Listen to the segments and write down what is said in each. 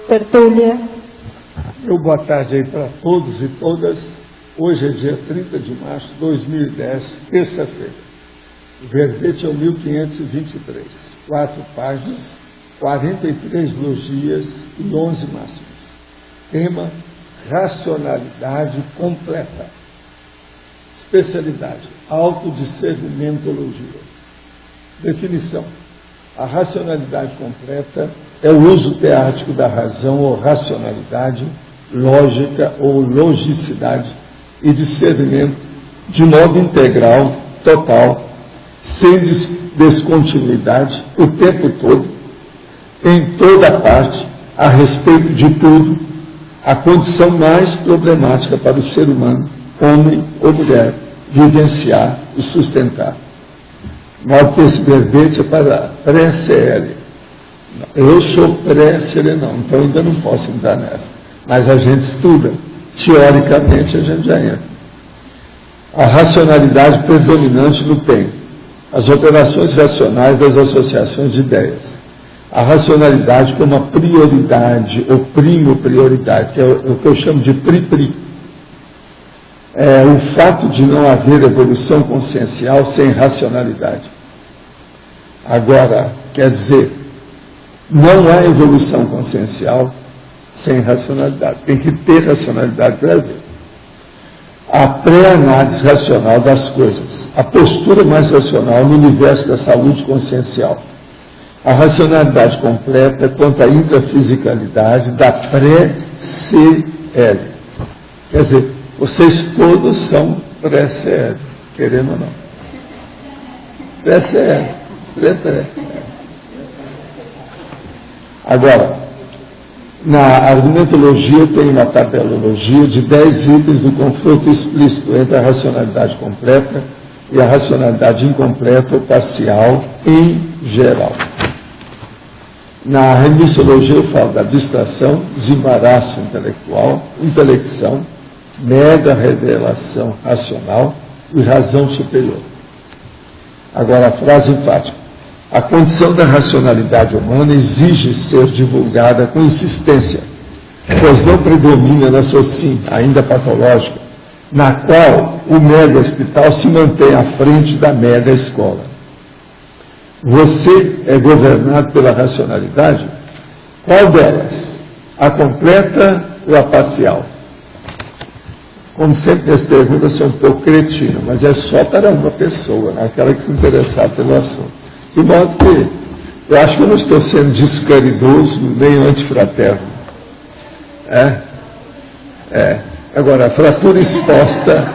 tertúlia. Boa tarde aí para todos e todas. Hoje é dia 30 de março de 2010, terça-feira. O verbete é o 1523. 4 páginas, 43 logias e 11 máximas. Tema: racionalidade completa. Especialidade: autodiscernimentologia. Definição: a racionalidade completa é o uso teático da razão ou racionalidade, lógica ou logicidade e discernimento de modo integral, total, sem descontinuidade, o tempo todo, em toda parte, a respeito de tudo, a condição mais problemática para o ser humano, homem ou mulher, vivenciar e sustentar. Note que esse verbete é para pré-CL. Eu sou pré-serenão, então ainda não posso entrar nessa. Mas a gente estuda. Teoricamente, a gente já entra. A racionalidade predominante no PEN. As operações racionais das associações de ideias. A racionalidade como a prioridade, ou primo-prioridade, que é o que eu chamo de pri-pri. É o fato de não haver evolução consciencial sem racionalidade. Agora, quer dizer, não há evolução consciencial sem racionalidade. Tem que ter racionalidade para ver. A pré-análise racional das coisas. A postura mais racional no universo da saúde consciencial. A racionalidade completa quanto à intrafisicalidade da pré-CL. Quer dizer, vocês todos são pré-CL, querendo ou não. Pré-CL, pré-pré. Agora, na argumentologia tem uma tabelologia de 10 itens do confronto explícito entre a racionalidade completa e a racionalidade incompleta ou parcial em geral. Na remissologia eu falo da abstração, desembaraço intelectual, intelecção, mega revelação racional e razão superior. Agora a frase enfática. A condição da racionalidade humana exige ser divulgada com insistência, pois não predomina na sociedade, ainda patológica, na qual o mega hospital se mantém à frente da mega escola. Você é governado pela racionalidade? Qual delas? A completa ou a parcial? Como sempre, minhas perguntas são um pouco cretinas, mas é só para uma pessoa, né? Aquela que se interessar pelo assunto. De modo que eu acho que eu não estou sendo descaridoso nem antifraterno. Agora, a fratura exposta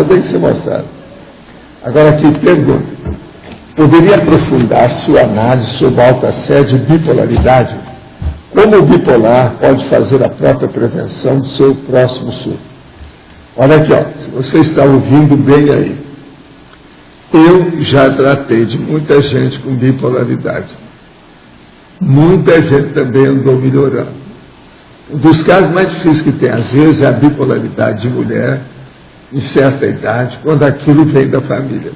tem que ser mostrada. Agora aqui, pergunta. Poderia aprofundar sua análise sobre a alta sede e bipolaridade? Como o bipolar pode fazer a própria prevenção do seu próximo surto? Olha aqui, ó, se você está ouvindo bem aí. Eu já tratei de muita gente com bipolaridade. Muita gente também andou melhorando. Um dos casos mais difíceis que tem, às vezes, é a bipolaridade de mulher, em certa idade, quando aquilo vem da família.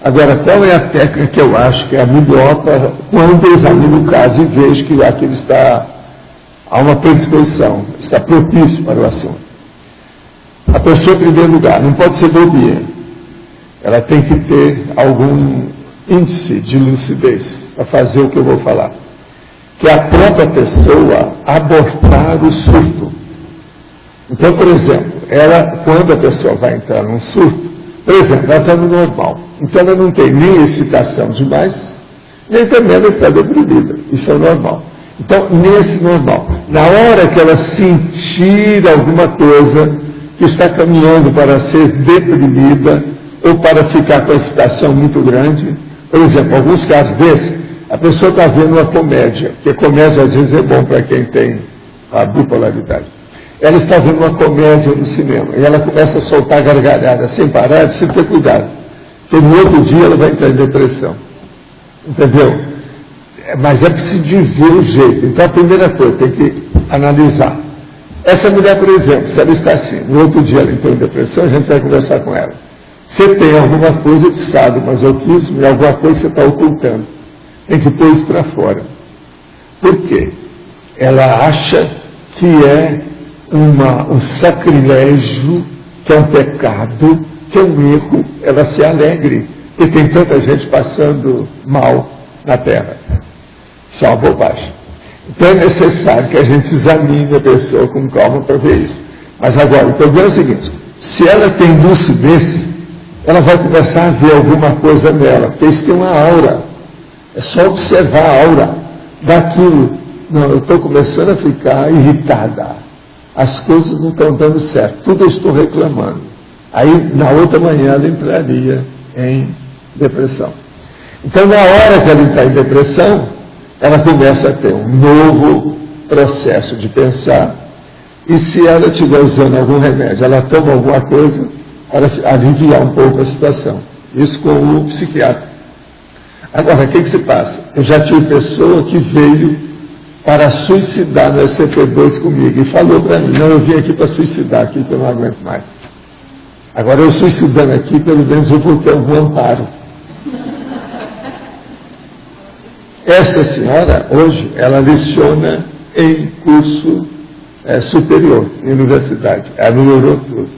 Agora, qual é a técnica que eu acho que é a melhor quando eu examino o caso e vejo que aquilo há uma predisposição, está propício para o assunto? A pessoa, em primeiro lugar, não pode ser bobinha. Ela tem que ter algum índice de lucidez para fazer o que eu vou falar. Que é a própria pessoa abortar o surto. Então, por exemplo, quando a pessoa vai entrar num surto, por exemplo, ela está no normal. Então ela não tem nem excitação demais, nem também ela está deprimida. Isso é normal. Então, nesse normal, na hora que ela sentir alguma coisa que está caminhando para ser deprimida, ou para ficar com a excitação muito grande, por exemplo, alguns casos desses, a pessoa está vendo uma comédia, porque comédia às vezes é bom para quem tem a bipolaridade. Ela está vendo uma comédia no cinema, e ela começa a soltar gargalhada sem parar, precisa ter cuidado, porque no outro dia ela vai entrar em depressão. Entendeu? Mas é preciso de ver o jeito. Então a primeira coisa, tem que analisar. Essa mulher, por exemplo, se ela está assim, no outro dia ela entrou em depressão, a gente vai conversar com ela. Você tem alguma coisa de sadomasoquismo e alguma coisa que você está ocultando. Tem que pôr isso para fora. Por quê? Ela acha que é um sacrilégio, que é um pecado, que é um erro, ela se alegre, e tem tanta gente passando mal na Terra. Isso é uma bobagem. Então é necessário que a gente examine a pessoa com calma para ver isso. Mas agora, o problema é o seguinte, se ela tem lucidez, ela vai começar a ver alguma coisa nela, porque isso tem uma aura. É só observar a aura daquilo. Não, eu estou começando a ficar irritada. As coisas não estão dando certo. Tudo eu estou reclamando. Aí, na outra manhã, ela entraria em depressão. Então, na hora que ela entrar em depressão, ela começa a ter um novo processo de pensar. E se ela estiver usando algum remédio, ela toma alguma coisa para aliviar um pouco a situação. Isso com o psiquiatra. Agora, o que se passa? Eu já tive pessoa que veio para suicidar no SCP-2 comigo e falou para mim, não, eu vim aqui para suicidar aqui, que eu não aguento mais. Agora, eu suicidando aqui, pelo menos eu vou ter algum amparo. Essa senhora, hoje, ela leciona em curso superior, em universidade. Ela melhorou tudo.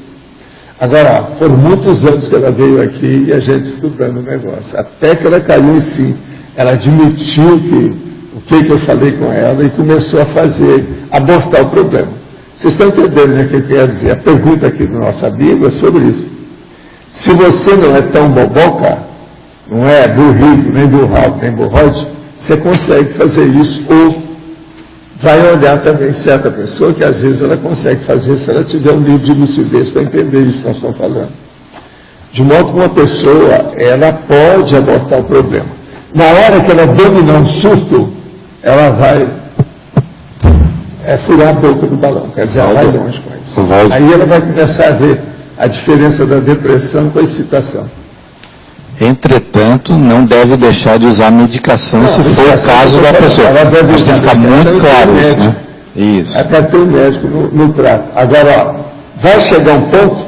Agora, por muitos anos que ela veio aqui e a gente estudando o negócio, até que ela caiu em si, ela admitiu o que eu falei com ela e começou a abortar o problema. Vocês estão entendendo, né, o que eu quero dizer? A pergunta aqui do nosso amigo é sobre isso. Se você não é tão boboca, não é burrico, nem burrado, nem burrode, você consegue fazer isso, ou vai olhar também certa pessoa que às vezes ela consegue fazer se ela tiver um nível de lucidez para entender isso que nós estamos falando. De modo que uma pessoa, ela pode abortar o problema. Na hora que ela dominar um surto, ela vai furar a boca do balão, quer dizer, ela vai longe com isso. Aí ela vai começar a ver a diferença da depressão com a excitação. Entretanto, não deve deixar de usar medicação se for o caso da pessoa. Mas tem que ficar muito claro isso, né? Isso. Até ter um médico no trato. Agora, ó, vai chegar um ponto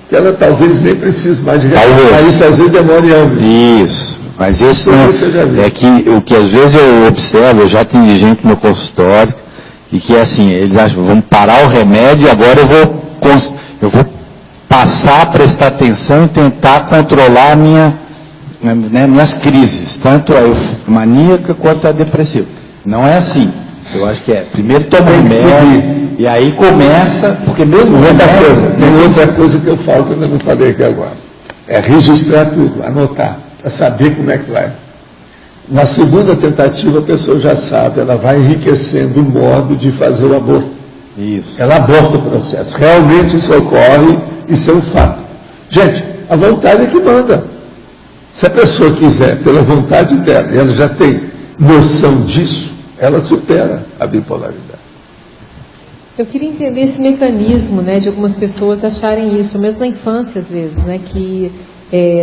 que ela talvez nem precise mais de remédio. Aí isso às vezes demora anos. Isso. Mas esse não, é que o que às vezes eu observo, eu já atendi gente no consultório, e que é assim, eles acham, vamos parar o remédio e agora eu vou passar a prestar atenção e tentar controlar minhas crises, tanto a maníaca quanto a depressiva. Não é assim. Eu acho que primeiro toma remédio, e aí começa, porque mesmo... Tem outra coisa que eu falo que eu ainda não falei aqui agora. É registrar tudo, anotar, para saber como é que vai. Na segunda tentativa, a pessoa já sabe, ela vai enriquecendo o modo de fazer o aborto. Isso. Ela aborta o processo. Realmente isso ocorre, isso é um fato. Gente, a vontade é que manda. Se a pessoa quiser, pela vontade dela, e ela já tem noção disso, ela supera a bipolaridade. Eu queria entender esse mecanismo, né, de algumas pessoas acharem isso, mesmo na infância às vezes, né, que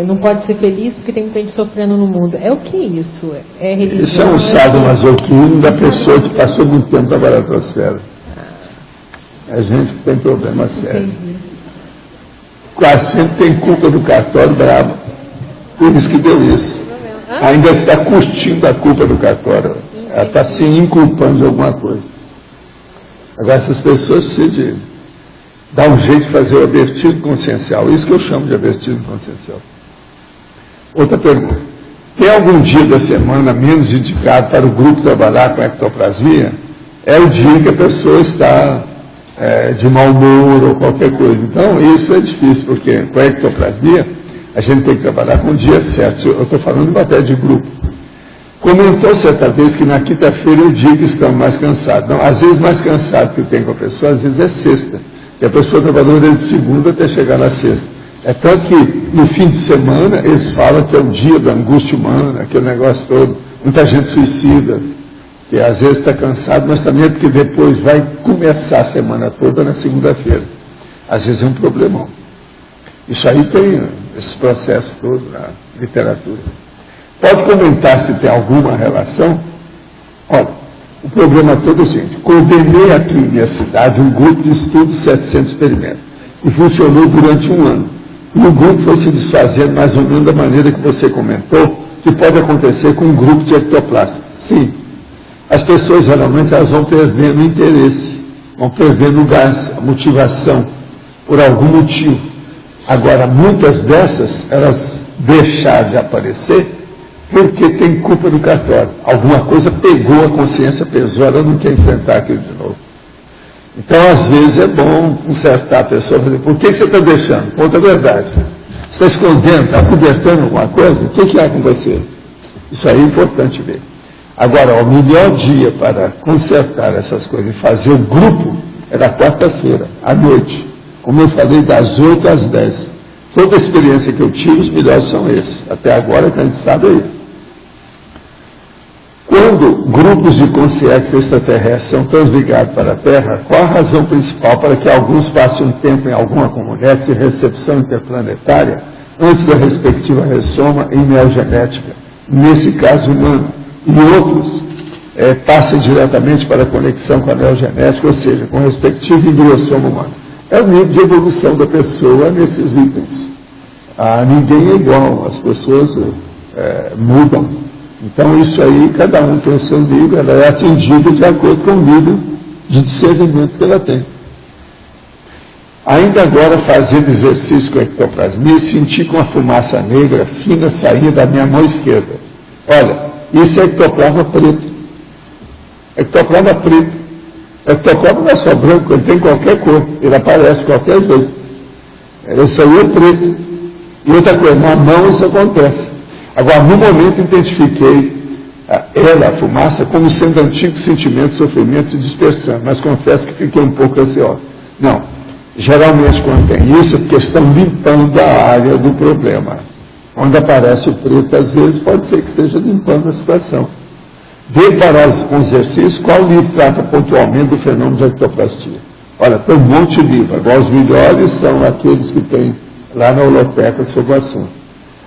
não pode ser feliz porque tem muita gente sofrendo no mundo. É o que isso? É religião? Isso é um sadomasoquismo da pessoa que passou muito tempo na baratosfera. A gente tem problema sério. Entendi. Quase sempre tem culpa do cartório brabo. Por isso que deu isso. Ainda está curtindo a culpa do cartório. Ela está se inculpando de alguma coisa. Agora, essas pessoas precisam dar um jeito de fazer o abertismo consciencial. Isso que eu chamo de abertismo consciencial. Outra pergunta. Tem algum dia da semana menos indicado para o grupo trabalhar com ectoplasmia? É o dia que a pessoa está de mau humor ou qualquer coisa. Então, isso é difícil, porque com a ectoplasmia, a gente tem que trabalhar com o dia certo. Eu estou falando de matéria de grupo. Comentou certa vez que na quinta-feira é o dia que estamos mais cansados. Não, às vezes mais cansado que eu tenho com a pessoa, às vezes é sexta. E a pessoa trabalhou desde segunda até chegar na sexta. É tanto que no fim de semana eles falam que é o dia da angústia humana, aquele negócio todo. Muita gente suicida, que às vezes está cansado, mas também é porque depois vai começar a semana toda na segunda-feira. Às vezes é um problemão. Isso aí tem esse processo todo na literatura. Pode comentar se tem alguma relação? Olha, o problema todo é o seguinte: coordenei aqui em minha cidade um grupo de estudo de 700 experimentos, e funcionou durante um ano. E o grupo foi se desfazendo mais ou menos da maneira que você comentou, que pode acontecer com um grupo de ectoplastas. Sim. as pessoas geralmente elas vão perdendo o interesse, vão perdendo o gás, a motivação, por algum motivo. Agora, muitas dessas, elas deixaram de aparecer porque tem culpa do cartório. Alguma coisa pegou, a consciência pesou, ela não quer enfrentar aquilo de novo. Então, às vezes, é bom consertar a pessoa. Por que você está deixando? Conta a verdade. Você está escondendo, está cobertando alguma coisa? O que há com você? Isso aí é importante ver. Agora, o melhor dia para consertar essas coisas e fazer o grupo era quarta-feira, à noite. Como eu falei, das 8 às 10. Toda a experiência que eu tive, os melhores são esses. Até agora, que a gente sabe é isso. Quando grupos de consciência extraterrestres são transligados para a Terra, qual a razão principal para que alguns passem um tempo em alguma comunidade de recepção interplanetária antes da respectiva ressoma em neogenética, nesse caso humano, e outros passem diretamente para a conexão com a neogenética, ou seja, com o respectivo embriosoma humano? É o nível de evolução da pessoa nesses itens. Ninguém é igual, as pessoas mudam. Então, isso aí, cada um tem o seu nível, ela é atingida de acordo com o nível de discernimento que ela tem. Ainda agora, fazendo exercício com a ectoplasmia, senti com a fumaça negra fina sair da minha mão esquerda. Olha, isso é ectoplasma preto. Ectoplasma preto. Ectoplasma não é só branco, ele tem qualquer cor, ele aparece de qualquer jeito. Isso aí é preto. E outra coisa, na mão isso acontece. Agora, no momento, identifiquei ela, a fumaça, como sendo antigos sentimentos, sofrimentos se dispersando, mas confesso que fiquei um pouco ansioso. Não, geralmente quando tem isso, é porque estão limpando a área do problema. Quando aparece o preto, às vezes, pode ser que esteja limpando a situação. Dê para os exercícios, qual livro trata pontualmente do fenômeno de ectoplastia? Olha, tem um monte de livro. Agora, os melhores são aqueles que tem lá na holoteca sobre o assunto.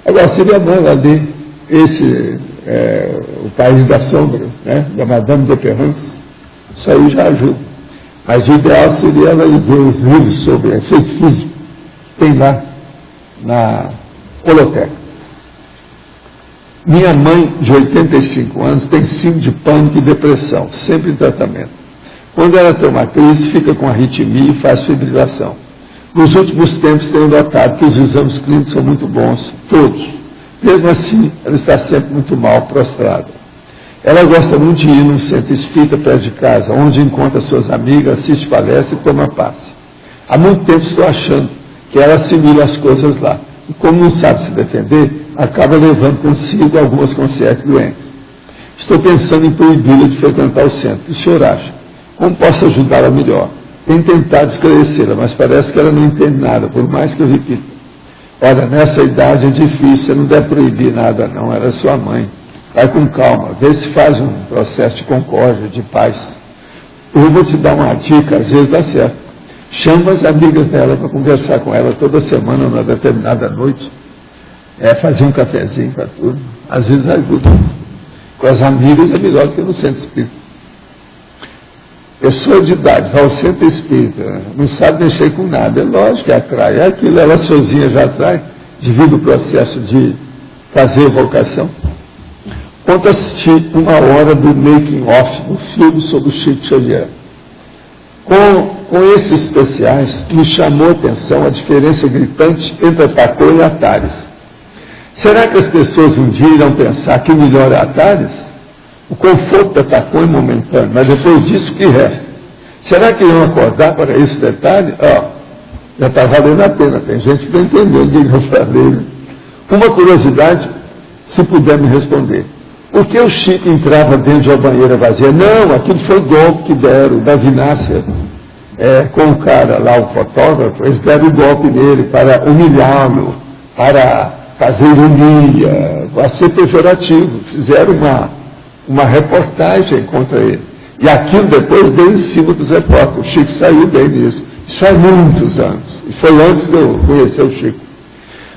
Agora, seria bom ela ler esse, O País da Sombra, né, da Madame de Perrance. Isso aí já ajuda. Mas o ideal seria ela ver os livros sobre efeito físico. Tem lá na holoteca. Minha mãe, de 85 anos, tem síndrome de pânico e depressão, sempre em tratamento. Quando ela tem uma crise, fica com arritmia e faz fibrilação. Nos últimos tempos, tenho notado que os exames clínicos são muito bons, todos. Mesmo assim, ela está sempre muito mal, prostrada. Ela gosta muito de ir num centro espírita perto de casa, onde encontra suas amigas, assiste palestra e toma passe. Há muito tempo estou achando que ela assimila as coisas lá. E como não sabe se defender, acaba levando consigo algumas consciências doentes. Estou pensando em proibi-la de frequentar o centro. O que o senhor acha? Como posso ajudá-la melhor? Tenho tentado esclarecê-la, mas parece que ela não entende nada, por mais que eu repita. Olha, nessa idade é difícil, você não deve proibir nada não, ela é sua mãe. Vai com calma, vê se faz um processo de concórdia, de paz. Eu vou te dar uma dica, às vezes dá certo. Chama as amigas dela para conversar com ela toda semana, numa determinada noite. Fazer um cafezinho para tudo. Às vezes ajuda. Com as amigas é melhor do que no centro espírita. Pessoa de idade, vai ao centro espírita, não sabe mexer com nada. É lógico que atrai. É aquilo, ela sozinha já atrai, devido ao processo de fazer vocação. Ontem assisti 1 hora do making off do filme sobre o Chico Xavier. Com esses especiais, me chamou a atenção a diferença gritante entre Atacô e Atares. Será que as pessoas um dia irão pensar que o melhor é Atares? O conforto da Atacô é momentâneo, mas depois disso, o que resta? Será que irão acordar para esse detalhe? Já está valendo a pena, tem gente que está entendendo o que eu falei. Né? Uma curiosidade, se puder me responder. Por que o Chico entrava dentro de uma banheira vazia? Não, aquilo foi golpe que deram, da Vinácia, com o cara lá, o fotógrafo, eles deram o golpe nele para humilhá-lo, para fazer ironia, para ser pejorativo. Fizeram uma reportagem contra ele. E aquilo depois deu em cima dos repórteres. O Chico saiu bem nisso. Isso faz muitos anos. E foi antes de eu conhecer o Chico.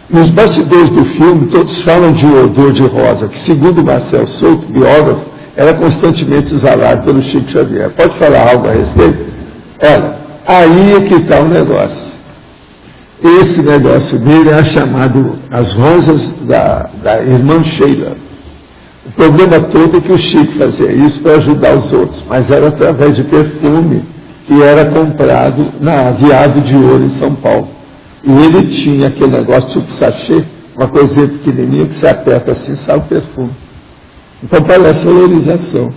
Nos bastidores do filme, todos falam de um odor de rosa, que, segundo Marcel Souto, biógrafo, era constantemente exalado pelo Chico Xavier. Pode falar algo a respeito? Olha, aí é que está o negócio. Esse negócio dele é chamado As Rosas da Irmã Sheila. O problema todo é que o Chico fazia isso para ajudar os outros, mas era através de perfume que era comprado na Viado de Ouro, em São Paulo. E ele tinha aquele negócio tipo sachê, uma coisinha pequenininha que você aperta assim, sai o perfume. Então parece valorização.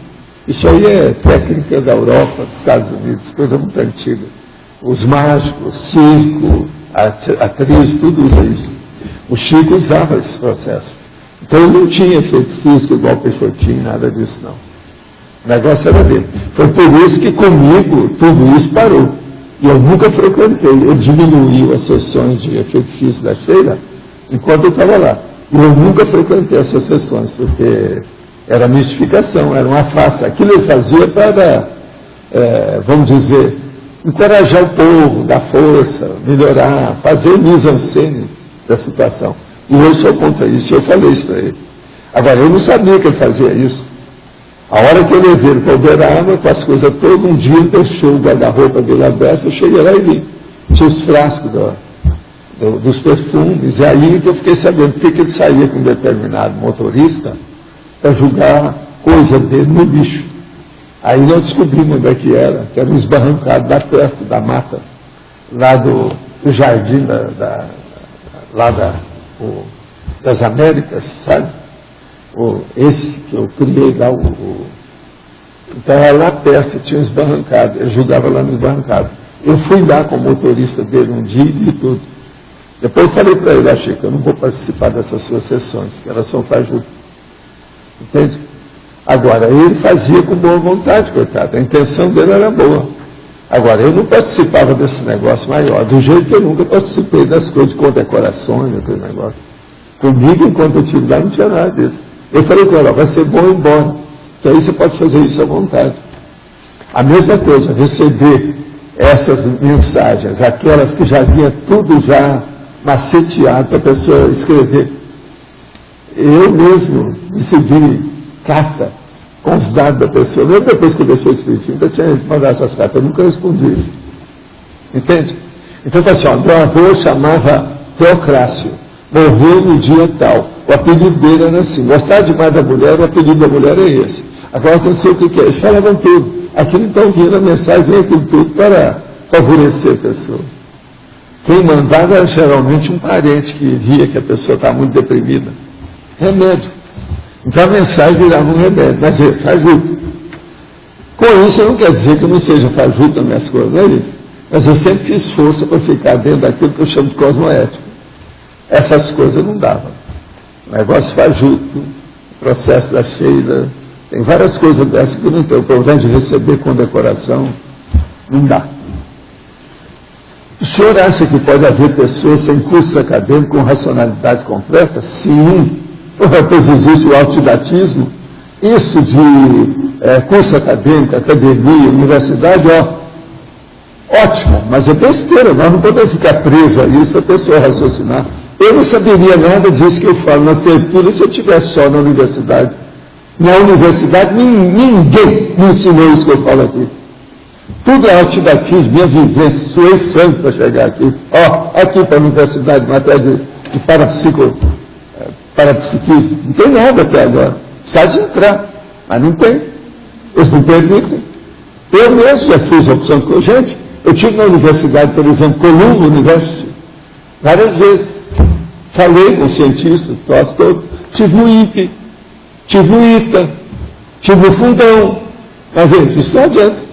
Isso aí é técnica da Europa, dos Estados Unidos, coisa muito antiga. Os mágicos, circo, atriz, tudo usa isso. O Chico usava esse processo. Então ele não tinha efeito físico igual o Peixotinho, nada disso não. O negócio era dele. Foi por isso que comigo tudo isso parou. E eu nunca frequentei. Ele diminuiu as sessões de efeito físico da Sheila enquanto eu estava lá. E eu nunca frequentei essas sessões, porque era mistificação, era uma farsa. Aquilo ele fazia para, vamos dizer, encorajar o povo, dar força, melhorar, fazer mise-en-scène da situação. E eu sou contra isso, e eu falei isso para ele. Agora, eu não sabia que ele fazia isso. A hora que eu levei ele para Uberaba, com as coisas todas, um dia ele deixou o guarda-roupa dele aberto, eu cheguei lá e vi. Tinha os frascos dos perfumes, e aí que eu fiquei sabendo por que ele saía com um determinado motorista para julgar coisa dele no lixo. Aí nós descobrimos onde é que era um esbarrancado lá perto da mata, lá do jardim das Américas, sabe? Esse que eu criei lá, então era lá perto, tinha um esbarrancado, ele julgava lá no esbarrancado. Eu fui lá com o motorista dele um dia e vi tudo. Depois eu falei para ele, Chico, eu não vou participar dessas suas sessões, que elas são fajutas. Entende? Agora, ele fazia com boa vontade, coitado, a intenção dele era boa. Agora, eu não participava desse negócio maior, do jeito que eu nunca participei das coisas de condecorações, aquele negócio. Comigo, enquanto eu estive lá, não tinha nada disso. Eu falei com ela, vai ser bom ir embora, que aí você pode fazer isso à vontade. A mesma coisa, receber essas mensagens, aquelas que já vinha tudo já maceteado para a pessoa escrever. Eu mesmo recebi carta com os dados da pessoa. Mesmo depois que eu deixei o Espiritismo, eu tinha mandado essas cartas, eu nunca respondi. Entende? Então, assim, ó, meu avô chamava Teocrácio, morreu no dia tal. O apelido dele era assim, gostava demais da mulher, o apelido da mulher é esse. Agora, atenção, o que é? Eles falavam tudo. Aquilo, então, vinha na mensagem, vinha aquilo tudo para favorecer a pessoa. Quem mandava era geralmente um parente que via que a pessoa estava muito deprimida. Remédio. Então a mensagem virava um remédio, mas fajuto. Com isso, não quer dizer que eu não seja fajuto nas minhas coisas, não é isso. Mas eu sempre fiz força para ficar dentro daquilo que eu chamo de cosmoética. Essas coisas não davam. O negócio fajuto, o processo da Sheila, tem várias coisas dessas que não tem. O problema de receber condecoração, não dá. O senhor acha que pode haver pessoas sem curso acadêmico com racionalidade completa? Sim. Pois existe o autodidatismo. Isso de curso acadêmico, academia, universidade, ótimo, mas é besteira. Nós não podemos ficar presos a isso para a pessoa raciocinar. Eu não saberia nada disso que eu falo na Serpúlia se eu estivesse só na universidade. Na universidade, ninguém me ensinou isso que eu falo aqui. Tudo é autodidatismo, minha vivência, suei sangue para chegar aqui. Aqui para a universidade, matéria de parapsiquismo. Não tem nada até agora. Precisa de entrar, mas não tem. Eles não permitem. Eu mesmo já fiz a opção com gente. Eu tive na universidade, por exemplo, Columbo University, várias vezes. Falei com cientistas, todos. Tive no INPE, tive no ITA, tive no Fundão. Mas veja, isso não adianta.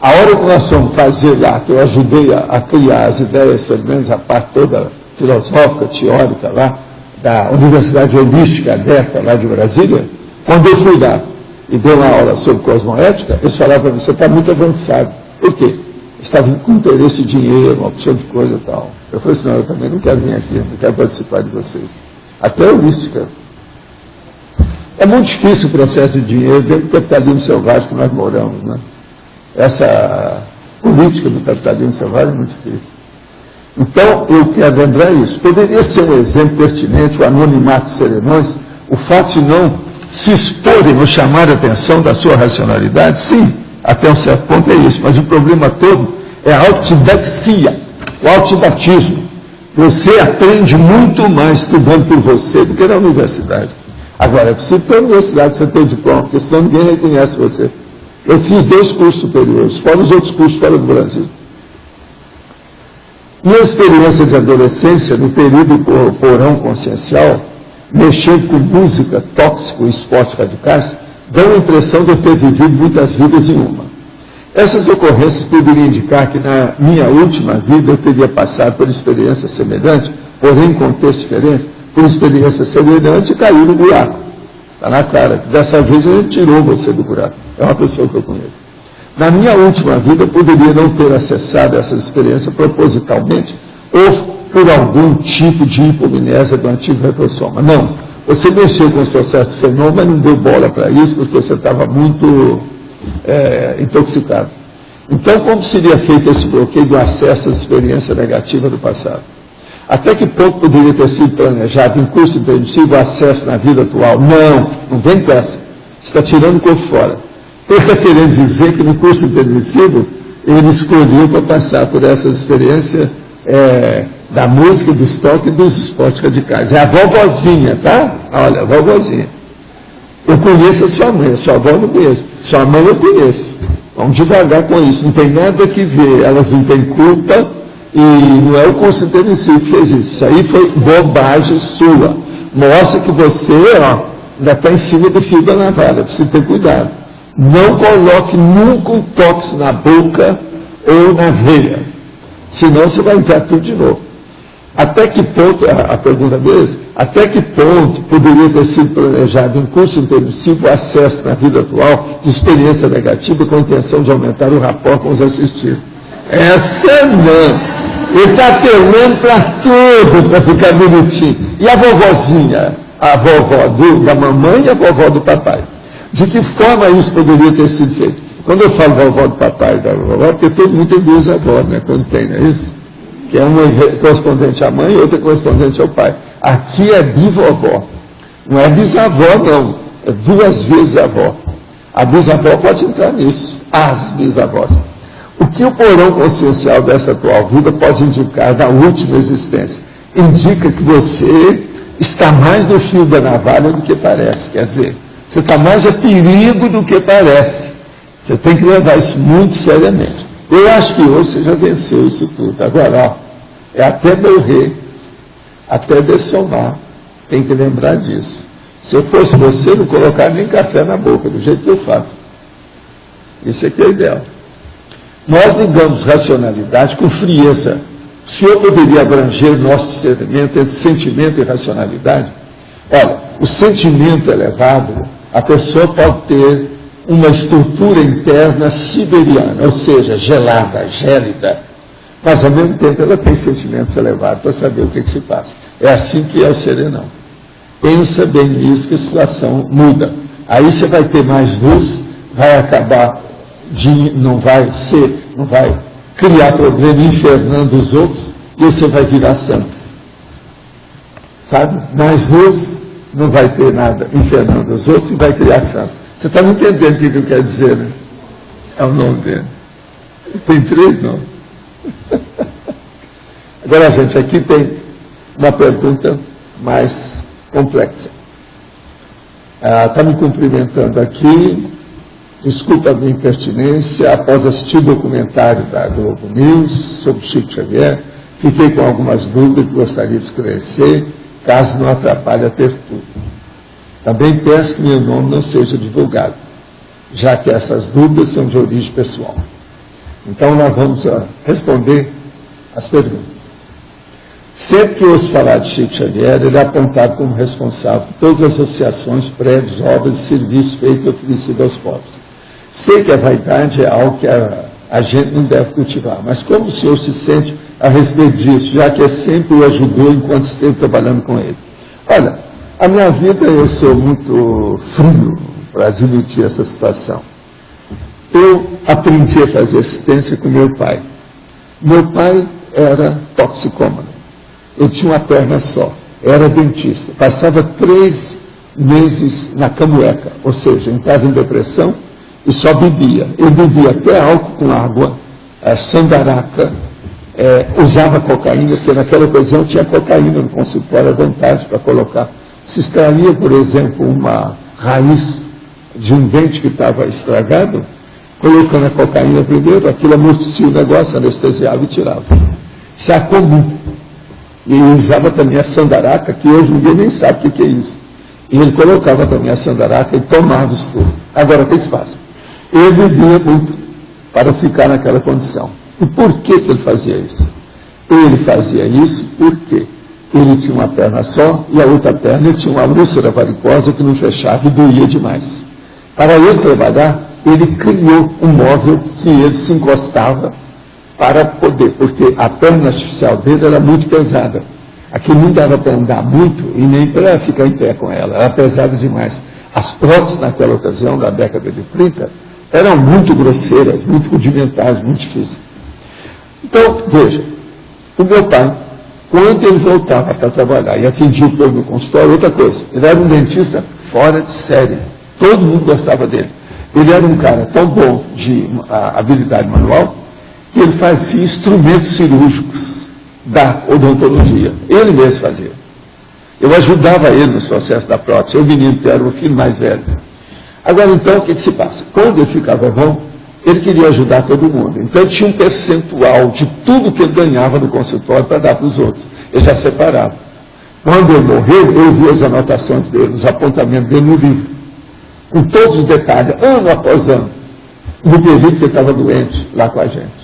A hora que nós fomos fazer lá, que eu ajudei a criar as ideias, pelo menos a parte toda filosófica, teórica lá, da Universidade Holística Aberta lá de Brasília, quando eu fui lá e dei uma aula sobre cosmoética, eles falavam para mim, você está muito avançado. Por quê? Estavam com interesse de dinheiro, uma opção de coisa e tal. Eu falei assim, não, eu também não quero vir aqui, não quero participar de vocês. Até holística. É muito difícil o processo de dinheiro dentro do capitalismo selvagem que nós moramos, né? Essa política do capitalismo selvagem é muito difícil. Então, eu quero lembrar isso. Poderia ser um exemplo pertinente, o anonimato dos serenões, o fato de não se exporem ou chamar a atenção da sua racionalidade? Sim, até um certo ponto é isso. Mas o problema todo é a autodidaxia, o autodidatismo. Você aprende muito mais estudando por você do que na universidade. Agora, é preciso ter a universidade, você ter o diploma, porque senão ninguém reconhece você. Eu fiz 2 cursos superiores, fora os outros cursos fora do Brasil. Minha experiência de adolescência, no período porão consciencial, mexendo com música, tóxico e esportes radicais, dão a impressão de eu ter vivido muitas vidas em uma. Essas ocorrências poderiam indicar que na minha última vida eu teria passado por experiência semelhante, porém em contexto diferente, por experiência semelhante e caiu no buraco. Está na cara. Dessa vez a gente tirou você do buraco. É uma pessoa que eu conheço. Na minha última vida, eu poderia não ter acessado essa experiência propositalmente ou por algum tipo de hipomnésia do antigo retrossoma. Não. Você mexeu com os processos de fenômeno, mas não deu bola para isso porque você estava muito intoxicado. Então, como seria feito esse bloqueio do acesso à experiência negativa do passado? Até que ponto poderia ter sido planejado em curso intermissivo o acesso na vida atual? Não vem com essa. Você está tirando o corpo fora. Ele está querendo dizer que no curso intermissivo ele escolheu para passar por essa experiência da música, dos toques e dos esportes radicais. É a vovozinha, tá? Olha, a vovozinha. Eu conheço a sua mãe, a sua avó eu não conheço. Sua mãe eu conheço. Vamos devagar com isso. Não tem nada que ver. Elas não têm culpa e não é o curso intermissivo que fez isso. Isso aí foi bobagem sua. Mostra que você ainda está em cima do fio da navalha. Precisa ter cuidado. Não coloque nunca um tóxico na boca ou na veia. Senão você vai entrar tudo de novo. Até que ponto, a pergunta deles, até que ponto poderia ter sido planejado em curso intermissivo o acesso na vida atual de experiência negativa com a intenção de aumentar o rapport com os assistidos? Essa não. Ele está apelando para tudo, para ficar bonitinho. E a vovozinha? A vovó da mamãe e a vovó do papai. De que forma isso poderia ter sido feito? Quando eu falo vovó do papai e da vovó, porque todo mundo tem 2 avós, né? Quando tem, não é isso? Que é uma correspondente à mãe e outra correspondente ao pai. Aqui é bivovó. Não é bisavó, não. É 2 vezes avó. A bisavó pode entrar nisso. As bisavós. O que o porão consciencial dessa atual vida pode indicar da última existência? Indica que você está mais no fio da navalha do que parece. Quer dizer, você está mais a perigo do que parece. Você tem que levar isso muito seriamente. Eu acho que hoje você já venceu isso tudo. Agora, é até morrer, até dessomar. Tem que lembrar disso. Se eu fosse você, não colocar nem café na boca, do jeito que eu faço. Isso aqui é ideal. Nós ligamos racionalidade com frieza. O senhor poderia abranger nosso discernimento entre sentimento e racionalidade? Olha, o sentimento elevado, a pessoa pode ter uma estrutura interna siberiana, ou seja, gelada, gélida, mas ao mesmo tempo ela tem sentimentos elevados para saber o que se passa. É assim que é o serenão. Pensa bem nisso que a situação muda. Aí você vai ter mais luz, vai acabar, não vai criar problema infernando os outros, e você vai virar santo. Sabe? Mais luz, não vai ter nada infernando os outros e vai criar santo. Você está me entendendo o que eu quero dizer, né? É o nome dele. Tem 3 nomes. Agora, gente, aqui tem uma pergunta mais complexa. Está me cumprimentando aqui. Desculpa a minha impertinência. Após assistir o documentário da Globo News sobre Chico Xavier, fiquei com algumas dúvidas que gostaria de esclarecer, caso não atrapalhe a ter tudo. Também peço que meu nome não seja divulgado, já que essas dúvidas são de origem pessoal. Então, nós vamos responder as perguntas. Sempre que ouço falar de Chico Xavier, ele é apontado como responsável por todas as associações, prédios, obras e serviços feitos e oferecidos aos pobres. Sei que a vaidade é algo que a gente não deve cultivar, mas como o senhor se sente a respeito disso, já que sempre o ajudou enquanto esteve trabalhando com ele? Olha, a minha vida, eu sou muito frio para admitir essa situação. Eu aprendi a fazer assistência com meu pai. Meu pai era toxicômano. Eu tinha uma perna só. Era dentista. Passava 3 meses na camueca. Ou seja, entrava em depressão e só bebia. Eu bebia até álcool com água, sandaraca, usava cocaína, porque naquela ocasião tinha cocaína no consultório à vontade para colocar. se extraía, por exemplo, uma raiz de um dente que estava estragado, colocando a cocaína primeiro, aquilo amortecia o negócio, anestesiava e tirava. Isso é comum. E ele usava também a sandaraca, que hoje ninguém nem sabe o que é isso. E ele colocava também a sandaraca e tomava isso tudo. Agora, o que se passa? Ele bebia muito para ficar naquela condição. E por que ele fazia isso? Ele fazia isso porque ele tinha uma perna só e a outra perna ele tinha uma úlcera varicosa que não fechava e doía demais. Para ele trabalhar, ele criou um móvel que ele se encostava para poder, porque a perna artificial dele era muito pesada. Aquilo não dava para andar muito e nem para ficar em pé com ela, era pesada demais. As próteses naquela ocasião, da década de 30, eram muito grosseiras, muito rudimentares, muito difíceis. Então, veja, o meu pai, quando ele voltava para trabalhar e atendia o povo no consultório, outra coisa, ele era um dentista fora de série. Todo mundo gostava dele. Ele era um cara tão bom de habilidade manual que ele fazia instrumentos cirúrgicos da odontologia. Ele mesmo fazia. Eu ajudava ele nos processos da prótese. Eu, menino, que era o filho mais velho. Agora, então, o que se passa? Quando ele ficava bom, ele queria ajudar todo mundo. Então, ele tinha um percentual de tudo que ele ganhava no consultório para dar para os outros. Ele já separava. Quando ele morreu, eu vi as anotações dele, os apontamentos dele no livro, com todos os detalhes, ano após ano, no período que ele estava doente lá com a gente.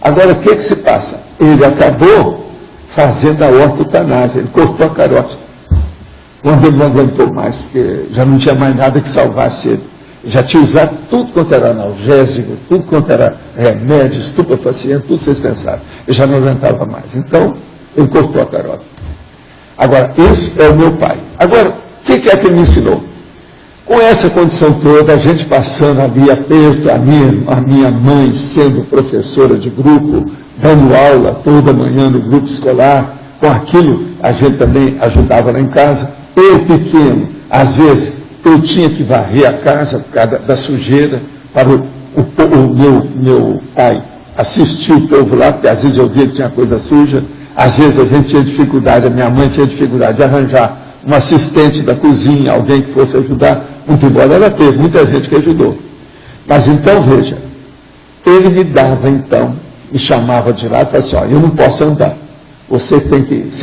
Agora, o que se passa? Ele acabou fazendo a ortotanásia, ele cortou a carótida. Quando ele não aguentou mais, porque já não tinha mais nada que salvasse ele. Já tinha usado tudo quanto era analgésico, tudo quanto era remédio, estupefaciente, tudo vocês pensaram. Ele já não aguentava mais. Então, ele cortou a carótida. Agora, esse é o meu pai. Agora, o que é que ele me ensinou? Com essa condição toda, a gente passando ali aperto, a minha mãe sendo professora de grupo, dando aula toda manhã no grupo escolar, com aquilo a gente também ajudava lá em casa. Eu pequeno, às vezes, eu tinha que varrer a casa por causa da sujeira, para o meu pai assistir o povo lá, porque às vezes eu via que tinha coisa suja, às vezes a gente tinha dificuldade, a minha mãe tinha dificuldade de arranjar um assistente da cozinha, alguém que fosse ajudar, muito embora ela teve muita gente que ajudou. Mas então, veja, ele me dava então, me chamava de lá e falava assim, ó, eu não posso andar, você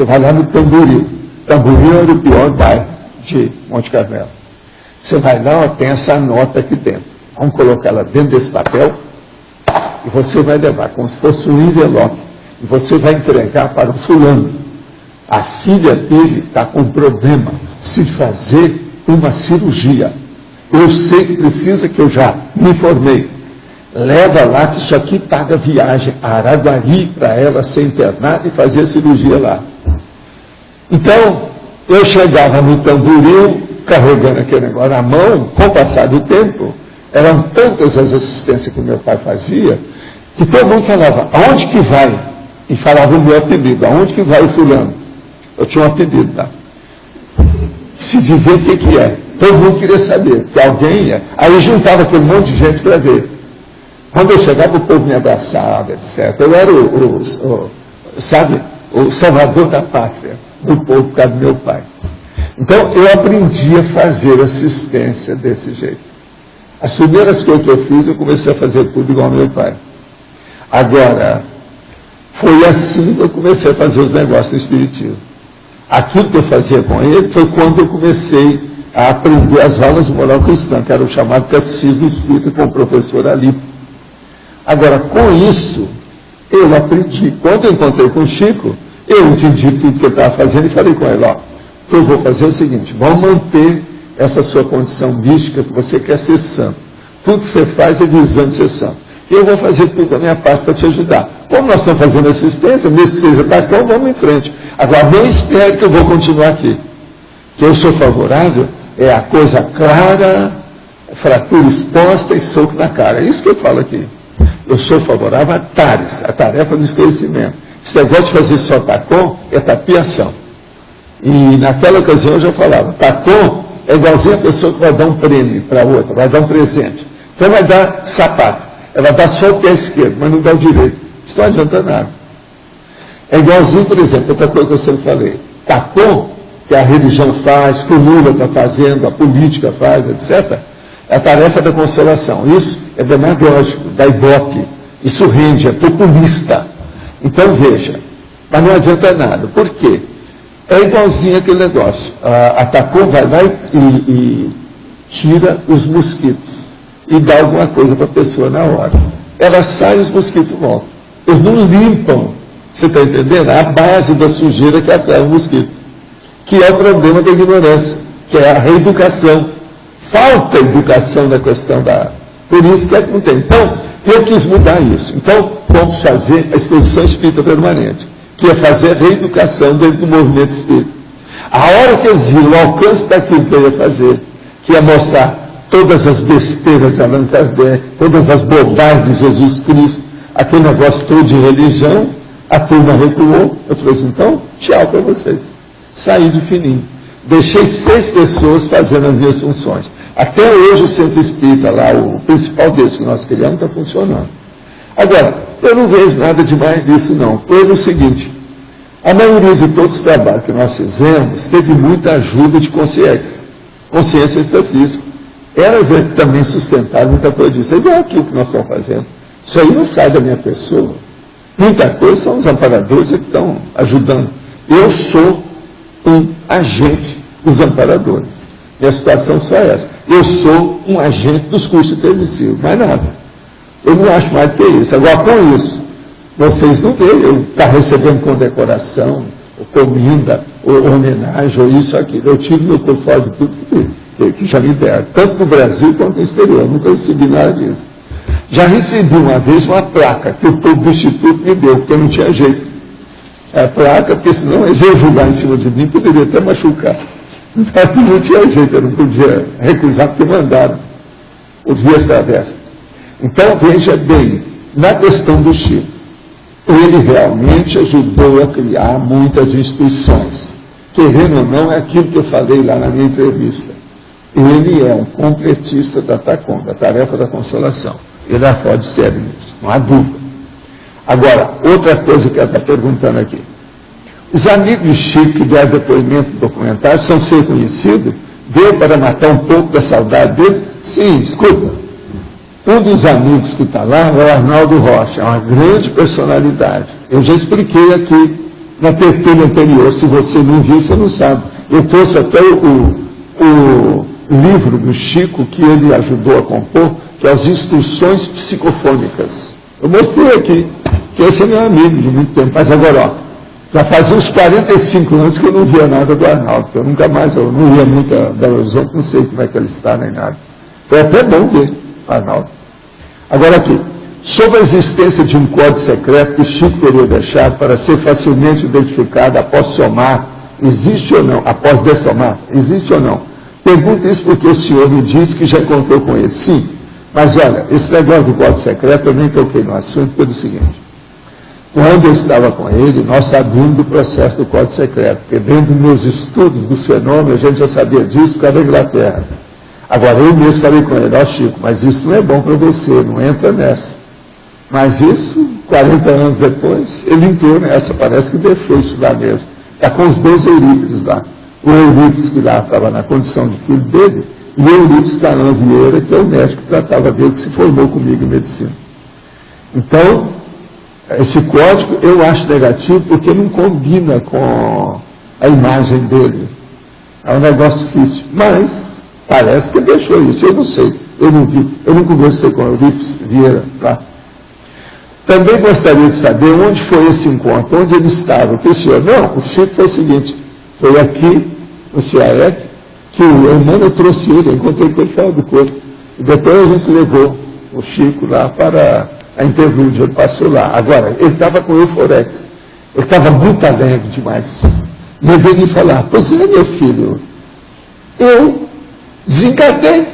vai lá no Tamboril. Tamboril era o pior bairro de Monte Carmelo. Você vai lá, ó, tem essa nota aqui dentro. Vamos colocar ela dentro desse papel e você vai levar como se fosse um envelope. E você vai entregar para o fulano. A filha dele está com um problema, precisa fazer uma cirurgia. Eu sei que precisa, que eu já me informei. Leva lá que isso aqui paga viagem a Araguari para ela ser internada e fazer a cirurgia lá. Então, eu chegava no Tamboril, carregando aquele negócio na mão, com o passar do tempo, eram tantas as assistências que o meu pai fazia, que todo mundo falava, aonde que vai? E falava o meu apelido, aonde que vai o fulano? Eu tinha um apelido lá. Se devia o que é. Todo mundo queria saber, que alguém ia. Aí juntava aquele monte de gente para ver. Quando eu chegava, o povo me abraçava, etc. Eu era o salvador da pátria, do povo, por causa do meu pai. Então, eu aprendi a fazer assistência desse jeito. As primeiras coisas que eu fiz, eu comecei a fazer tudo igual ao meu pai. Agora, foi assim que eu comecei a fazer os negócios do espiritismo. Aquilo que eu fazia com ele foi quando eu comecei a aprender as aulas de moral cristã, que era o chamado Catecismo Espírita com o professor Alipo. Agora, com isso, eu aprendi. Quando eu encontrei com o Chico, eu entendi tudo que ele estava fazendo e falei com ele, ó, eu vou fazer o seguinte, vamos manter essa sua condição mística que você quer ser santo. Tudo que você faz é visando ser santo. E eu vou fazer tudo da minha parte para te ajudar. Como nós estamos fazendo assistência, mesmo que seja tacão, vamos em frente. Agora, não espere que eu vou continuar aqui. Que eu sou favorável, é a coisa clara, fratura exposta e soco na cara. É isso que eu falo aqui. Eu sou favorável a TARES, a tarefa do esclarecimento. Se você gosta de fazer só tacom, é tapiação. E naquela ocasião eu já falava, tacom é igualzinho a pessoa que vai dar um prêmio para outra, vai dar um presente. Então vai dar sapato, ela dá só o pé esquerdo, mas não dá o direito. Isso não adianta nada. É igualzinho, por exemplo, outra coisa que eu sempre falei, tacom que a religião faz, que o Lula está fazendo, a política faz, etc., é a tarefa da consolação. Isso é demagógico, da Ibope. Isso rende, é populista. Então, veja, mas não adianta nada. Por quê? É igualzinho aquele negócio. A Tacom vai lá e tira os mosquitos e dá alguma coisa para a pessoa na hora. Ela sai e os mosquitos voltam. Eles não limpam, você está entendendo? A base da sujeira que atrai o mosquito, que é o problema da ignorância, que é a reeducação. Falta educação na questão da... Por isso que é que não tem. Então, eu quis mudar isso. Então, vamos fazer a exposição espírita permanente, que é fazer a reeducação dentro do movimento espírita. A hora que eles viram o alcance daquilo que eu ia fazer, que ia mostrar todas as besteiras de Allan Kardec, todas as bobagens de Jesus Cristo, aquele negócio todo de religião, a turma recuou. Eu falei assim, então, tchau para vocês. Saí de fininho. Deixei 6 pessoas fazendo as minhas funções. Até hoje o Centro Espírita lá, o principal deles que nós criamos, está funcionando. Agora, eu não vejo nada demais nisso não. Foi o seguinte, a maioria de todos os trabalhos que nós fizemos teve muita ajuda de consciência extrafísica. Elas é que também sustentaram muita coisa disso. É igual aquilo que nós estamos fazendo. Isso aí não sai da minha pessoa. Muita coisa são os amparadores que estão ajudando. Eu sou um agente dos amparadores. Minha situação só é essa. Eu sou um agente dos cursos televisivos, mais nada. Eu não acho mais do que isso. Agora, com isso, vocês não veem eu estar recebendo condecoração, ou comenda, ou homenagem, ou isso, aquilo. Eu tiro meu portfólio de tudo que já me deram, tanto no Brasil quanto no exterior. Eu nunca recebi nada disso. Já recebi uma vez uma placa que o povo do Instituto me deu, porque eu não tinha jeito. É a placa, porque senão eles iam julgar em cima de mim, poderia até machucar. Então não tinha jeito, eu não podia recusar, porque mandaram o vias travessa. Então, veja bem, na questão do Chico, ele realmente ajudou a criar muitas instituições. Querendo ou não, é aquilo que eu falei lá na minha entrevista. Ele é um completista da TACOM, da Tarefa da Consolação. Ele pode ser isso, não há dúvida. Agora, outra coisa que ela está perguntando aqui. Os amigos de Chico que deram depoimento no documentário são ser conhecidos? Deu para matar um pouco da saudade deles? Sim, escuta. Um dos amigos que está lá é o Arnaldo Rocha, é uma grande personalidade. Eu já expliquei aqui na tertúlia anterior, se você não viu, você não sabe. Eu trouxe até o livro do Chico que ele ajudou a compor, que é as Instruções Psicofônicas. Eu mostrei aqui, que esse é meu amigo de muito tempo. Mas agora, ó, já fazia uns 45 anos que eu não via nada do Arnaldo, porque eu nunca mais, eu não ia muito a Belo Horizonte, não sei como é que ele está, nem nada. Foi até bom ver, Arnaldo. Agora aqui, sobre a existência de um código secreto que Chico teria deixado para ser facilmente identificado após somar, existe ou não? Após dessomar, existe ou não? Pergunto isso porque o senhor me disse que já encontrou com ele. Sim, mas olha, esse negócio do código secreto, eu nem toquei no assunto pelo seguinte. Quando eu estava com ele, nós sabíamos do processo do código secreto, porque dentro dos meus estudos dos fenômenos, a gente já sabia disso por causa da Inglaterra. Agora, eu mesmo falei com ele, ó Chico, mas isso não é bom para você, não entra nessa. Mas isso, 40 anos depois, ele entrou nessa, parece que deixou isso lá mesmo. Está com os 2 Eurípides lá. O Eurípides, que lá estava na condição de filho dele, e o Eurípides Taran Vieira, que é o médico que tratava dele, que se formou comigo em medicina. Então, esse código eu acho negativo porque não combina com a imagem dele. É um negócio difícil. Mas parece que deixou isso. Eu não sei. Eu não vi. Eu não conversei com o Eurípides Vieira lá. Também gostaria de saber onde foi esse encontro, onde ele estava. Porque o senhor, não, o Chico foi o seguinte, foi aqui, no CAEC, que o Emmanuel trouxe ele, eu encontrei com ele fora do corpo. E depois a gente levou o Chico lá para a interlúdia, ele passou lá. Agora, ele estava com o Euforex, ele estava muito alegre demais. E ele veio me falar, pois é, meu filho, eu desencarnei,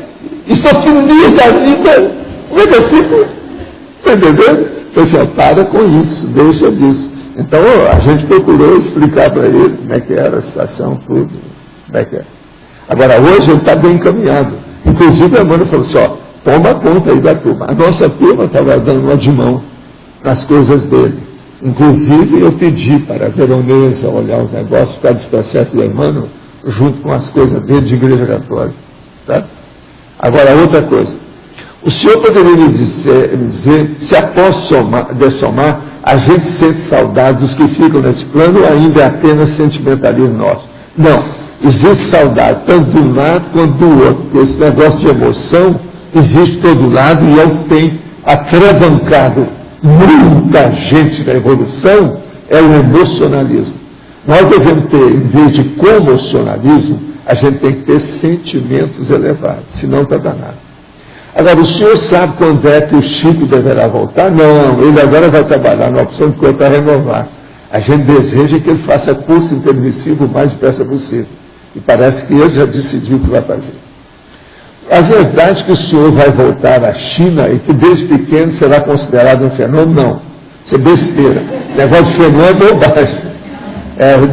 estou feliz da vida, como é que eu fico? Você entendeu? Eu disse, para com isso, deixa disso. Então, a gente procurou explicar para ele como é que era a situação, tudo, como é que é. Agora, hoje ele está bem encaminhado. Inclusive, a Amanda falou assim, ó, toma conta aí da turma. A nossa turma estava dando uma de mão nas coisas dele. Inclusive, eu pedi para a Veronesa olhar os negócios, por causa dos processos do Emmanuel, junto com as coisas dele de igreja católica. Tá? Agora, outra coisa. O senhor poderia me dizer se após dessomar, a gente sente saudade dos que ficam nesse plano ou ainda é apenas sentimentalismo nosso? Não. Existe saudade tanto de um lado quanto do outro. Porque esse negócio de emoção existe de todo lado e é o que tem atravancado muita gente na evolução, é o emocionalismo. Nós devemos ter, em vez de comocionalismo, a gente tem que ter sentimentos elevados, senão está danado. Agora, o senhor sabe quando é que o Chico deverá voltar? Não, ele agora vai trabalhar na opção de cortar e renovar. A gente deseja que ele faça curso intermissivo o mais depressa possível. E parece que ele já decidiu o que vai fazer. A verdade é que o senhor vai voltar à China e que desde pequeno será considerado um fenômeno? Não. Isso é besteira. Esse negócio de fenômeno é bobagem.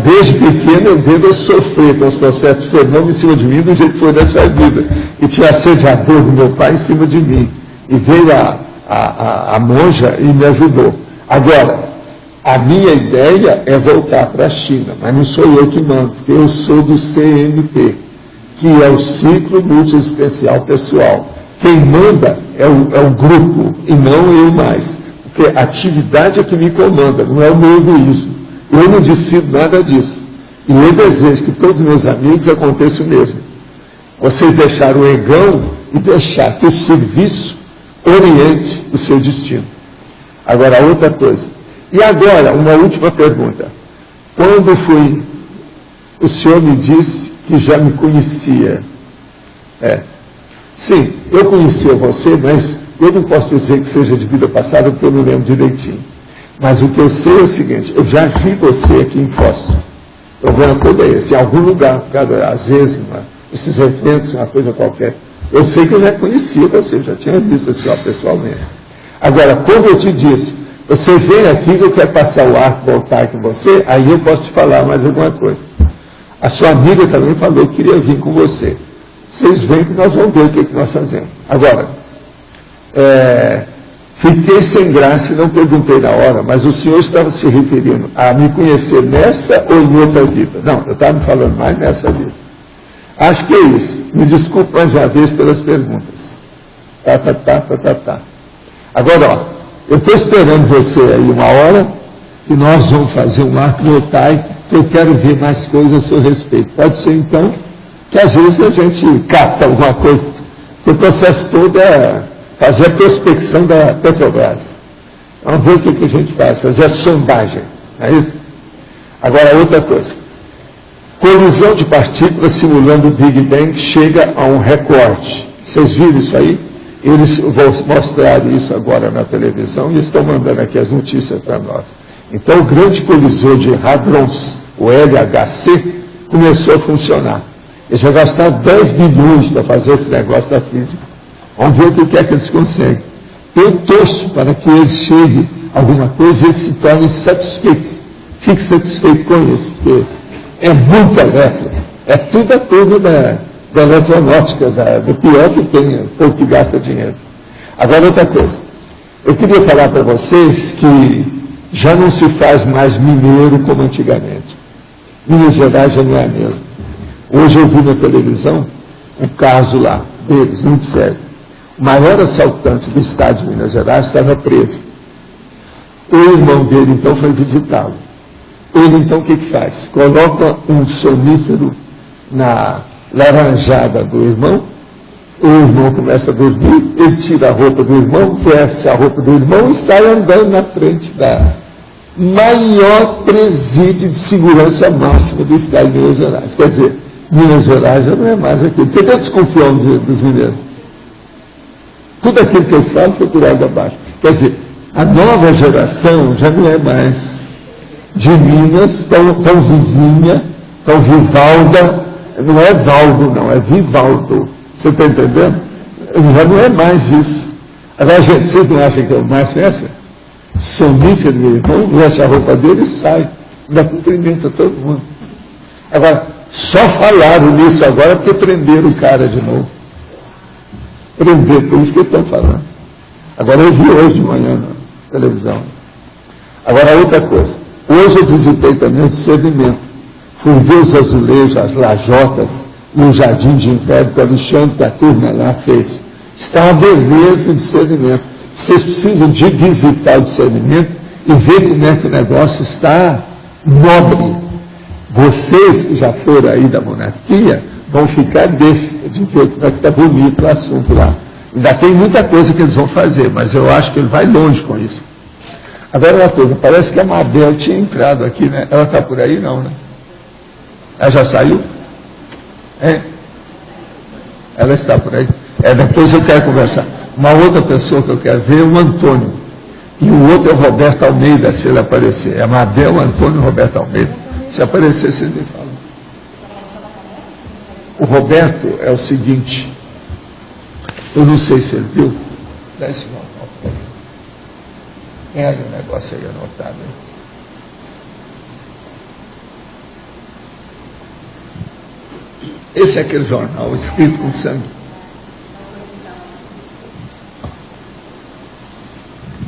Desde pequeno eu devo sofrer com os processos de fenômeno em cima de mim do jeito que foi nessa vida. E tinha assediador do meu pai em cima de mim. E veio a monja e me ajudou. Agora, a minha ideia é voltar para a China, mas não sou eu que mando, porque eu sou do CMP, que é o Ciclo Multiexistencial Pessoal. Quem manda é o grupo e não eu mais. Porque a atividade é que me comanda, não é o meu egoísmo. Eu não decido nada disso. E eu desejo que todos os meus amigos aconteça o mesmo. Vocês deixaram o egão e deixar que o serviço oriente o seu destino. Agora, outra coisa. E agora, uma última pergunta. Quando fui, o senhor me disse que já me conhecia. Sim, eu conhecia você, mas eu não posso dizer que seja de vida passada, porque eu não lembro direitinho. Mas o que eu sei é o seguinte, eu já vi você aqui em Foz. Eu vou na coisa esse, em algum lugar, às vezes, esses eventos, uma coisa qualquer. Eu sei que eu já conhecia você, já tinha visto a senhora pessoalmente. Agora, quando eu te disse, você vem aqui que eu quero passar o arco, voltar com você, aí eu posso te falar mais alguma coisa. A sua amiga também falou que queria vir com você. Vocês vêm que nós vamos ver o que nós fazemos. Agora, fiquei sem graça e não perguntei na hora, mas o senhor estava se referindo a me conhecer nessa ou em outra vida? Não, eu estava me falando mais nessa vida. Acho que é isso. Me desculpe mais uma vez pelas perguntas. Agora, ó, eu estou esperando você aí uma hora, que nós vamos fazer um arco notai, que eu quero ver mais coisas a seu respeito. Pode ser, então, que às vezes a gente capta alguma coisa, que o processo todo é fazer a prospecção da Petrobras. Vamos ver o que a gente faz, fazer a sondagem. Não é isso? Agora, outra coisa. Colisão de partículas simulando o Big Bang chega a um recorde. Vocês viram isso aí? Eles vão mostrar isso agora na televisão e estão mandando aqui as notícias para nós. Então, o grande colisor de hadrons, o LHC, começou a funcionar. Eles já gastaram 10 bilhões para fazer esse negócio da física. Vamos ver o que é que eles conseguem. Eu torço para que eles cheguem a alguma coisa e eles se tornem satisfeitos. Fique satisfeito com isso, porque é muito elétrico. É tudo a turma da eletronáutica, do pior que tem, o povo que gasta dinheiro. Agora, outra coisa. Eu queria falar para vocês que já não se faz mais mineiro como antigamente. Minas Gerais já não é a mesma. Hoje eu vi na televisão um caso lá, deles, muito sério. O maior assaltante do estado de Minas Gerais estava preso. O irmão dele, então, foi visitá-lo. Ele, então, o que faz? Coloca um sonífero na laranjada do irmão, o irmão começa a dormir, ele tira a roupa do irmão, veste a roupa do irmão e sai andando na frente da maior presídio de segurança máxima do estado de Minas Gerais. Quer dizer, Minas Gerais já não é mais aquilo. Tem que desconfiar dos mineiros. Tudo aquilo que eu falo foi por água abaixo. Quer dizer, a nova geração já não é mais de Minas, tão vizinha, tão Vivalda. Não é Valdo, não, é Vivaldo. Você está entendendo? Já não é mais isso. Agora, gente, vocês não acham que é o mais festa? Sonífero, meu irmão, veste a roupa dele e sai. Dá cumprimento a todo mundo. Agora, só falaram nisso agora porque prenderam o cara de novo. Prenderam, por isso que eles estão falando. Agora eu vi hoje de manhã na televisão. Agora, outra coisa. Hoje eu visitei também o discernimento. fui ver os azulejos, as lajotas, no Jardim de Inverno, que o Alexandre da turma lá fez. Está uma beleza de discernimento. Vocês precisam de visitar o discernimento e ver como é que o negócio está nobre. Vocês que já foram aí da monarquia vão ficar besta de ver como é que está bonito o assunto lá. Ainda tem muita coisa que eles vão fazer, mas eu acho que ele vai longe com isso. Agora uma coisa, parece que a Mabel tinha entrado aqui, né? Ela está por aí não, né? Ela já saiu? É? Ela está por aí. Depois eu quero conversar. Uma outra pessoa que eu quero ver é o Antônio. E o outro é o Roberto Almeida, se ele aparecer. É a Mabel, Antônio e Roberto Almeida. Se aparecer, vocês me falam. O Roberto é o seguinte. Eu não sei se ele viu. Dá esse nome. Tem ali um negócio aí anotado. Esse é aquele jornal escrito com sangue.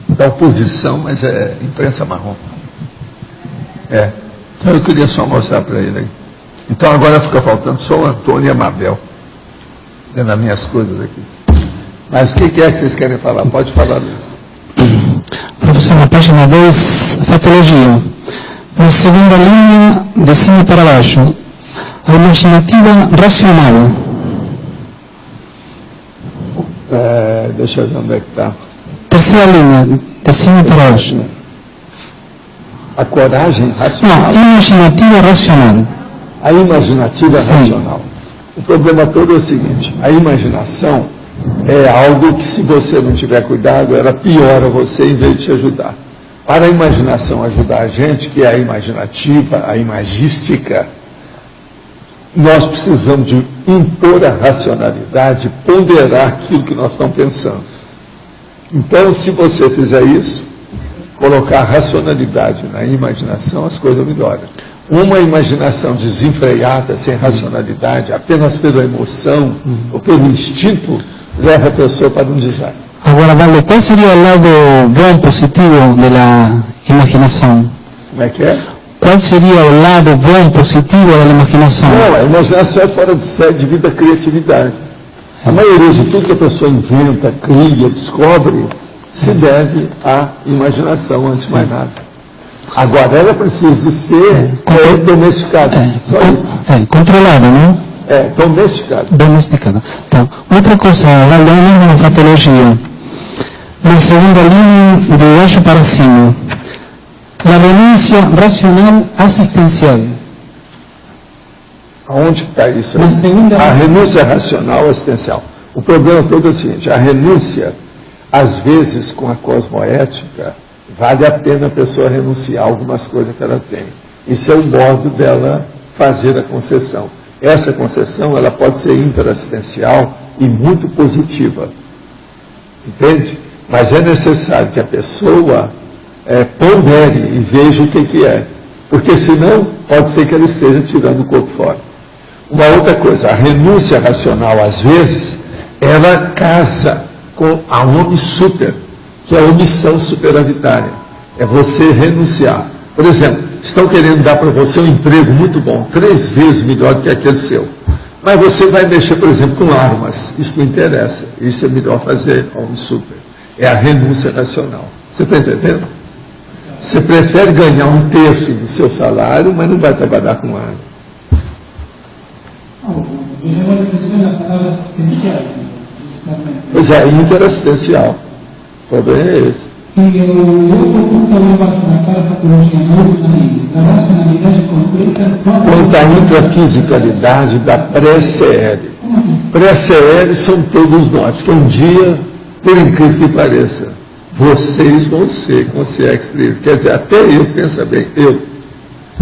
Da oposição, mas é imprensa marrom. Então eu queria só mostrar para ele aí. Então agora fica faltando só o Antônio e a Mabel. Dentro das minhas coisas aqui. Mas o que é que vocês querem falar? Pode falar, Luiz. Professor, na página 10, fatologia. Na segunda linha, de cima para baixo, a imaginativa racional. Deixa eu ver onde é que está. Terceira linha, de cima para baixo. A coragem racional. Não, imaginativa racional. A imaginativa Sim. racional. O problema todo é o seguinte, a imaginação é algo que, se você não tiver cuidado, ela piora você em vez de te ajudar. Para a imaginação ajudar a gente, que é a imaginativa, a imagística, nós precisamos de impor a racionalidade, ponderar aquilo que nós estamos pensando. Então, se você fizer isso, colocar racionalidade na imaginação, as coisas melhoram. Uma imaginação desenfreada, sem racionalidade, apenas pela emoção ou pelo instinto, leva a pessoa para um desastre. Agora, Valdo, qual seria o lado bom, positivo da imaginação? Como é que é? Qual seria o lado bom, positivo da imaginação? Não, a imaginação é fora de série devido à criatividade. A maioria de tudo que a pessoa inventa, cria, descobre, se deve à imaginação, antes de mais nada. Agora, ela precisa de ser domesticada. Só isso. Controlado, não? Domesticada. Domesticado. Então, outra coisa, Valdo, na fatologia. Na segunda linha, de baixo para cima. A renúncia racional assistencial. Aonde está isso? Na segunda... A renúncia racional assistencial. O problema todo é o seguinte, a renúncia, às vezes, com a cosmoética, vale a pena a pessoa renunciar a algumas coisas que ela tem. Isso é o modo dela fazer a concessão. Essa concessão, ela pode ser interassistencial e muito positiva. Entende? Mas é necessário que a pessoa pondere e veja o que é. Porque senão, pode ser que ela esteja tirando o corpo fora. Uma outra coisa, a renúncia racional, às vezes, ela casa com a omissúper, que é a omissão superavitária. É você renunciar. Por exemplo, estão querendo dar para você um emprego muito bom, 3 vezes melhor do que aquele seu. Mas você vai mexer, por exemplo, com armas. Isso não interessa. Isso é melhor fazer a omissúper. É a renúncia racional. Você está entendendo? Você prefere ganhar 1/3 do seu salário, mas não vai trabalhar com arma. Me chamou a atenção a palavra assistencial. Pois é, interassistencial. O problema é esse. E o outro ponto que eu gosto na patologia, na última linha, da racionalidade completa. Quanto à intrafisicalidade da pré-CL. Pré-CL são todos nós, que um dia, por incrível que pareça, vocês vão ser consciência livre. Quer dizer, até eu, pensa bem,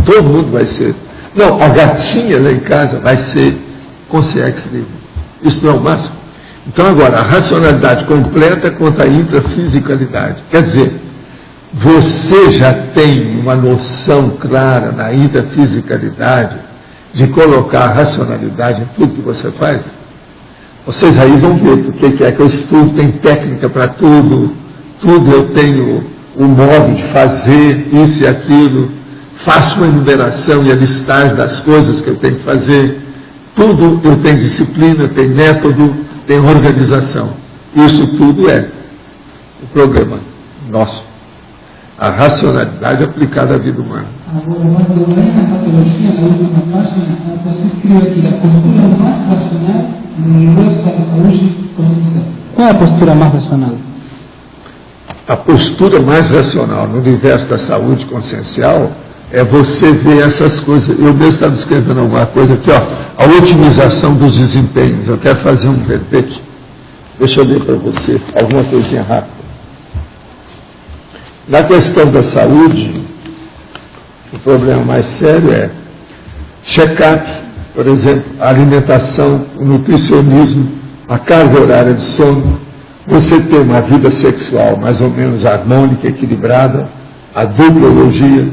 todo mundo vai ser. Não, a gatinha lá em casa vai ser consciência livre. Isso não é o máximo? Então, agora, a racionalidade completa contra a intrafisicalidade. Quer dizer, você já tem uma noção clara na intrafisicalidade de colocar a racionalidade em tudo que você faz? Vocês aí vão ver porque que é que eu estudo, tem técnica para tudo eu tenho o modo de fazer isso e aquilo. faço uma enumeração e a listagem das coisas que eu tenho que fazer. Tudo eu tenho disciplina, tem método, tem organização. Isso tudo é o programa nosso. A racionalidade aplicada à vida humana. Agora, quando vem na patologia, na última página, você escreve aqui a postura mais racional no universo da saúde consciencial. Qual é a postura mais racional? A postura mais racional no universo da saúde consciencial é você ver essas coisas. Eu mesmo estava escrevendo alguma coisa aqui, ó, a otimização dos desempenhos. Eu quero fazer um verbete. Deixa eu ler para você alguma coisinha rápida. Na questão da saúde, o problema mais sério é check-up, por exemplo, a alimentação, o nutricionismo, a carga horária de sono, você ter uma vida sexual mais ou menos harmônica, equilibrada, a duplologia.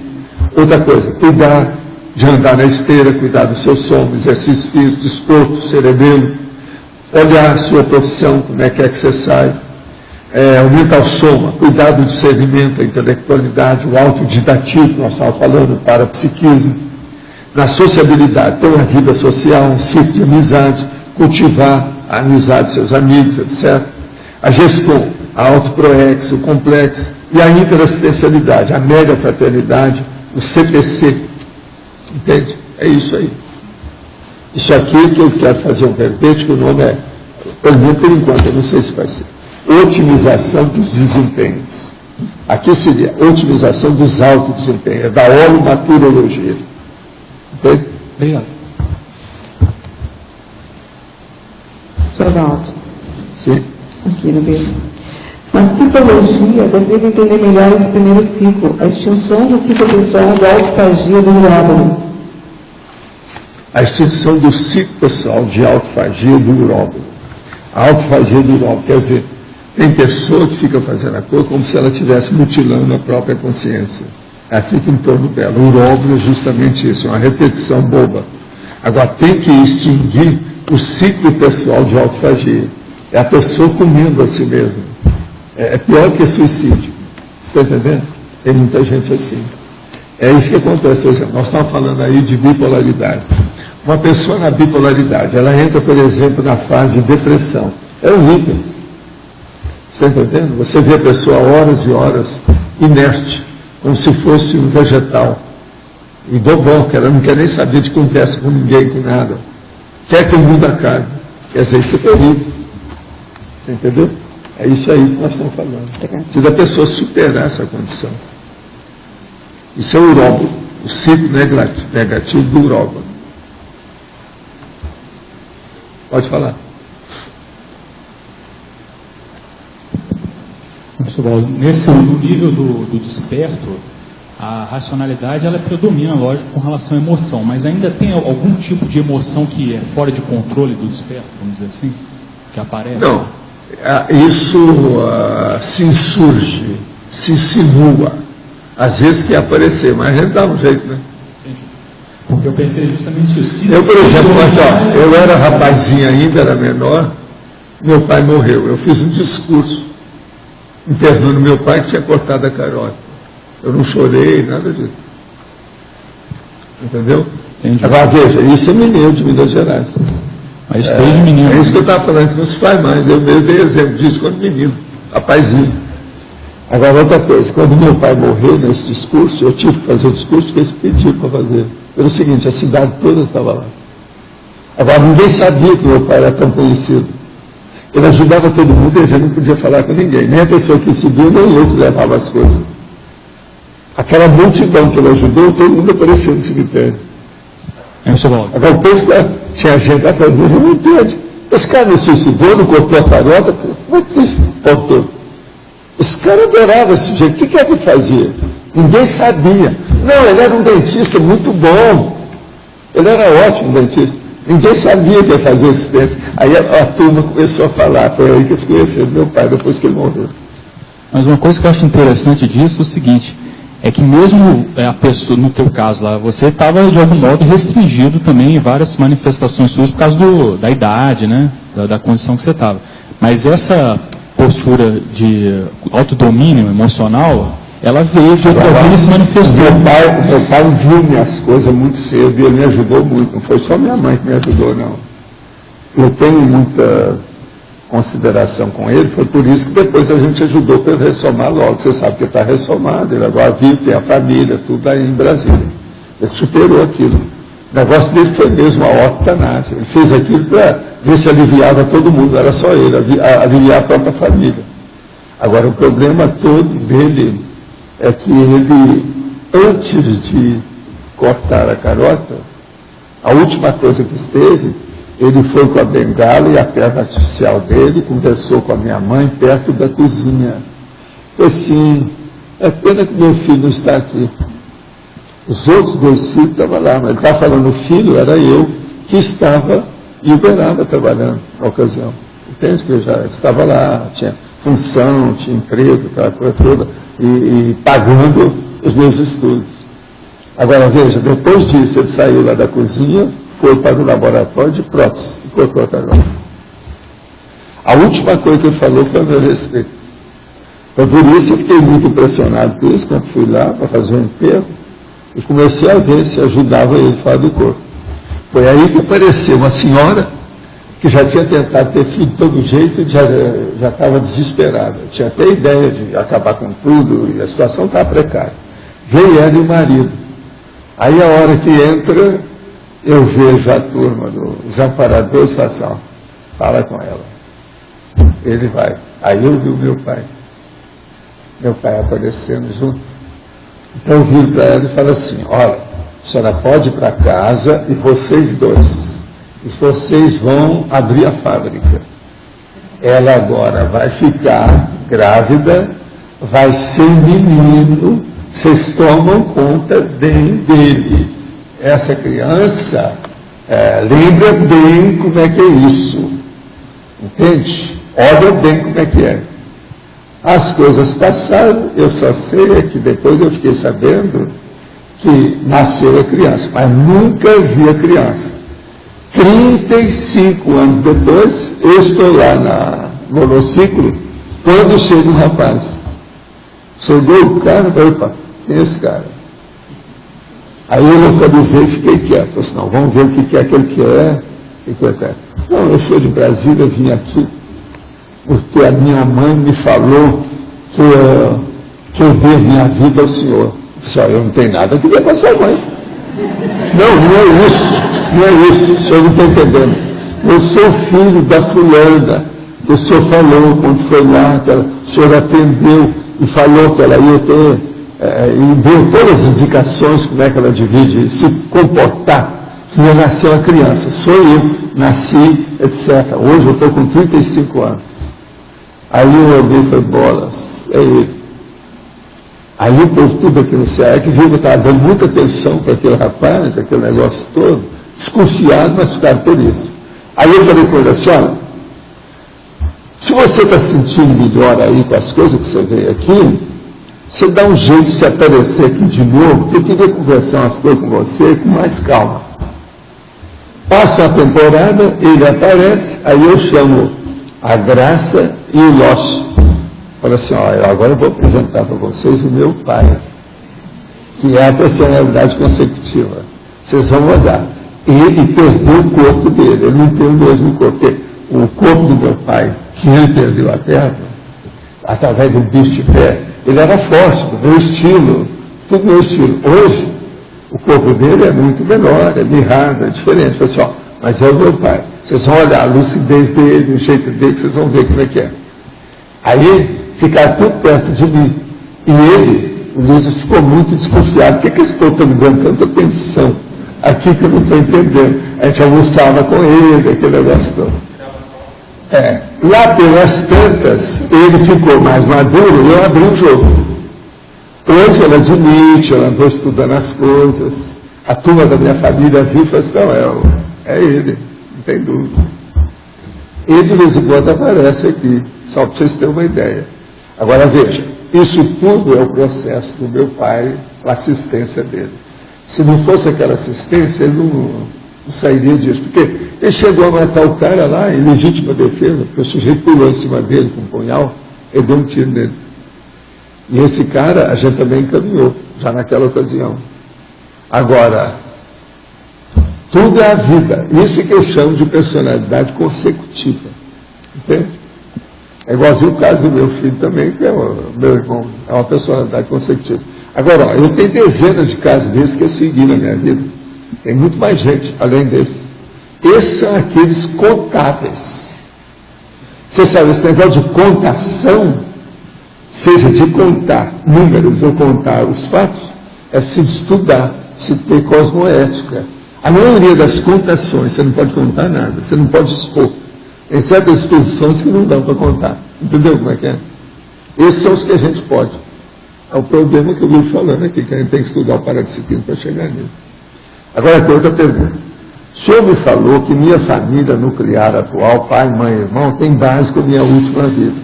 Outra coisa, cuidar de andar na esteira, cuidar do seu sono, exercício físico, desporto, cerebelo, olhar a sua profissão, como é que você sai, aumentar o soma, cuidar do discernimento, a intelectualidade, o autodidatismo, nós estávamos falando, o parapsiquismo, na sociabilidade, ter uma vida social, um ciclo de amizade, cultivar a amizade de seus amigos, etc. A gestão, a autoproex, o complexo, e a interassistencialidade, a mega fraternidade, o CPC, entende? É isso aí. Isso aqui que eu quero fazer um verbete, que o nome é, pelo menos por enquanto, eu não sei se vai ser, otimização dos desempenhos. Aqui seria otimização dos altos desempenhos, é da holomaturologia. Entende? Obrigado. Geraldo, Sim. aqui no B. Na ciclologia, gostaria de entender melhor esse primeiro ciclo, a extinção do ciclo pessoal da autofagia do uróbano. A extinção do ciclo pessoal de autofagia do uróbano. A autofagia do uróbano, quer dizer, tem pessoa que fica fazendo a coisa como se ela estivesse mutilando a própria consciência. Ela fica em torno dela. O uróbano é justamente isso, é uma repetição boba. Agora, tem que extinguir o ciclo pessoal de autofagia. É a pessoa comendo a si mesma. É pior que suicídio. Você está entendendo? Tem muita gente assim. É isso que acontece. Por exemplo, nós estamos falando aí de bipolaridade. Uma pessoa na bipolaridade, ela entra, por exemplo, na fase de depressão. É horrível. Você está entendendo? Você vê a pessoa horas e horas inerte, como se fosse um vegetal. E bobão, que ela não quer nem saber de conversa com ninguém, com nada. Quer que o mundo acabe. Quer dizer, isso é terrível. Você entendeu? É isso aí que nós estamos falando. Se a pessoa superar essa condição. Isso é o uróbano, o ciclo negativo do uróbano. Pode falar. No nível do desperto, a racionalidade ela predomina, lógico, com relação à emoção, mas ainda tem algum tipo de emoção que é fora de controle do desperto, vamos dizer assim, que aparece? Não, isso se insurge, se insinua, às vezes quer aparecer, mas a gente dá um jeito, né? Porque eu pensei justamente isso. Eu, por exemplo, eu era rapazinho ainda, era menor, meu pai morreu, eu fiz um discurso internando meu pai que tinha cortado a carota. Eu não chorei, nada disso. Entendeu? Entendi. Agora veja, isso é menino de Minas Gerais. Mas desde menino. É isso que eu estava falando, que não se faz mais. Eu mesmo dei exemplo disso quando menino, rapazinho. Agora outra coisa, quando meu pai morreu nesse discurso, eu tive que fazer o discurso que eles pediram para fazer. Pelo seguinte, a cidade toda estava lá. Agora ninguém sabia que meu pai era tão conhecido. Ele ajudava todo mundo e a gente não podia falar com ninguém. Nem a pessoa que seguia, nem eu que levava as coisas. Aquela multidão que ele ajudou, todo mundo apareceu no cemitério. Agora o povo tinha gente lá falando, não entende. Esse cara não suicidou, não cortou a carota, como é que isso cortou? Esse cara adorava esse jeito, o que é que ele fazia? Ninguém sabia. Não, ele era um dentista muito bom. Ele era ótimo dentista. Ninguém sabia que ia fazer assistência. Aí a turma começou a falar, foi aí que eles conheceram meu pai, depois que ele morreu. Mas uma coisa que eu acho interessante disso é o seguinte, é que mesmo a pessoa, no teu caso lá, você estava de algum modo restringido também em várias manifestações suas por causa da idade, né? Da condição que você estava. Mas essa postura de autodomínio emocional, ela veio de outra e se manifestou. O meu pai viu minhas coisas muito cedo e ele me ajudou muito. Não foi só minha mãe que me ajudou, não. Eu tenho muita consideração com ele, foi por isso que depois a gente ajudou para ele ressomar logo. Você sabe que está ressomado, ele agora vive, tem a família, tudo aí em Brasília. Ele superou aquilo. O negócio dele foi mesmo a octanagem. Ele fez aquilo para ver se aliviava todo mundo, não era só ele, aliviar a própria família. Agora, o problema todo dele é que ele, antes de cortar a carota, a última coisa que esteve, ele foi com a bengala e a perna artificial dele, conversou com a minha mãe perto da cozinha. Foi assim, é pena que meu filho não está aqui. Os outros 2 filhos estavam lá, mas ele estava falando, o filho era eu, que estava em Uberaba trabalhando na ocasião. Entende que eu já estava lá, tinha função, tinha emprego, aquela coisa toda, e pagando os meus estudos. Agora, veja, depois disso, ele saiu lá da cozinha, foi para o laboratório de prótese e cortou a carota. A última coisa que ele falou foi a meu respeito. Então, por isso eu fiquei muito impressionado com isso, quando fui lá para fazer o enterro, e comecei a ver se ajudava ele a falar do corpo. Foi aí que apareceu uma senhora que já tinha tentado ter filho de todo jeito e já estava desesperada. Tinha até ideia de acabar com tudo e a situação estava precária. Veio ela e o marido. Aí a hora que entra, eu vejo a turma dos amparadores e falo assim, ó, fala com ela. Ele vai. Aí eu vi o meu pai. Meu pai aparecendo junto. Então eu viro para ela e falo assim, olha, a senhora pode ir para casa e vocês 2. E vocês vão abrir a fábrica. Ela agora vai ficar grávida, vai ser menino, vocês tomam conta bem dele. Essa criança, lembra bem como é que é isso. Entende? Olha bem como é que é. As coisas passaram, eu só sei é que depois eu fiquei sabendo que nasceu a criança, mas nunca vi a criança. 35 anos depois, eu estou lá no monociclo, quando chega um rapaz. Chegou o cara, falei, opa, quem é esse cara? Aí eu localizei e fiquei quieto. Eu disse, não, vamos ver o que é que ele quer. Não, eu sou de Brasília, vim aqui, porque a minha mãe me falou que eu dei minha vida ao senhor. Eu não tenho nada que ver com a sua mãe. Não é isso, o senhor não está entendendo. Eu sou filho da fulana, que o senhor falou quando foi lá, que o senhor atendeu e falou que ela ia ter, e deu todas as indicações como é que ela devia se comportar, que ia nascer uma criança. Sou eu, nasci, etc. Hoje eu estou com 35 anos. Aí eu olhei e falei, bolas, é ele. Aí o povo tudo aqui no Ceará, que viu que eu estava dando muita atenção para aquele rapaz, aquele negócio todo, desconfiado, mas ficaram por isso. Aí eu falei com ele assim, olha, se você está sentindo melhor aí com as coisas que você veio aqui, você dá um jeito de se aparecer aqui de novo, porque eu queria conversar umas coisas com você com mais calma. Passa uma temporada, ele aparece, aí eu chamo a Graça e o Loche. Fala assim, ó, agora eu vou apresentar para vocês o meu pai, que é a personalidade consecutiva. Vocês vão olhar. Ele perdeu o corpo dele, ele não tem o mesmo corpo. Porque o corpo do meu pai, que ele perdeu a perna, através do bicho de pé, ele era forte, do meu estilo, tudo meu estilo. Hoje, o corpo dele é muito menor, é mirrado, é diferente. Fala assim, ó, mas é o meu pai. Vocês vão olhar a lucidez dele, o jeito dele, que vocês vão ver como é que é. Aí, ficar tudo perto de mim. E ele, o Luiz, ficou muito desconfiado. Por que esse povo está me dando tanta atenção aqui que eu não estou entendendo? A gente almoçava com ele, aquele negócio todo. Lá pelas tantas, ele ficou mais maduro e eu abri o jogo. Hoje ela admite, ela andou estudando as coisas. A turma da minha família viu e falou assim, não, é ele, não tem dúvida. E de vez em quando aparece aqui, só para vocês terem uma ideia. Agora veja, isso tudo é o processo do meu pai, a assistência dele. Se não fosse aquela assistência, ele não sairia disso. Porque ele chegou a matar o cara lá em legítima defesa, porque o sujeito pulou em cima dele com um punhal, ele deu um tiro nele. E esse cara a gente também encaminhou, já naquela ocasião. Agora, tudo é a vida. Isso que eu chamo de personalidade consecutiva. Entende? É igualzinho o caso do meu filho também, que é o meu irmão. É uma personalidade consecutiva. Agora, ó, eu tenho dezenas de casos desses que eu segui na minha vida. Tem muito mais gente além desses. Esses são aqueles contáveis. Você sabe, esse negócio de contação, seja de contar números ou contar os fatos, é preciso estudar, preciso ter cosmoética. A maioria das contações, você não pode contar nada, você não pode expor. Tem certas exposições que não dão para contar. Entendeu como é que é? Esses são os que a gente pode. É o problema que eu vim falando aqui, que a gente tem que estudar o paradisciplina para chegar nisso. Agora tem outra pergunta. O senhor me falou que minha família nuclear atual, pai, mãe e irmão, tem base com a minha última vida.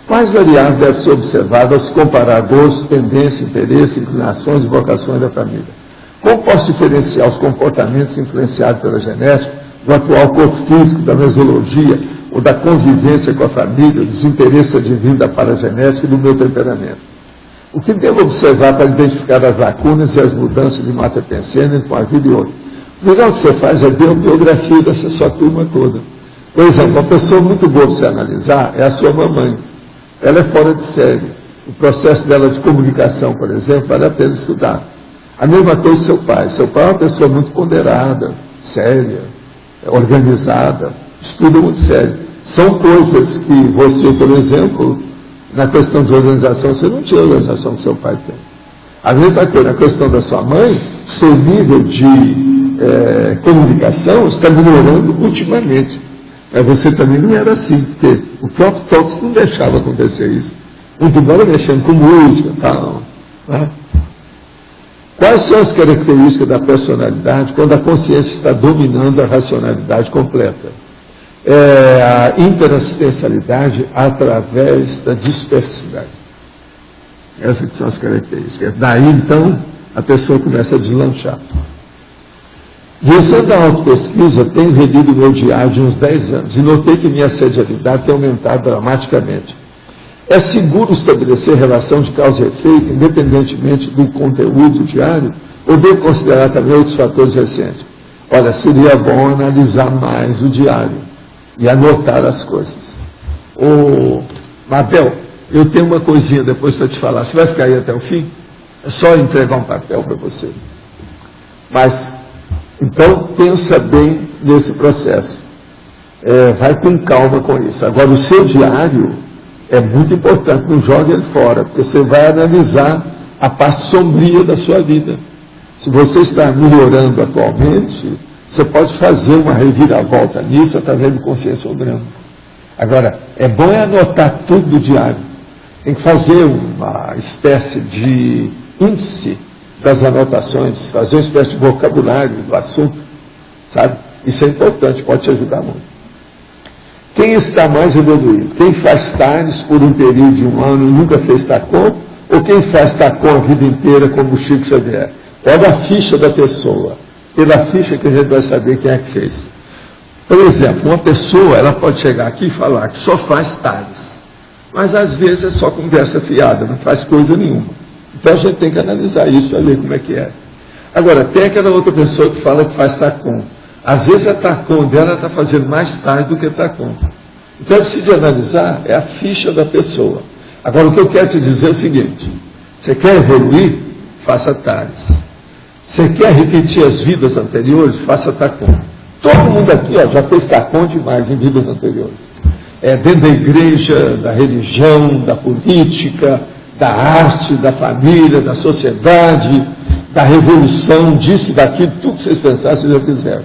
Quais variáveis devem ser observadas ao se comparar gostos, tendências, interesses, inclinações e vocações da família? Como posso diferenciar os comportamentos influenciados pela genética, do atual corpo físico, da mesologia, ou da convivência com a família, dos interesses advindos da paragenética e do meu temperamento? O que devo observar para identificar as lacunas e as mudanças de mater pensando entre uma vida e outra? O melhor que você faz é ver a biografia dessa sua turma toda. Por exemplo, uma pessoa muito boa para você analisar é a sua mamãe. Ela é fora de série. O processo dela de comunicação, por exemplo, vale a pena estudar. A mesma coisa seu pai. Seu pai é uma pessoa muito ponderada, séria, organizada, estuda muito sério. São coisas que você, por exemplo, na questão de organização, você não tinha a organização que seu pai tem. A mesma coisa, na questão da sua mãe, o seu nível de comunicação está melhorando ultimamente. Mas você também não era assim, porque o próprio Tolkien não deixava acontecer isso. Muito embora mexendo com música e tal. Né? Quais são as características da personalidade quando a consciência está dominando a racionalidade completa? A interassistencialidade através da dispersidade. Essas são as características. Daí, então, a pessoa começa a deslanchar. Visando a autopesquisa, tenho relido o meu diário de uns 10 anos e notei que minha assediabilidade tem aumentado dramaticamente. É seguro estabelecer relação de causa e efeito, independentemente do conteúdo do diário, ou devo considerar também outros fatores recentes? Olha, seria bom analisar mais o diário e anotar as coisas. Ô, Mabel, eu tenho uma coisinha depois para te falar. Você vai ficar aí até o fim? É só entregar um papel para você. Mas, então, pensa bem nesse processo. Vai com calma com isso. Agora, o seu diário é muito importante, não jogue ele fora, porque você vai analisar a parte sombria da sua vida. Se você está melhorando atualmente, você pode fazer uma reviravolta nisso através do consciência soberana. Agora, é bom anotar tudo do diário. Tem que fazer uma espécie de índice das anotações, fazer uma espécie de vocabulário do assunto, sabe? Isso é importante, pode te ajudar muito. Quem está mais evoluído? Quem faz TARES por um período de 1 ano e nunca fez TACOM? Ou quem faz TACOM a vida inteira, como o Chico Xavier? Olha a ficha da pessoa. Pela ficha que a gente vai saber quem é que fez. Por exemplo, uma pessoa, ela pode chegar aqui e falar que só faz TARES. Mas às vezes é só conversa fiada, não faz coisa nenhuma. Então a gente tem que analisar isso para ver como é que é. Agora, tem aquela outra pessoa que fala que faz TACOM. Às vezes a TACOM dela está fazendo mais tarde do que TACOM. Então, eu preciso analisar é a ficha da pessoa. Agora, o que eu quero te dizer é o seguinte: você quer evoluir? Faça TARES. Você quer repetir as vidas anteriores? Faça TACOM. Todo mundo aqui já fez TACOM demais em vidas anteriores. Dentro da igreja, da religião, da política, da arte, da família, da sociedade, da revolução, disso e daquilo, tudo que vocês pensaram, vocês já fizeram.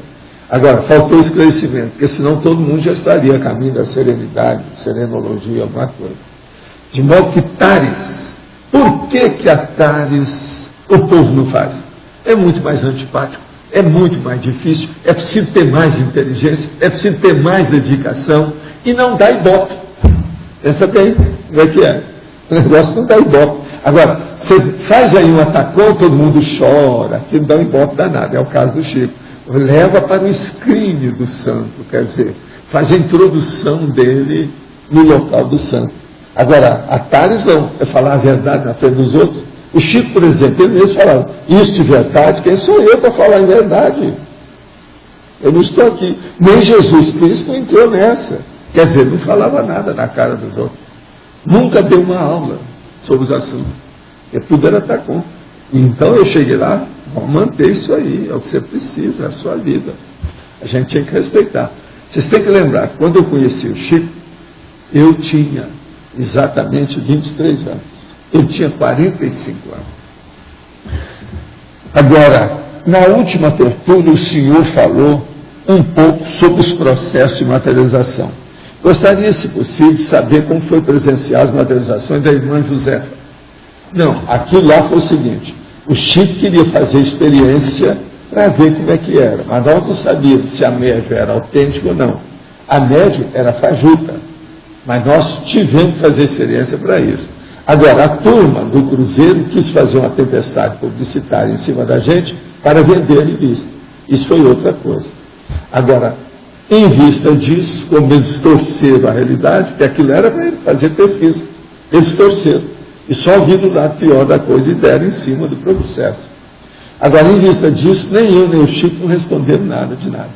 Agora, faltou esclarecimento, porque senão todo mundo já estaria a caminho da serenidade, serenologia, alguma coisa. De modo que TARES, por que a TARES o povo não faz? É muito mais antipático, é muito mais difícil, é preciso ter mais inteligência, é preciso ter mais dedicação, e não dá ibope. Pensa bem, como é que é? O negócio não dá ibope. Agora, você faz aí um atacão, todo mundo chora, aquilo dá um ibope danado, é o caso do Chico. Leva para o escrínio do santo, quer dizer, faz a introdução dele no local do santo. Agora, a Tales não, é falar a verdade na frente dos outros. O Chico, por exemplo, ele mesmo falava, isso de verdade, quem sou eu para falar em verdade? Eu não estou aqui. Nem Jesus Cristo entrou nessa. Quer dizer, não falava nada na cara dos outros. Nunca deu uma aula sobre os assuntos. Porque tudo era tacom. Então eu cheguei lá, vamos manter isso aí, é o que você precisa, é a sua vida. A gente tinha que respeitar. Vocês têm que lembrar, quando eu conheci o Chico, eu tinha exatamente 23 anos. Ele tinha 45 anos. Agora, na última tertúlia, o senhor falou um pouco sobre os processos de materialização. Gostaria, se possível, de saber como foi presenciar as materializações da irmã Josefa. Não, aquilo lá foi o seguinte, o Chico queria fazer experiência para ver como é que era, mas nós não sabíamos se a média era autêntica ou não. A média era fajuta, mas nós tivemos que fazer experiência para isso. Agora, a turma do Cruzeiro quis fazer uma tempestade publicitária em cima da gente para vender a revista. Isso foi outra coisa. Agora, em vista disso, como eles torceram a realidade, que aquilo era para ele fazer pesquisa, eles torceram. E só viram o lado pior da coisa e deram em cima do processo. Agora, em vista disso, nem eu nem o Chico não responderam nada de nada.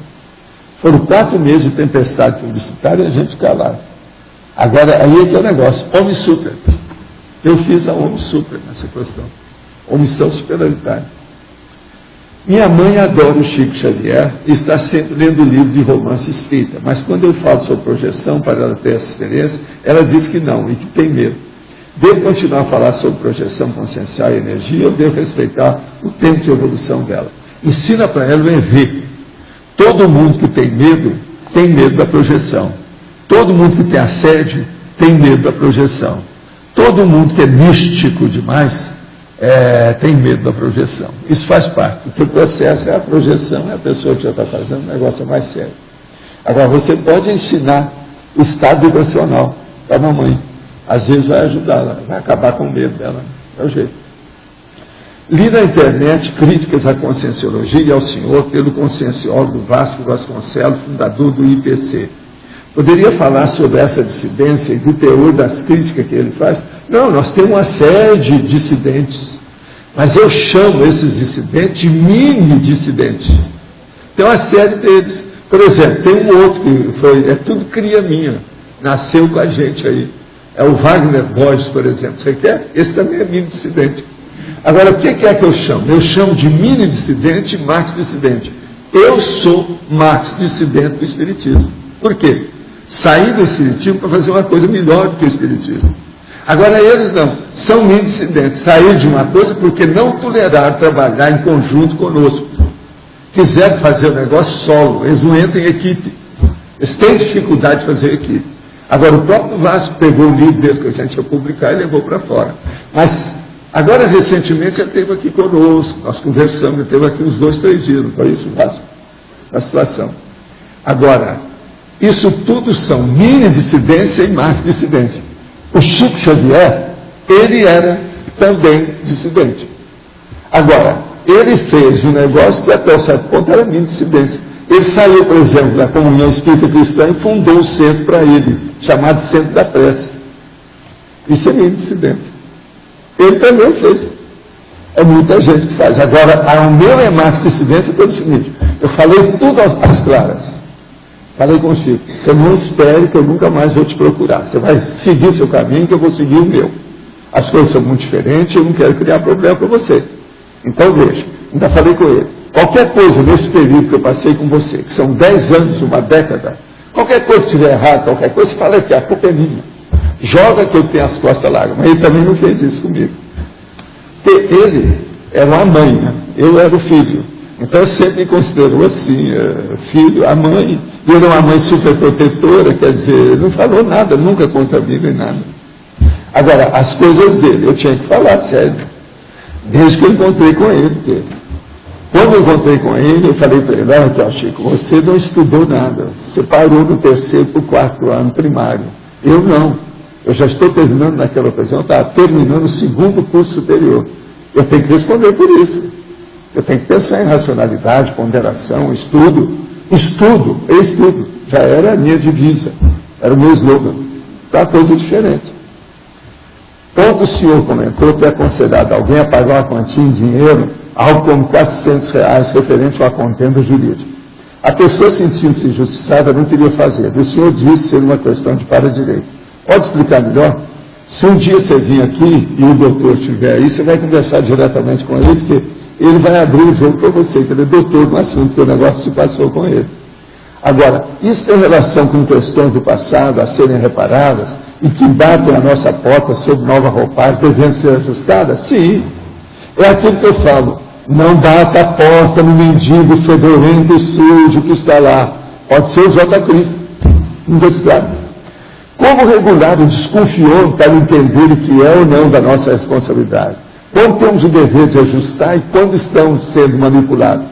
Foram 4 meses de tempestade publicitária e a gente calado. Agora, aí é que é o negócio, Homem Super. Eu fiz a Homem Super nessa questão. Omissão superioritária. Minha mãe adora o Chico Xavier e está sempre lendo o livro de romance espírita, mas quando eu falo sobre projeção para ela ter essa experiência, ela diz que não e que tem medo. Devo continuar a falar sobre projeção consciencial e energia ou devo respeitar o tempo de evolução dela? Ensina para ela o EV. Todo mundo que tem medo da projeção. Todo mundo que tem assédio tem medo da projeção. Todo mundo que é místico demais tem medo da projeção. Isso faz parte, porque o processo é a projeção, é a pessoa que já está fazendo, o negócio é mais sério. Agora, você pode ensinar o estado vibracional para a mamãe. Às vezes vai ajudá-la, vai acabar com o medo dela. É o jeito. Li na internet críticas à conscienciologia e ao senhor pelo conscienciólogo Vasco Vasconcelos, fundador do IPC. Poderia falar sobre essa dissidência e do teor das críticas que ele faz? Não, nós temos uma série de dissidentes, mas eu chamo esses dissidentes de mini-dissidentes. Tem uma série deles. Por exemplo, tem um outro que é tudo cria minha, nasceu com a gente aí. É o Wagner Borges, por exemplo. Você quer? Esse também é mini-dissidente. Agora, o que é que eu chamo? Eu chamo de mini-dissidente e Marx-dissidente. Eu sou Marx-dissidente do Espiritismo. Por quê? Saí do Espiritismo para fazer uma coisa melhor do que o Espiritismo. Agora, eles não. São mini-dissidentes. Saíram de uma coisa porque não toleraram trabalhar em conjunto conosco. Quiseram fazer o negócio solo. Eles não entram em equipe. Eles têm dificuldade de fazer equipe. Agora, o próprio Vasco pegou o livro dele que a gente ia publicar e levou para fora. Mas, agora, recentemente, ele esteve aqui conosco, nós conversamos, ele esteve aqui uns 2, 3 dias, não foi isso, Vasco? A situação. Agora, isso tudo são mini-dissidência e Marx-dissidência. O Chico Xavier, ele era também dissidente. Agora, ele fez um negócio que até um certo ponto era mini-dissidência. Ele saiu, por exemplo, da Comunhão Espírita Cristã e fundou um centro para ele, chamado Centro da Prece. Isso é mini-dissidência. Ele também fez. É muita gente que faz. Agora, o meu é Marx-dissidência pelo seguinte, eu falei tudo às claras. Falei com o Chico, você não espere que eu nunca mais vou te procurar. Você vai seguir seu caminho que eu vou seguir o meu. As coisas são muito diferentes, eu não quero criar problema para você. Então, veja, ainda falei com ele. Qualquer coisa nesse período que eu passei com você, que são 10 anos, uma década, qualquer coisa que estiver errado, qualquer coisa, você fala que a culpa é minha. Joga que eu tenho as costas largas. Mas ele também não fez isso comigo. Porque ele era uma mãe, né? Eu era o filho. Então, sempre me considerou assim, filho, a mãe. E ele era uma mãe super protetora, quer dizer, ele não falou nada, nunca contra mim, nem nada. Agora, as coisas dele, eu tinha que falar sério. Desde que eu encontrei com ele, porque quando eu encontrei com ele, eu falei para ele, olha, Chico, você não estudou nada. Você parou no 3º para o 4º ano primário. Eu não. Eu já estou terminando naquela ocasião, eu estava terminando o 2º curso superior. Eu tenho que responder por isso. Eu tenho que pensar em racionalidade, ponderação, estudo. Estudo. Já era a minha divisa. Era o meu slogan. Para coisa diferente. Pode o senhor comentou ter aconselhado alguém a pagar uma quantia em dinheiro, algo como R$400, referente a uma contenda jurídica. A pessoa, sentindo-se injustiçada, não queria fazer. O senhor disse ser uma questão de para-direito. Pode explicar melhor? Se um dia você vir aqui e o doutor estiver aí, você vai conversar diretamente com ele, porque ele vai abrir o jogo para você, que ele é doutor no assunto, que o negócio se passou com ele. Agora, isso tem relação com questões do passado a serem reparadas e que batem a nossa porta sob nova roupagem, devendo ser ajustadas? Sim. É aquilo que eu falo. Não bata a porta no mendigo fedorento e sujo que está lá. Pode ser o J. Cristo. Investidade. Como regular o desconfiou para entender o que é ou não da nossa responsabilidade? Quando temos o dever de ajustar e quando estamos sendo manipulados?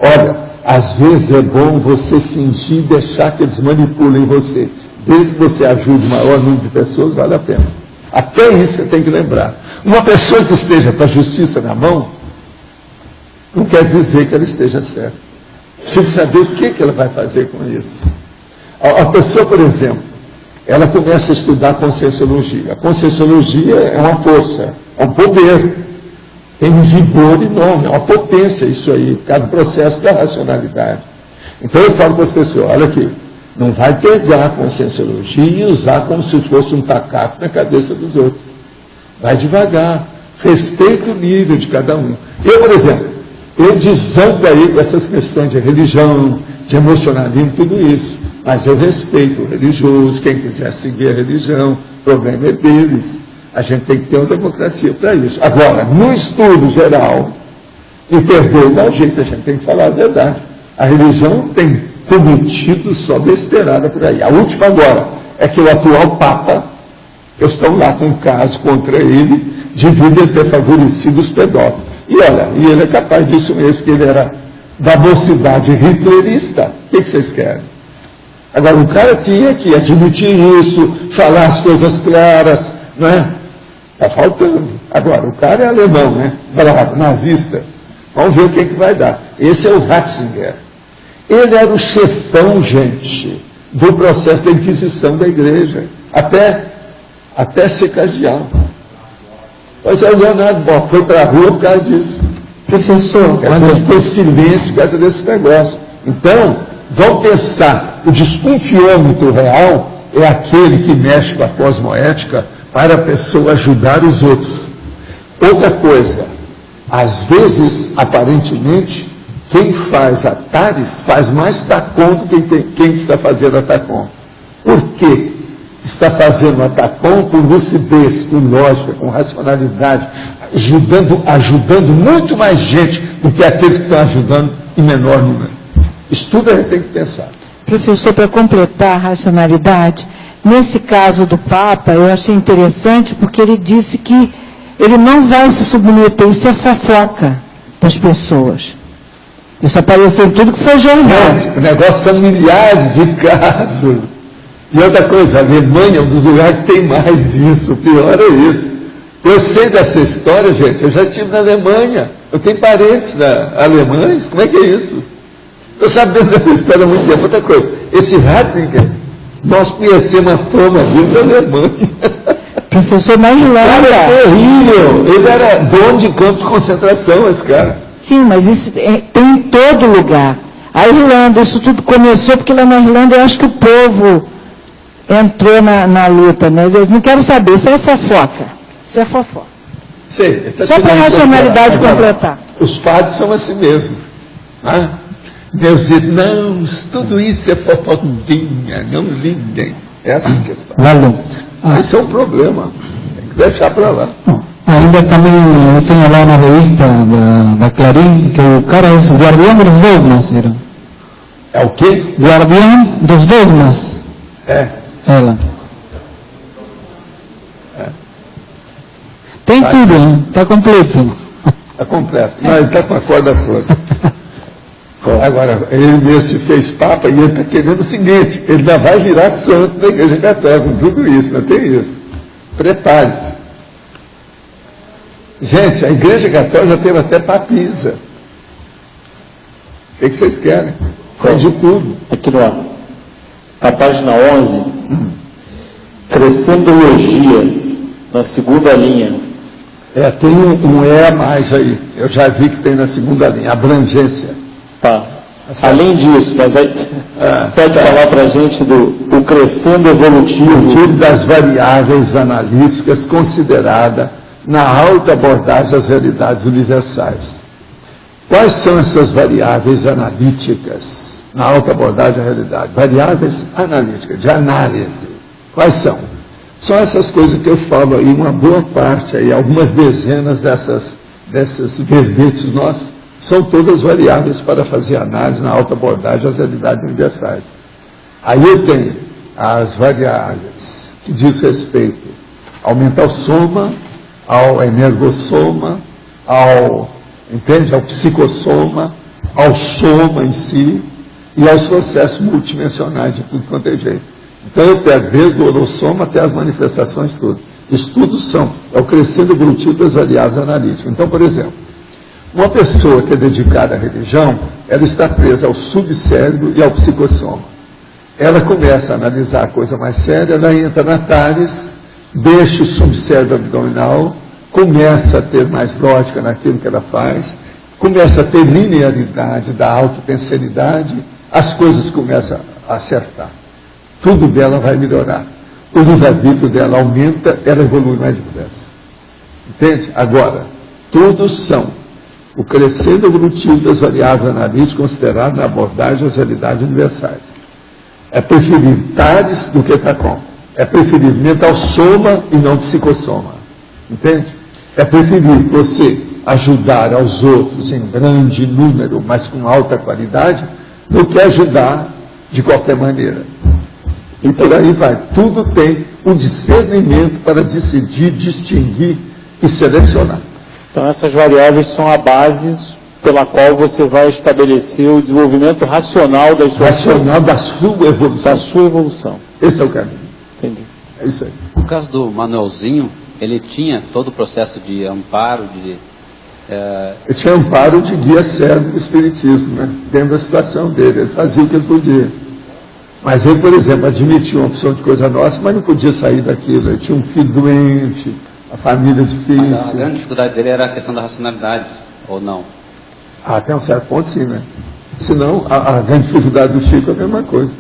Olha, às vezes é bom você fingir e deixar que eles manipulem você. Desde que você ajude o maior número de pessoas, vale a pena. Até isso você tem que lembrar. Uma pessoa que esteja com a justiça na mão, não quer dizer que ela esteja certa. Precisa saber o que ela vai fazer com isso. A pessoa, por exemplo, ela começa a estudar Conscienciologia. A Conscienciologia é uma força, é um poder. Tem um vigor enorme, é uma potência isso aí, por causa do processo da racionalidade. Então eu falo para as pessoas, olha aqui, não vai pegar a Conscienciologia e usar como se fosse um tacaco na cabeça dos outros. Vai devagar, respeita o nível de cada um. Eu, por exemplo, eu desampo aí com essas questões de religião, de emocionalismo, tudo isso. Mas eu respeito o religioso, quem quiser seguir a religião, o problema é deles. A gente tem que ter uma democracia para isso. Agora, no estudo geral, e perdoe da jeito, a gente tem que falar a verdade. A religião tem cometido só besteirada por aí. A última agora é que o atual Papa, estão lá com um caso contra ele, devido a ele ter favorecido os pedófilos. E olha, e ele é capaz disso mesmo, porque ele era da mocidade hitlerista. O que vocês querem? Agora, o cara tinha que admitir isso, falar as coisas claras, não é? Está faltando. Agora, o cara é alemão, né? Bravo, nazista. Vamos ver o que vai dar. Esse é o Ratzinger. Ele era o chefão, gente, do processo da Inquisição da Igreja, até ser cardeal. Pois é, o Leonardo Boff foi para a rua por causa disso. Professor, Ele ficou silêncio por causa desse negócio. Então, vamos pensar, o desconfiômetro real é aquele que mexe com a cosmoética para a pessoa ajudar os outros. Outra coisa, às vezes, aparentemente, quem faz a TARES faz mais TACOM do que quem está fazendo a TACOM. Por quê? Está fazendo a TACOM com lucidez, com lógica, com racionalidade, ajudando muito mais gente do que aqueles que estão ajudando em menor número. Isso tudo a gente tem que pensar. Professor, para completar a racionalidade, nesse caso do Papa, eu achei interessante porque ele disse que ele não vai se submeter, isso é fofoca das pessoas. Isso apareceu em tudo que foi jornal. O negócio são milhares de casos. E outra coisa, a Alemanha é um dos lugares que tem mais isso, o pior é isso. Eu sei dessa história, gente, eu já estive na Alemanha, eu tenho parentes alemães, como é que é isso? Estou sabendo dessa história há muito tempo. Outra coisa, esse Ratzinger, nós conhecemos a fama dele da Alemanha. Professor, na Irlanda. Cara, é terrível. Ele era dono de campos de concentração, esse cara. Sim, mas isso tem em todo lugar. A Irlanda, isso tudo começou porque lá na Irlanda eu acho que o povo entrou na luta, né? Eu não quero saber, isso é fofoca. Isso é fofoca. Sei, só para a racionalidade completar. Os padres são assim mesmo. Ah? Meus irmãos, tudo isso é fofoquinha, não liguem. É assim que eles falam. Esse é um problema. Tem que deixar para lá. Ainda também eu tenho lá na revista da Clarim que o cara é o guardião dos dogmas. Era. É o quê? Guardião dos dogmas. É. Ela. Tem tudo, hein? Está completo. Está completo. Não, ele está com a corda toda. Agora, ele mesmo se fez papa e ele está querendo o seguinte, ele ainda vai virar santo da Igreja Católica com tudo isso, não tem isso. Prepare-se. Gente, a Igreja Católica já teve até papisa. O que vocês querem? Tem de tudo. Aqui na página 11, Crescendologia, na segunda linha. Tem um E a mais aí. Eu já vi que tem na segunda linha, abrangência. Tá. Além disso, mas aí pode falar para a gente do crescendo evolutivo das variáveis analíticas considerada na alta abordagem das realidades universais. Quais são essas variáveis analíticas na alta abordagem da realidade? Variáveis analíticas, de análise. Quais são? São essas coisas que eu falo aí, uma boa parte, aí, algumas dezenas desses verbetes nossos, são todas variáveis para fazer análise na alta abordagem das realidades universais. Aí eu tenho as variáveis que diz respeito ao mental soma, ao energossoma, ao psicossoma, ao soma em si e aos processos multidimensionais de tudo quanto é jeito. Então eu pego desde o holossoma até as manifestações tudo. Isso tudo é o crescendo evolutivo das variáveis analíticas. Então, por exemplo, uma pessoa que é dedicada à religião, ela está presa ao subcérebro e ao psicossoma. Ela começa a analisar a coisa mais séria, ela entra na TARES, deixa o subcérebro abdominal, começa a ter mais lógica naquilo que ela faz, começa a ter linearidade da autopenseridade, as coisas começam a acertar. Tudo dela vai melhorar. O livre-arbítrio dela aumenta, ela evolui mais depressa. Entende? Agora, todos são o crescendo evolutivo das variáveis analíticas consideradas na abordagem das realidades universais. É preferível TARES do que TACOM. É preferível mental soma e não psicossoma. Entende? É preferível você ajudar aos outros em grande número, mas com alta qualidade, do que ajudar de qualquer maneira. E por aí vai. Tudo tem o discernimento para decidir, distinguir e selecionar. Então essas variáveis são a base pela qual você vai estabelecer o desenvolvimento racional da sua evolução. Da sua evolução. Esse é o caminho. Entendi. É isso aí. No caso do Manuelzinho, ele tinha todo o processo de amparo, Ele tinha amparo de guia cego do espiritismo, né? Dentro da situação dele. Ele fazia o que ele podia. Mas ele, por exemplo, admitiu uma opção de coisa nossa, mas não podia sair daquilo. Ele tinha um filho doente, a família difícil. Mas a grande dificuldade dele era a questão da racionalidade, ou não? Até um certo ponto, sim, né? Senão, a grande dificuldade do Chico é a mesma coisa.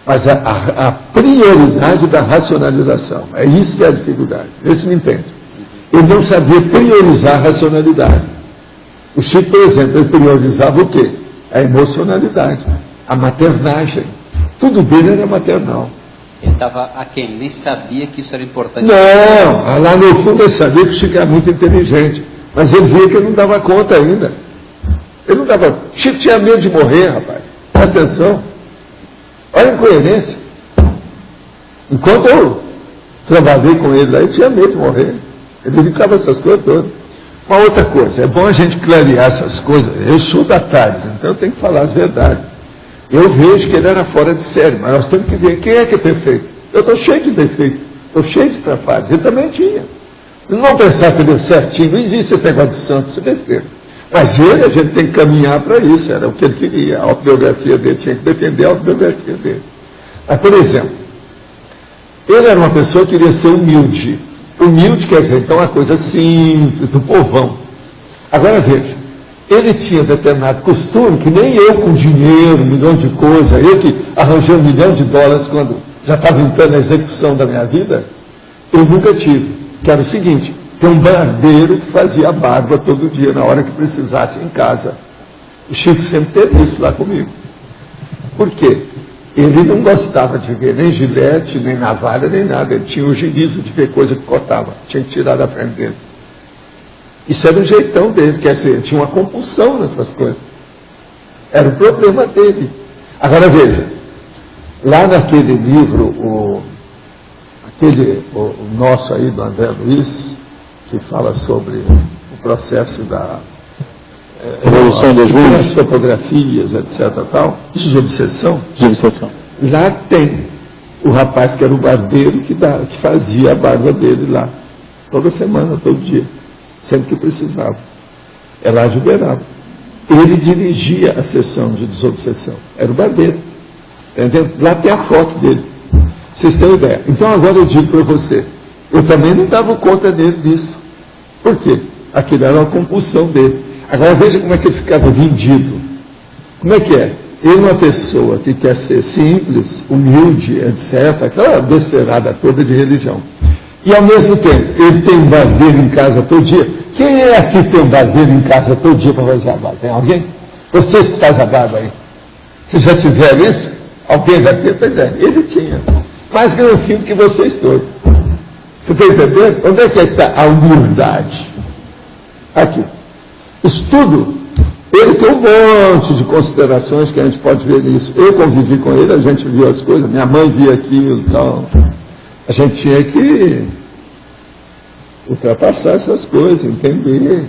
Mas a prioridade da racionalização, é isso que é a dificuldade. Vê se me entende. Ele não sabia priorizar a racionalidade. O Chico, por exemplo, ele priorizava o quê? A emocionalidade, a maternagem. Tudo dele era maternal. Ele estava aquém, nem sabia que isso era importante. Não, lá no fundo ele sabia que o Chico era muito inteligente, mas ele via que ele não dava conta ainda. Ele não dava. Chico tinha medo de morrer, rapaz. Presta atenção. Olha a incoerência. Enquanto eu trabalhei com ele lá, ele tinha medo de morrer. Ele dedicava essas coisas todas. Uma outra coisa, é bom a gente clarear essas coisas. Eu sou da TARES, então eu tenho que falar as verdades. Eu vejo que ele era fora de série, mas nós temos que ver quem é que é perfeito. Eu estou cheio de defeitos, estou cheio de trafalhas. Ele também tinha. Não pensar que ele deu certinho, não existe esse negócio de santo, isso é besteira. Mas ele, a gente tem que caminhar para isso, era o que ele queria. A autobiografia dele tinha que defender a autobiografia dele. Mas, por exemplo, ele era uma pessoa que queria ser humilde. Humilde quer dizer, então, uma coisa simples, do povão. Agora veja. Ele tinha determinado costume que nem eu com dinheiro, 1 milhão de coisas, eu que arranjei $1 milhão quando já estava entrando na execução da minha vida, eu nunca tive. Que era o seguinte, tem um barbeiro que fazia a barba todo dia, na hora que precisasse em casa. O Chico sempre teve isso lá comigo. Por quê? Ele não gostava de ver nem gilete, nem navalha, nem nada. Ele tinha o gilizo de ver coisa que cortava. Tinha que tirar da frente dele. Isso era o jeitão dele, quer dizer, tinha uma compulsão nessas coisas. Era o problema dele. Agora veja, lá naquele livro, o nosso aí do André Luiz, que fala sobre o processo da evolução dos mundos, as topografias, etc. Tal, isso de obsessão. De obsessão. Lá tem o rapaz que era o barbeiro que fazia a barba dele lá, toda semana, todo dia. Sempre que precisava. Ela liberava. Ele dirigia a sessão de desobsessão. Era o barbeiro. Entendeu? Lá tem a foto dele. Vocês têm uma ideia. Então agora eu digo para você, Eu também não dava conta dele disso. Por quê? Aquilo era uma compulsão dele. Agora veja como é que ele ficava vendido. Como é que é? Ele é uma pessoa que quer ser simples, humilde, etc., aquela besteirada toda de religião. E ao mesmo tempo, ele tem um barbeiro em casa todo dia. Quem é aqui que tem um barbeiro em casa todo dia para fazer a barba? Tem alguém? Vocês que fazem a barba aí. Vocês já tiveram isso? Alguém vai ter? Pois é, ele tinha. Mais granfino que vocês todos. Você está entendendo? Onde é que está a humildade? Aqui. Isso tudo, ele tem um monte de considerações que a gente pode ver nisso. Eu convivi com ele, a gente viu as coisas, minha mãe via aquilo e tal. A gente tinha que ultrapassar essas coisas, entender,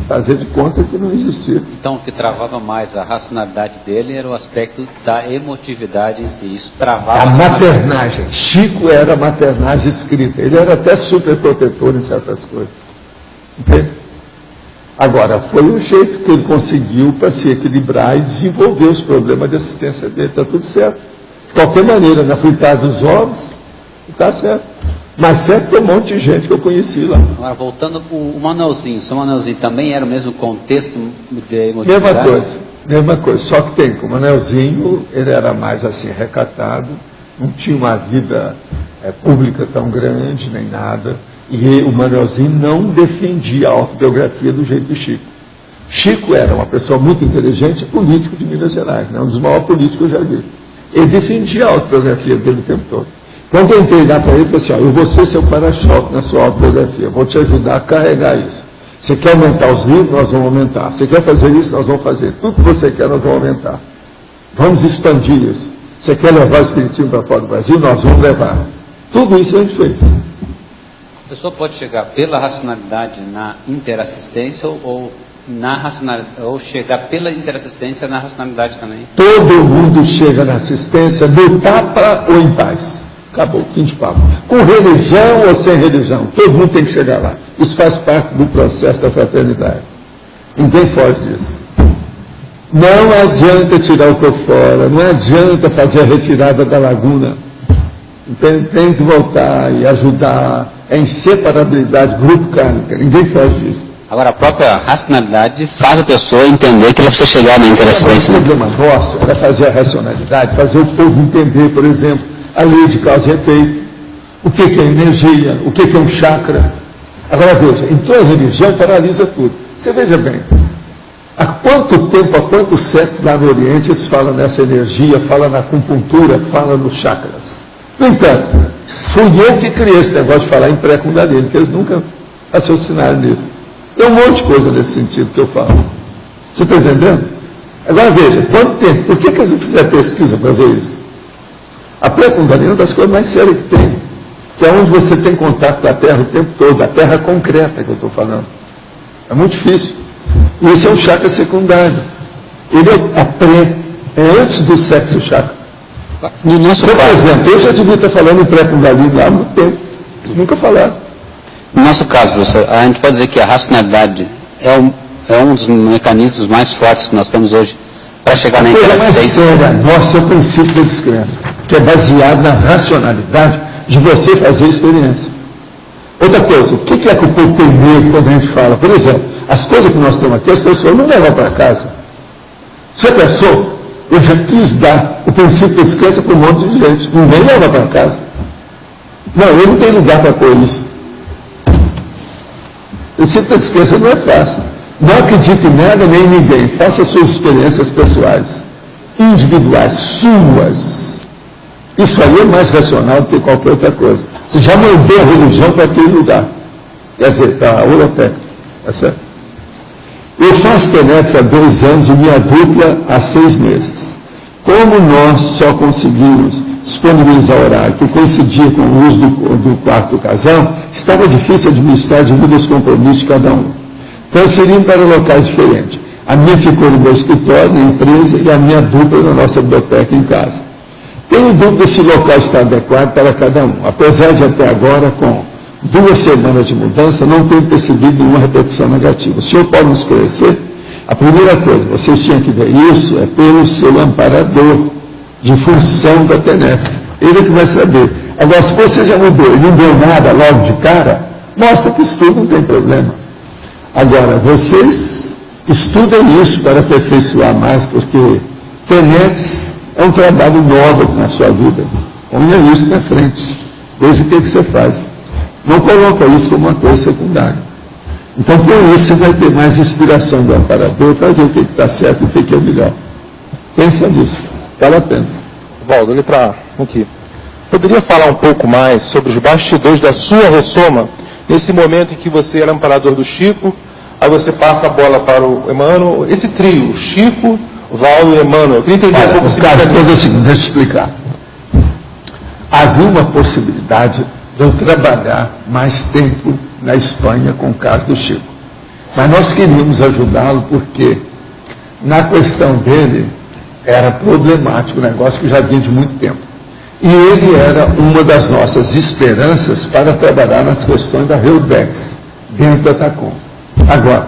fazer de conta que não existia. Então, o que travava mais a racionalidade dele era o aspecto da emotividade em si. Isso travava... A maternagem. Chico era a maternagem escrita. Ele era até super protetor em certas coisas. Entende? Agora, foi o jeito que ele conseguiu para se equilibrar e desenvolver os problemas de assistência dele. Está tudo certo. De qualquer maneira, na fritada dos ovos, está certo. Mas certo tem um monte de gente que eu conheci lá. Agora, voltando para o Manuelzinho. O seu Manuelzinho também era o mesmo contexto de emotividade? Mesma coisa. Só que tem, com o Manuelzinho, ele era mais assim, recatado, não tinha uma vida pública tão grande, nem nada. E o Manuelzinho não defendia a autobiografia do jeito de Chico. Chico era uma pessoa muito inteligente e político de Minas Gerais, né? Um dos maiores políticos que eu já vi. Ele defendia a autobiografia dele o tempo todo. Quando eu entrei lá para ele, eu falei assim, eu vou ser seu para-choque na sua autobiografia, eu vou te ajudar a carregar isso. Você quer aumentar os livros? Nós vamos aumentar. Você quer fazer isso? Nós vamos fazer. Tudo que você quer, nós vamos aumentar. Vamos expandir isso. Você quer levar o espiritismo para fora do Brasil? Nós vamos levar. Tudo isso a gente fez. A pessoa pode chegar pela racionalidade na interassistência ou chegar pela interassistência na racionalidade também? Todo mundo chega na assistência no tapa ou em paz. Acabou, fim de papo. Com religião ou sem religião, todo mundo tem que chegar lá. Isso faz parte do processo da fraternidade. Ninguém foge disso. Não adianta tirar o corpo fora, não adianta fazer a retirada da laguna. Tem que voltar e ajudar. É inseparabilidade, grupo kármica, ninguém foge disso. Agora, a própria racionalidade faz a pessoa entender que ela precisa chegar na interassistência. O problema nosso era fazer a racionalidade, fazer o povo entender, por exemplo, a lei de causa e efeito, o que é energia, o que é um chakra. Agora veja, em toda religião paralisa tudo. Você veja bem, há quanto tempo, há quantos séculos lá no Oriente eles falam nessa energia, falam na acupuntura, falam nos chakras. No entanto, fui eu que criei esse negócio de falar em pré-kundalini, que eles nunca raciocinaram nisso. Tem um monte de coisa nesse sentido que eu falo. Você está entendendo? Agora veja, quanto tempo? Por que eles não fizeram pesquisa para ver isso? A pré-kundalini é uma das coisas mais sérias que tem, que é onde você tem contato com a Terra o tempo todo, a Terra concreta que eu estou falando. É muito difícil. E esse é um chakra secundário. Ele é antes do sexo chakra. No nosso por caso, exemplo, eu já devia estar falando em pré-kundalini lá há muito tempo. Nunca falaram. No nosso caso, professor, a gente pode dizer que a racionalidade é um dos mecanismos mais fortes que nós temos hoje para chegar na interassistência. A coisa mais séria nossa é o princípio da descrença, que é baseado na racionalidade de você fazer experiência. Outra coisa, o que é que o povo tem medo quando a gente fala? Por exemplo, as coisas que nós temos aqui, as pessoas não levam para casa. Você pensou? Eu já quis dar o princípio da descrença para um monte de gente. Ninguém leva para casa. Não, eu não tenho lugar para pôr isso. O princípio da descrença não é fácil. Não acredite em nada nem em ninguém. Faça suas experiências pessoais, individuais, suas. Isso aí é mais racional do que qualquer outra coisa. Você já mandou a religião para aquele lugar. Quer dizer, para a holoteca. Tá certo? Eu faço TENEPS há 2 anos e minha dupla há 6 meses. Como nós só conseguimos disponibilizar horário que coincidia com o uso do quarto do casal, estava difícil administrar devido aos compromissos de cada um. Transferimos para locais diferentes. A minha ficou no meu escritório, na empresa, e a minha dupla na nossa biblioteca em casa. Tenho dúvida se o local está adequado para cada um. Apesar de até agora, com 2 semanas de mudança, não tenho percebido nenhuma repercussão negativa. O senhor pode nos esclarecer? A primeira coisa, vocês tinham que ver isso, é pelo seu amparador de função da TENEPS. Ele é que vai saber. Agora, se você já mudou e não deu nada logo de cara, mostra que estudo não tem problema. Agora, vocês estudem isso para aperfeiçoar mais, porque TENEPS é um trabalho novo na sua vida. Ponha isso na frente. Veja o que você faz. Não coloca isso como uma coisa secundária. Então, por isso, você vai ter mais inspiração do amparador para ver o que está certo e o que é melhor. Pensa nisso. Vale a pena. Valdo, letra A, aqui. Poderia falar um pouco mais sobre os bastidores da sua ressoma, nesse momento em que você era amparador do Chico, aí você passa a bola para o Emmanuel, esse trio, Chico, Valdo e Emmanuel. Eu queria entender um pouco o caso todo é o seguinte, deixa eu explicar. Havia uma possibilidade de eu trabalhar mais tempo na Espanha com o caso do Chico. Mas nós queríamos ajudá-lo porque, na questão dele, era problemático, um negócio que já vinha de muito tempo. E ele era uma das nossas esperanças para trabalhar nas questões da Reudex, dentro da TACOM. Agora,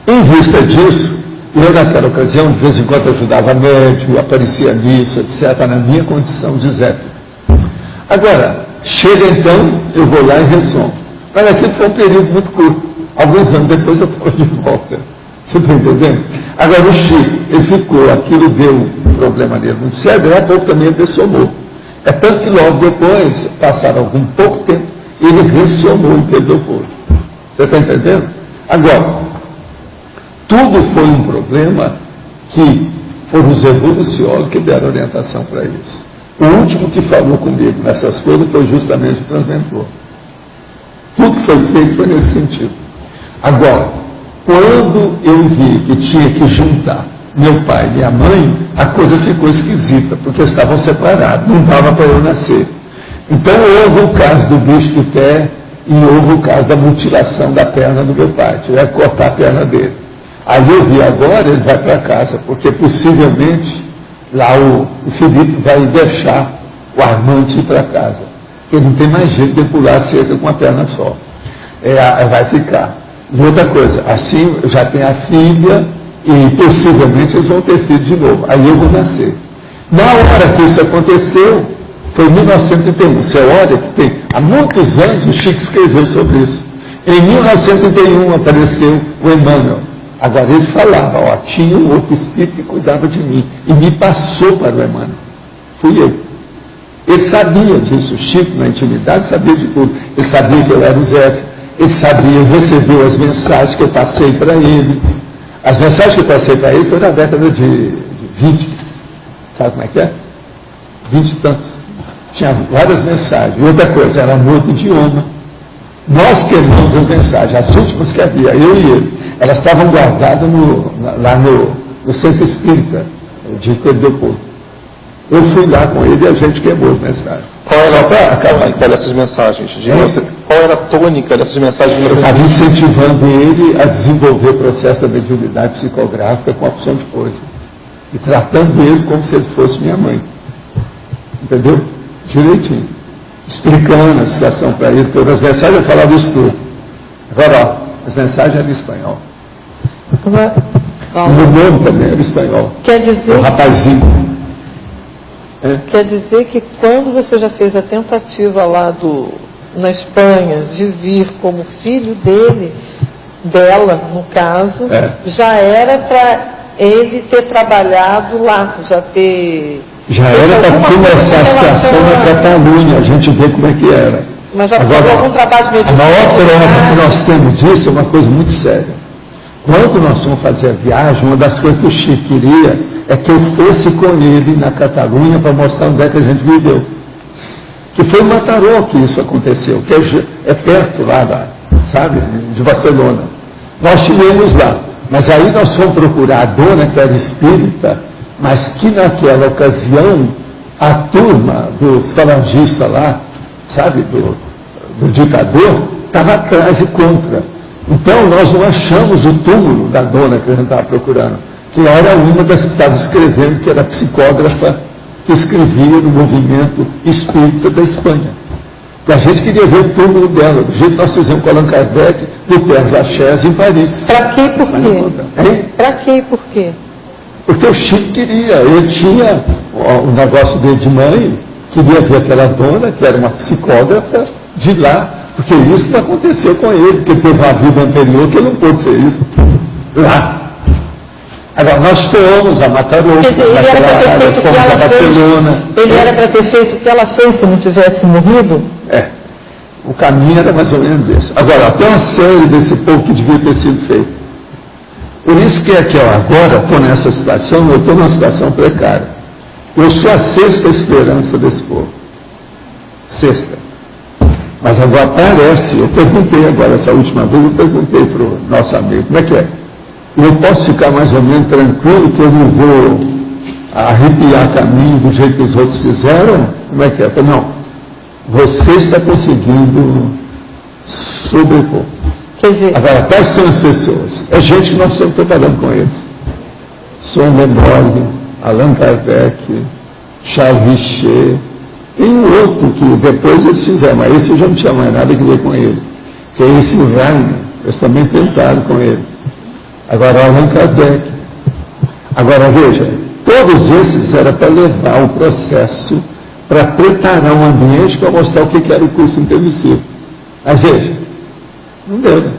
em vista disso, eu naquela ocasião, de vez em quando ajudava médico, aparecia nisso, etc., na minha condição de Zé. Agora, chega então, eu vou lá e ressomo. Mas aquilo foi um período muito curto. Alguns anos depois eu estava de volta. Você está entendendo? Agora, o Chico, ele ficou, aquilo deu um problema nele muito sério, daí a pouco também ele dessomou. É tanto que logo depois, passaram algum pouco tempo, ele ressomou e perdeu o povo. Você está entendendo? Agora, tudo foi um problema que foram os evoluciólogos que deram orientação para isso. O último que falou comigo nessas coisas foi justamente o transmentor. Tudo que foi feito foi nesse sentido. Agora, quando eu vi que tinha que juntar meu pai e minha mãe, a coisa ficou esquisita, porque estavam separados, não dava para eu nascer. Então houve o caso do bicho do pé e houve o caso da mutilação da perna do meu pai, tiveram que cortar a perna dele. Aí eu vi agora, ele vai para casa, porque possivelmente lá o Felipe vai deixar o Armante ir para casa, porque não tem mais jeito de pular a cerca com a perna só. Vai ficar. E outra coisa, assim eu já tenho a filha e possivelmente eles vão ter filho de novo. Aí eu vou nascer. Na hora que isso aconteceu, foi em 1931. Você olha que tem, há muitos anos o Chico escreveu sobre isso. Em 1931 apareceu o Emmanuel. Agora ele falava, tinha um outro espírito que cuidava de mim e me passou para o Emmanuel. Fui eu. Ele sabia disso, o Chico na intimidade sabia de tudo. Ele sabia que eu era o Zé. Ele sabia, recebeu as mensagens que eu passei para ele. As mensagens que eu passei para ele foi na década de 20. Sabe como é que é? 20 e tantos. Tinha várias mensagens. E outra coisa, era no outro idioma. Nós queimamos as mensagens, as últimas que havia, eu e ele. Elas estavam guardadas lá no Centro Espírita, de Coelho do Porto. Eu fui lá com ele e a gente queimou as mensagens. Qual era a tônica dessas mensagens? Qual era a tônica dessas mensagens? Eu estava incentivando ele a desenvolver o processo da mediunidade psicográfica com a opção de coisa. E tratando ele como se ele fosse minha mãe. Entendeu? Direitinho. Explicando a situação para ele, porque as mensagens eu falava isso tudo. Agora, as mensagens eram em espanhol. O meu nome também era espanhol. Quer dizer... O rapazinho. Quer dizer que quando você já fez a tentativa lá na Espanha de vir como filho dela, no caso, já era para ele ter trabalhado lá, já era para começar a situação na Catalunha, a gente vê como é que era. Mas já fez algum trabalho de mediunidade? A maior prova que nós temos disso é uma coisa muito séria. Quando nós fomos fazer a viagem, uma das coisas que o Chico queria é que eu fosse com ele na Catalunha para mostrar onde é que a gente viveu. Que foi em Mataró que isso aconteceu, que é perto lá, sabe, de Barcelona. Nós estivemos lá, mas aí nós fomos procurar a dona que era espírita, mas que naquela ocasião a turma dos falangistas lá, sabe, do ditador, estava atrás e contra. Então nós não achamos o túmulo da dona que a gente estava procurando, que era uma das que estava escrevendo, que era psicógrafa, que escrevia no movimento espírita da Espanha. E a gente queria ver o túmulo dela, do jeito que nós fizemos com Allan Kardec, do Père Lachaise, em Paris. Para quê e por quê? Para quê e por quê? Porque o Chico queria, ele tinha o negócio dele de mãe, queria ver aquela dona, que era uma psicógrafa, de lá, porque isso não aconteceu com ele, porque teve uma vida anterior que ele não pôde ser isso. Lá. Agora, nós fomos a Mataró, quer dizer, ele era para ter feito o que ela Barcelona. fez. Ele era para ter feito o que ela fez se não tivesse morrido? É. O caminho era mais ou menos esse. Agora, tem uma série desse povo que devia ter sido feito. Por isso que aqui, ó, agora estou nessa situação, eu estou numa situação precária. Eu sou a sexta esperança desse povo. Sexta. Mas agora parece, eu perguntei agora, essa última vez, eu perguntei para o nosso amigo, como é que é? Eu posso ficar mais ou menos tranquilo que eu não vou arrepiar caminho do jeito que os outros fizeram? Como é que é? Eu falei, não, você está conseguindo sobrepor. Quer dizer, agora, quais são as pessoas? É gente que nós estamos trabalhando com eles. Sonnenborg, Allan Kardec, Charles Richer, tem um outro que depois eles fizeram, mas esse já não tinha mais nada a ver com ele, que é esse Rainer, eles também tentaram com ele. Agora, Allan Kardec. Agora, veja, todos esses era para levar o processo, para preparar um ambiente para mostrar o que era o curso intermissivo. Mas veja, não deu, né?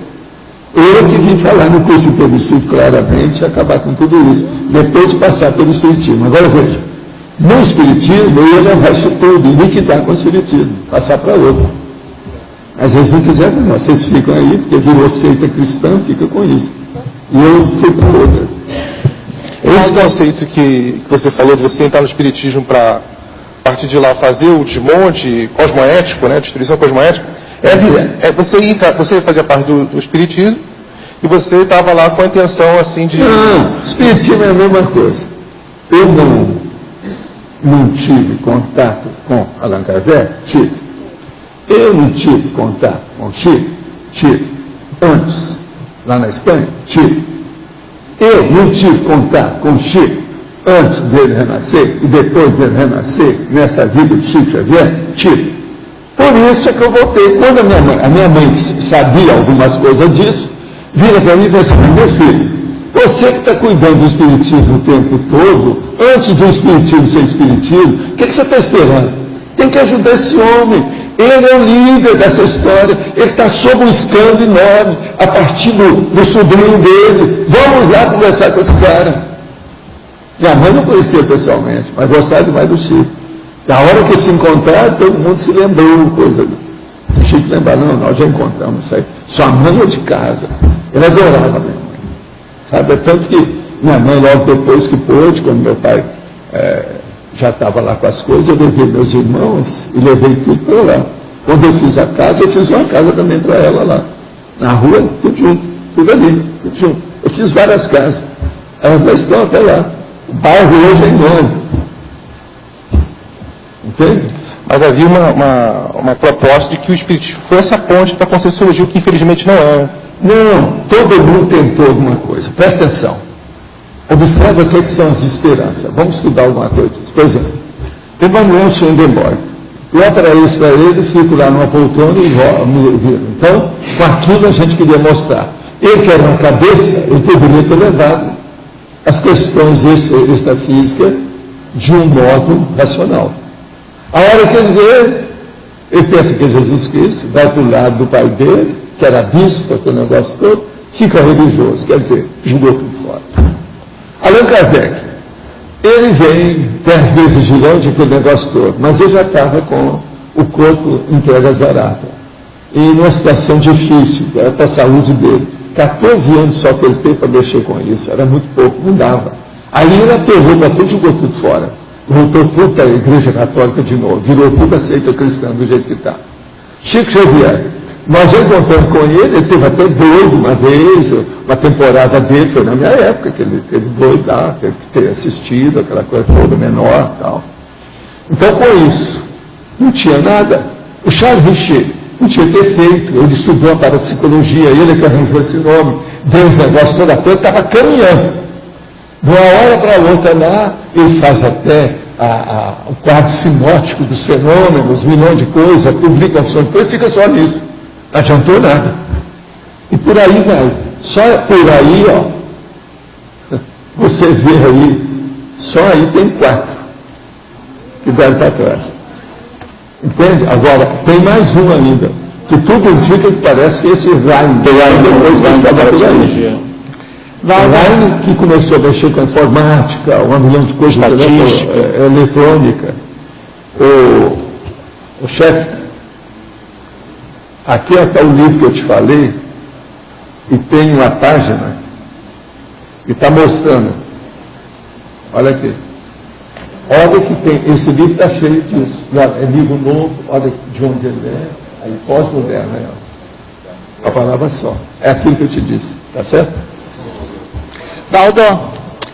Eu que vim falar no curso intermissivo claramente e acabar com tudo isso, depois de passar pelo Espiritismo. Agora, veja, no Espiritismo, eu ia levar isso tudo e liquidar com o Espiritismo, passar para outro. Mas eles não quiseram, não. Vocês ficam aí, porque virou seita cristã, fica com isso. E eu fui para outra. Esse conceito que você falou de você entrar no Espiritismo para, a partir de lá, fazer o desmonte cosmoético, né, destruição cosmoética, você fazia parte do Espiritismo e você estava lá com a intenção assim de... Não, Espiritismo é a mesma coisa. Eu não tive contato com Allan Kardec? Tive. Eu não tive contato com Chico? Tive. Antes, lá na Espanha? Tive. Eu não tive contato com Chico antes dele renascer e depois dele renascer nessa vida de Chico Xavier? Tive. Por isso é que eu voltei. Quando a minha mãe sabia algumas coisas disso, vira para mim e fala assim, meu filho, você que está cuidando do Espiritismo o tempo todo, antes do Espiritismo ser Espiritismo, o que você está esperando? Tem que ajudar esse homem. Ele é o líder dessa história. Ele está sob um escândalo enorme, a partir do sobrinho dele. Vamos lá conversar com esse cara. Minha mãe não conhecia pessoalmente, mas gostava demais do Chico. Na hora que se encontraram, todo mundo se lembrou coisa do Chico. Lembrar, não, nós já encontramos isso aí. Sua mãe é de casa. Ele adorava minha mãe. Sabe? É tanto que minha mãe, logo depois que pôde, quando meu pai já estava lá com as coisas, eu levei meus irmãos e levei tudo para lá. Quando eu fiz a casa, eu fiz uma casa também para ela lá. Na rua, tudo junto, tudo ali, tudo junto. Eu fiz várias casas. Elas não estão até lá. O bairro hoje é enorme. Entende? Mas havia uma proposta de que o Espiritismo fosse a ponte para a Conscienciologia, o que infelizmente não é. Não, todo mundo tentou alguma coisa. Presta atenção. Observa o que são as esperanças. Vamos estudar alguma coisa disso. Por exemplo, Emmanuel Swedenborg. Eu traí isso para ele, fico lá numa poltrona e me viro. Então, com aquilo a gente queria mostrar. Ele que era uma cabeça, ele poderia ter levado as questões extrafísicas de um modo racional. A hora que ele vê, ele pensa que é Jesus Cristo, vai para o lado do pai dele, que era bispo, aquele negócio todo, fica religioso, quer dizer, jogou tudo fora. Allan Kardec, ele vem 10 vezes gigante, aquele negócio todo, mas ele já estava com o corpo entregue às baratas. E numa situação difícil, era para a saúde dele. 14 anos só que ele teve para mexer com isso, era muito pouco, não dava. Aí ele aterrou, bateu, jogou tudo fora. Voltou tudo para a Igreja Católica de novo, virou tudo a seita cristã do jeito que está. Chico Xavier, nós já encontramos com ele teve até doido uma vez, uma temporada dele, foi na minha época, que ele teve doido lá, teve que ter assistido, aquela coisa toda menor e tal. Então, com isso, não tinha nada. O Charles Richer não tinha que ter feito, ele estudou a parapsicologia, ele que arranjou esse nome, deu os negócios toda a coisa, estava caminhando. De uma hora para outra lá, ele faz até o quadro sinótico dos fenômenos, milhões de coisas, publica opções de coisas, fica só nisso. Não adiantou nada. E por aí vai. Só por aí, ó, você vê aí, só aí tem 4 que deram para trás. Entende? Agora, tem mais um ainda, que tudo indica que parece que esse Ryan, depois que estava por aí. Ryan, que começou a mexer com a informática, 1 milhão de coisas eletrônica. O chefe, aqui está o livro que eu te falei, e tem uma página, e está mostrando. Olha aqui. Olha que tem, esse livro está cheio disso. É livro novo, olha de onde ele é, aí pós-moderno, a palavra só. É aquilo que eu te disse, tá certo? Valdo,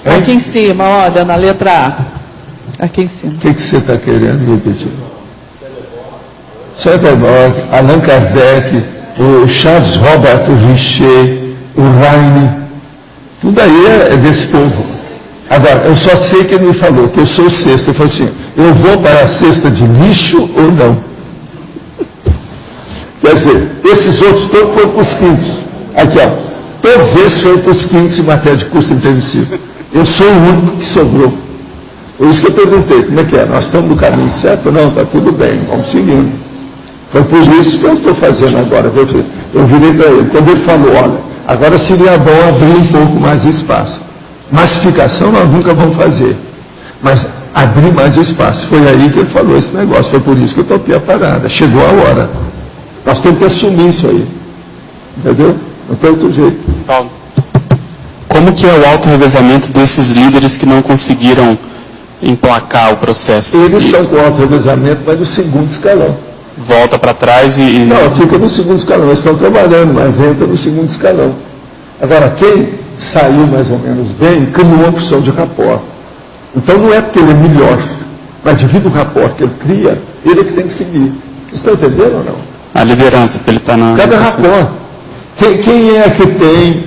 aqui em cima, olha, na letra A. Aqui em cima. O que você está querendo repetir? Swedenborg, Allan Kardec, o Charles Robert Richer, o Heine, tudo aí é desse povo. Agora, eu só sei que ele me falou que eu sou o sexto. Ele falou assim, eu vou para a cesta de lixo ou não? Quer dizer, esses outros todos foram para os quintos. Aqui, ó. Todos esses foram para os quintos em matéria de curso intermissivo. Eu sou o único que sobrou. Por isso que eu perguntei, como é que é? Nós estamos no caminho certo? Não, está tudo bem, vamos seguindo. Foi por isso que eu estou fazendo agora. Eu virei para ele. Quando ele falou, olha, agora seria bom abrir um pouco mais espaço. Massificação nós nunca vamos fazer, mas abrir mais espaço. Foi aí que ele falou esse negócio, foi por isso que eu topei a parada. Chegou a hora. Nós temos que assumir isso aí. Entendeu? Não tem outro jeito. Paulo, como que é o auto-revezamento desses líderes que não conseguiram emplacar o processo? Eles estão com auto-revezamento, mas no segundo escalão. Volta para trás e... Não, fica no segundo escalão. Eles estão trabalhando, mas entra no segundo escalão. Agora, quem saiu mais ou menos bem, criou uma opção de rapport. Então não é porque ele é melhor, mas devido ao rapport que ele cria, ele é que tem que seguir. Vocês estão entendendo ou não? A liderança que ele está na... Cada rapport. Quem é que tem,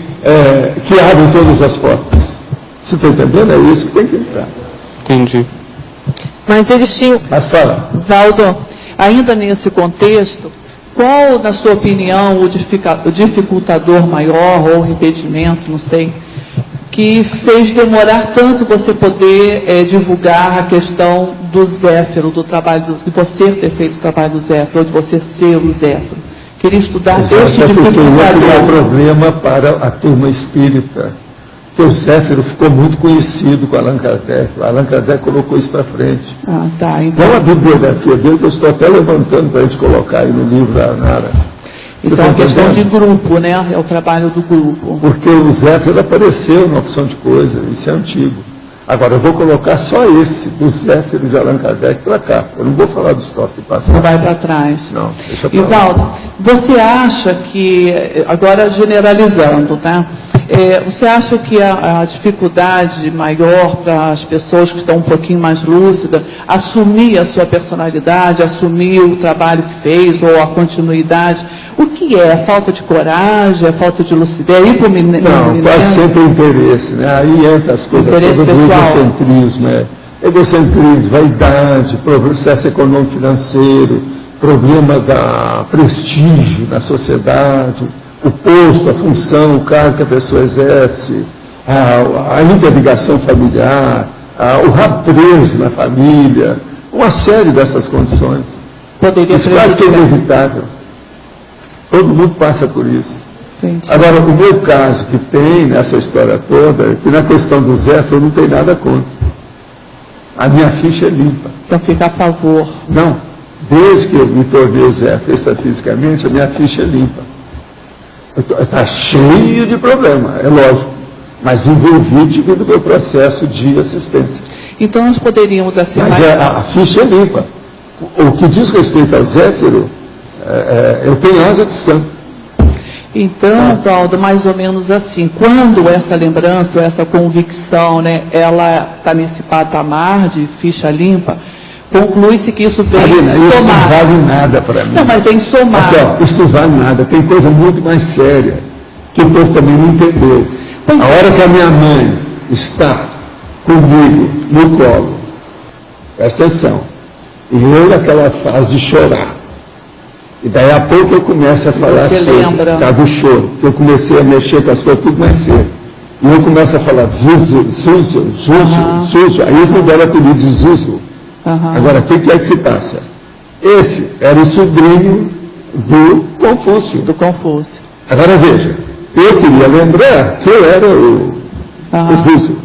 que abre todas as portas? Você está entendendo? É isso que tem que entrar. Entendi. Mas eles tinham... Mas fala. Valdo, ainda nesse contexto, qual, na sua opinião, o dificultador maior ou o impedimento, não sei, que fez demorar tanto você poder divulgar a questão do Zéfiro, do trabalho de você ter feito o trabalho do Zéfiro, ou de você ser o Zéfiro? Queria estudar este dificultador. Porque é um problema para a turma espírita. Porque o Zéfiro ficou muito conhecido com Allan Kardec. Allan Kardec colocou isso para frente. Ah, tá. Então a bibliografia dele que eu estou até levantando para a gente colocar aí no livro da Nara. Então a questão de grupo, né? É o trabalho do grupo. Porque o Zéfiro apareceu na opção de coisa, isso é antigo. Agora eu vou colocar só esse, do Zéfiro de Allan Kardec para cá. Eu não vou falar dos troços que passaram. Não vai para trás. Não, deixa para lá. Valdo, você acha que, agora generalizando, tá? Você acha que a dificuldade maior para as pessoas que estão um pouquinho mais lúcidas assumir a sua personalidade, assumir o trabalho que fez ou a continuidade, o que é? A falta de coragem, a falta de lucidez? Não, quase sempre interesse, né? Aí entra as coisas todas do egocentrismo, egocentrismo, vaidade, processo econômico financeiro, problema da prestígio na sociedade, o posto, a função, o cargo que a pessoa exerce, a interligação familiar, o rapreso na família, uma série dessas condições. Isso quase que é inevitável. Todo mundo passa por isso. Entendi. Agora, o meu caso, que tem nessa história toda, que na questão do Zéfiro eu não tenho nada contra. A minha ficha é limpa. Então fica a favor. Não. Desde que eu me tornei o Zéfiro extrafisicamente, a minha ficha é limpa. Está cheio de problema, é lógico, mas envolvido do meu processo de assistência. Então nós poderíamos assim... Mas a ficha é limpa. O que diz respeito ao Zéfiro, eu tenho asa de santo. Então, Valdo, mais ou menos assim, quando essa lembrança, ou essa convicção, né, ela está nesse patamar de ficha limpa, conclui-se que isso vem somar. Isso não vale nada para mim. Não, mas vem somar. Aqui, ó, isso não vale nada. Tem coisa muito mais séria, que o povo também não entendeu. A hora que a minha mãe está comigo no colo, presta atenção, e eu naquela fase de chorar, e daí a pouco eu começo a falar as coisas, por causa do choro, que eu comecei a mexer com as coisas tudo mais cedo. E eu começo a falar Zuzu, aí eles me deram o apelido de Zuzu. Agora, o que é que se passa? Esse era o sobrinho do Confúcio. Agora veja, eu queria lembrar que eu era o Zuso.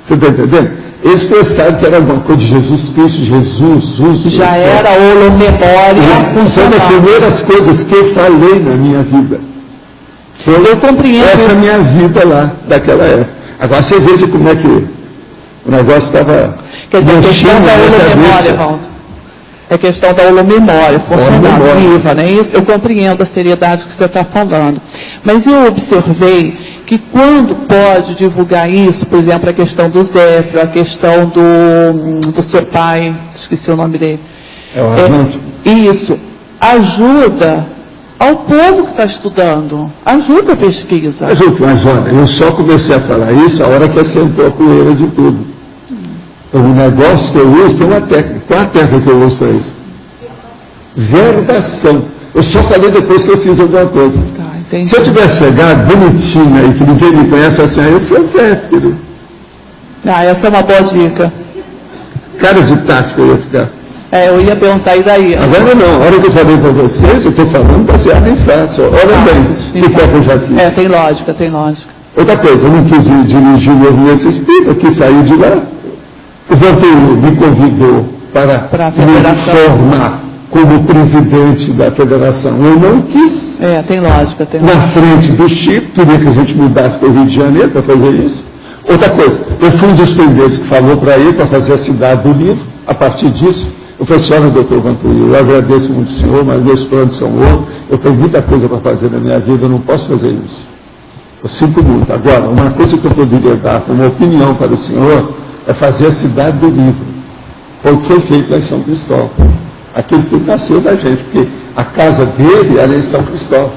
Você está entendendo? Eles pensaram que era alguma coisa de Jesus Cristo, Jesus. Já era holomemória. Foi das primeiras coisas que eu falei na minha vida. Eu compreendo. Essa minha vida lá, daquela época. Agora você veja como é que o negócio estava. Quer dizer, a questão da holomemória, Valdo. É questão da holomemória, funcional, viva, né? Isso, eu compreendo a seriedade que você está falando. Mas eu observei que quando pode divulgar isso, por exemplo, a questão do Zéfiro, a questão do seu pai, esqueci o nome dele. É o Armando. Isso ajuda ao povo que está estudando, ajuda a pesquisa. Mas olha, eu só comecei a falar isso a hora que assentou a poeira de tudo. O negócio que eu uso tem uma técnica. Qual a técnica que eu uso para isso? Verbação. Eu só falei depois que eu fiz alguma coisa. Se eu tivesse chegado bonitinha e que ninguém me conhece, assim, esse é o Zéfiro. Essa é uma boa dica. Cara de tática eu ia ficar. Eu ia perguntar, e daí? Agora não, a hora que eu falei para vocês, eu estou falando baseado em fatos. Olha bem, o que é que eu já fiz. Tem lógica. Outra coisa, eu não quis dirigir o movimento espírita, quis sair de lá. O Vantuil me convidou para me formar como presidente da federação. Eu não quis. Tem lógica. Na frente do Chico, queria que a gente mudasse para o Rio de Janeiro para fazer isso. Outra coisa, eu fui um dos primeiros que falou para ir para fazer a cidade do livro. A partir disso, eu falei, senhora, doutor Vantuil, eu agradeço muito o senhor, mas meus planos são outros. Eu tenho muita coisa para fazer na minha vida, eu não posso fazer isso. Eu sinto muito. Agora, uma coisa que eu poderia dar como opinião para o senhor é fazer a cidade do livro. Foi o que foi feito lá em São Cristóvão. Aquilo tudo nasceu da gente, porque a casa dele era em São Cristóvão.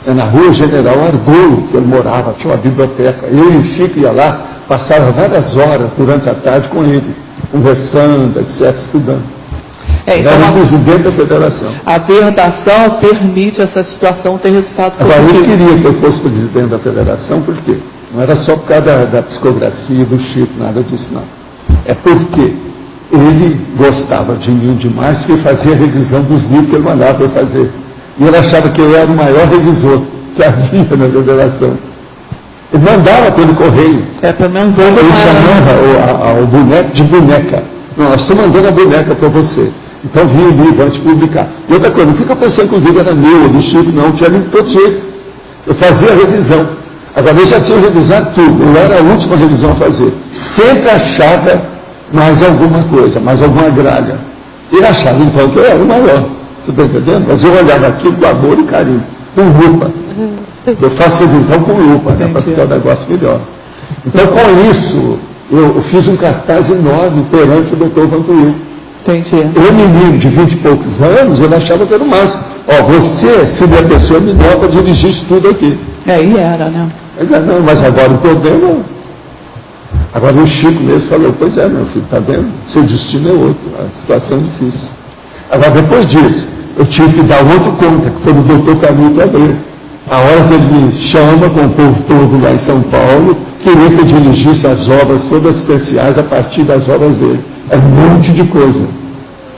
É na rua General Argolo que ele morava, tinha uma biblioteca. Eu e o Chico ia lá, passava várias horas durante a tarde com ele, conversando, etc., estudando. Era o presidente da federação. A verbação permite essa situação ter resultado positivo. Agora, eu queria que eu fosse presidente da federação, por quê? Não era só por causa da psicografia, do Chico, nada disso não. É porque ele gostava de mim demais, porque fazia a revisão dos livros que ele mandava para eu fazer. E ele achava que eu era o maior revisor que havia na federação. Ele mandava pelo correio. Pelo menos ele chamava o boneco de boneca. Não, nós estamos mandando a boneca para você. Então vinha o livro antes de publicar. E outra coisa, não fica pensando que o livro era meu, ou do Chico, não, tinha livro de todo jeito. Eu fazia a revisão. Agora, eu já tinha revisado tudo, eu era a última revisão a fazer. Sempre achava mais alguma coisa, mais alguma gralha. Ele achava, então, que eu era o maior. Você está entendendo? Mas eu olhava aquilo com amor e carinho, com lupa. Eu faço revisão com lupa, né, para ficar o negócio melhor. Então, com isso, eu fiz um cartaz enorme perante o doutor Vantuil. Eu, menino de 20 e poucos anos, ele achava que era o máximo. Você seria a pessoa melhor para dirigir isso tudo aqui. E era, né? Mas agora o problema... Agora o Chico mesmo falou, pois é, meu filho, está vendo? Seu destino é outro, a situação é difícil. Agora, depois disso, eu tive que dar outro conta, que foi do doutor Canuto Abreu. A hora que ele me chama com o povo todo lá em São Paulo, queria que eu dirigisse as obras todas assistenciais a partir das obras dele. É um monte de coisa.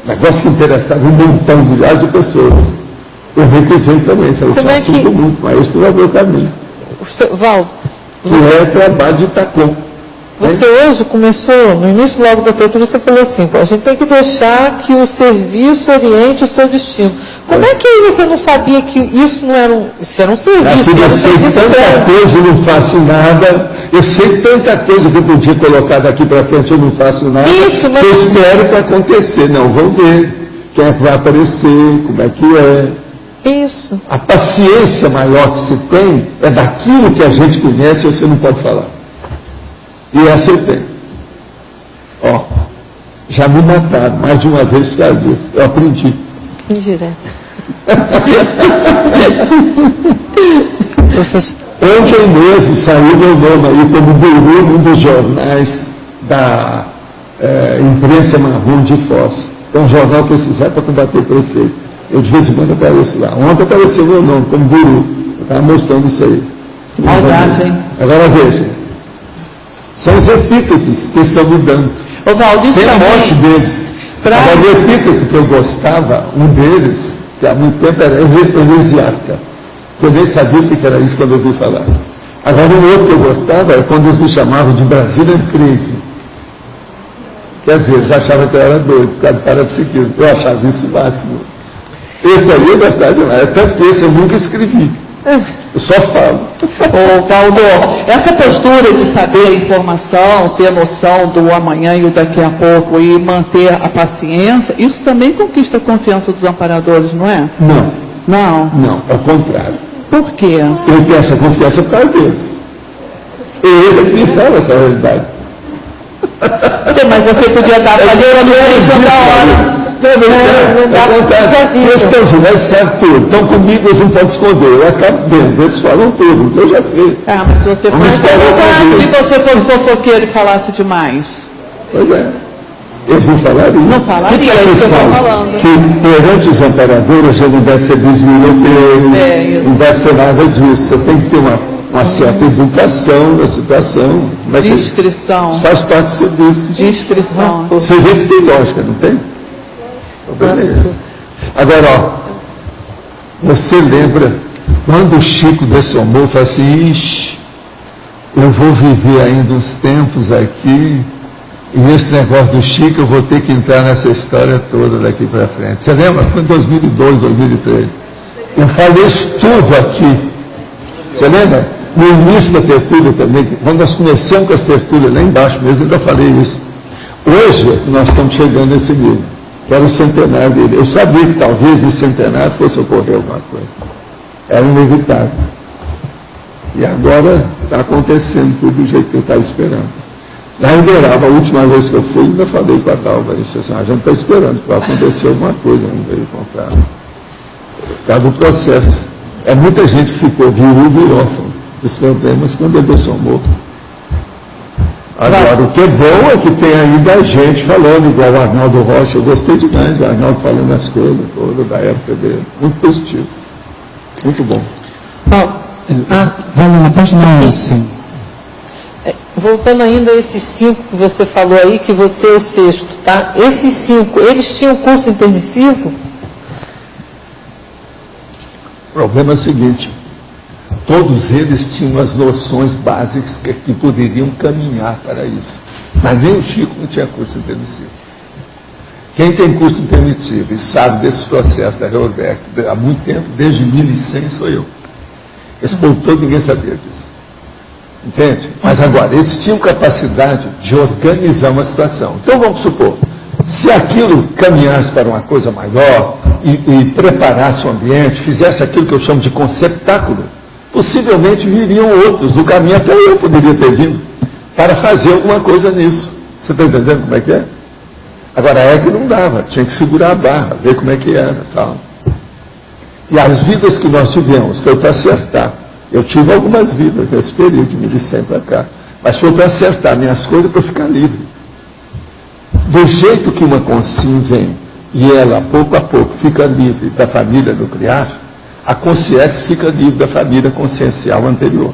Negócio que interessava um montão, milhares de pessoas. Eu recusei também, falei, isso é assunto muito, mas esse não é o meu caminho. Val, que é trabalho de Itacom. Você hoje começou, no início logo da tortura, você falou assim, a gente tem que deixar que o serviço oriente o seu destino. Como é que você não sabia que isso não era isso era um serviço? Eu sei tanta coisa e não faço nada. Eu sei tanta coisa que eu podia colocar daqui para frente, eu não faço nada. Isso, mas... Eu espero para acontecer. Não, vou ver quem é que vai aparecer, como é que é. Isso. A paciência maior que se tem é daquilo que a gente conhece e você não pode falar. E essa eu tenho. Já me mataram mais de uma vez por causa disso. Eu aprendi. Indireto. Ontem mesmo saiu meu nome aí como guru num dos jornais da imprensa marrom de Foz. É um jornal que eles fizeram para combater o prefeito. Eu de vez em quando apareço lá. Ontem apareceu meu nome como guru. Eu estava mostrando isso aí. Que maldade, hein? Agora veja. São os epítetos que estão me dando. Ô, Valdir, tem um monte deles. Agora, o epíteto que eu gostava, um deles, que há muito tempo era heresiarca. Eu nem sabia o que era isso quando eu ouvi falar. Agora, um outro que eu gostava era quando eles me chamavam de Brazilian Crazy. Quer dizer, eles achavam que eu era doido, por causa de parapsiquismo. Eu achava isso o máximo. Esse aí eu gostava demais. Tanto que esse eu nunca escrevi. Eu só falo. Ô, Valdo, essa postura de saber a informação, ter noção do amanhã e o daqui a pouco e manter a paciência, isso também conquista a confiança dos amparadores, não é? Não. Não? Não, é o contrário. Por quê? Eu tenho essa confiança por causa deles. Eles é que me falam essa realidade. Sim, mas você podia dar para ler no frente da hora. Não dá. Questão de nós sabe tudo. Então comigo eles não podem esconder. Eu acabo vendo, eles falam tudo, então eu já sei. Ah, mas se você fosse fofoqueiro e falasse demais. Pois é. Eles não falariam. Não falariam, que é isso que eu estou falando. Que perante os amparadores já não deve ser bisbilhoteiro, não deve ser nada disso. Você tem que ter uma certa educação na situação. Discrição. Isso faz parte do serviço. Discrição. Você vê que tem lógica, não tem? Beleza. Agora, ó, você lembra quando o Chico dessomou, falou assim, ixi, eu vou viver ainda uns tempos aqui, e esse negócio do Chico eu vou ter que entrar nessa história toda daqui para frente. Você lembra? Foi em 2002, 2003. Eu falei isso tudo aqui. Você lembra? No início da tertúlia também, quando nós começamos com as tertúlias lá embaixo mesmo, eu ainda falei isso. Hoje nós estamos chegando nesse nível. Era o centenário dele. Eu sabia que talvez no centenário fosse ocorrer alguma coisa. Era inevitável. E agora está acontecendo tudo do jeito que eu estava esperando. Lá em Uberaba, a última vez que eu fui, ainda falei com a Dalva isso, assim, a gente está esperando que vai acontecer alguma coisa ainda aí com o cara. Por causa do processo. É muita gente que ficou viúva e órfã dos problemas quando ele dessomou. Agora, o que é bom é que tem ainda gente falando, igual o Arnaldo Rocha. Eu gostei demais do Arnaldo falando as coisas todas da época dele. Muito positivo. Muito bom. Vamos na página 11. Voltando ainda a esses 5 que você falou aí, que você é o 6º, tá? Esses 5, eles tinham curso intermissivo? O problema é o seguinte. Todos eles tinham as noções básicas que poderiam caminhar para isso. Mas nem o Chico não tinha curso intermissivo. Quem tem curso intermissivo e sabe desse processo da Reorbeck há muito tempo, desde 1100, sou eu. Esse povo todo, ninguém sabia disso. Entende? Mas agora, eles tinham capacidade de organizar uma situação. Então vamos supor, se aquilo caminhasse para uma coisa maior e preparasse o ambiente, fizesse aquilo que eu chamo de conceptáculo, possivelmente viriam outros do caminho, até eu poderia ter vindo, para fazer alguma coisa nisso. Você está entendendo como é que é? Agora, é que não dava, tinha que segurar a barra, ver como é que era tal. E as vidas que nós tivemos, foi para acertar. Eu tive algumas vidas nesse período, de 1100 para cá, mas foi para acertar minhas coisas para eu ficar livre. Do jeito que uma consciência vem, e ela, pouco a pouco, fica livre da família nuclear, a consciência fica livre da família consciencial anterior.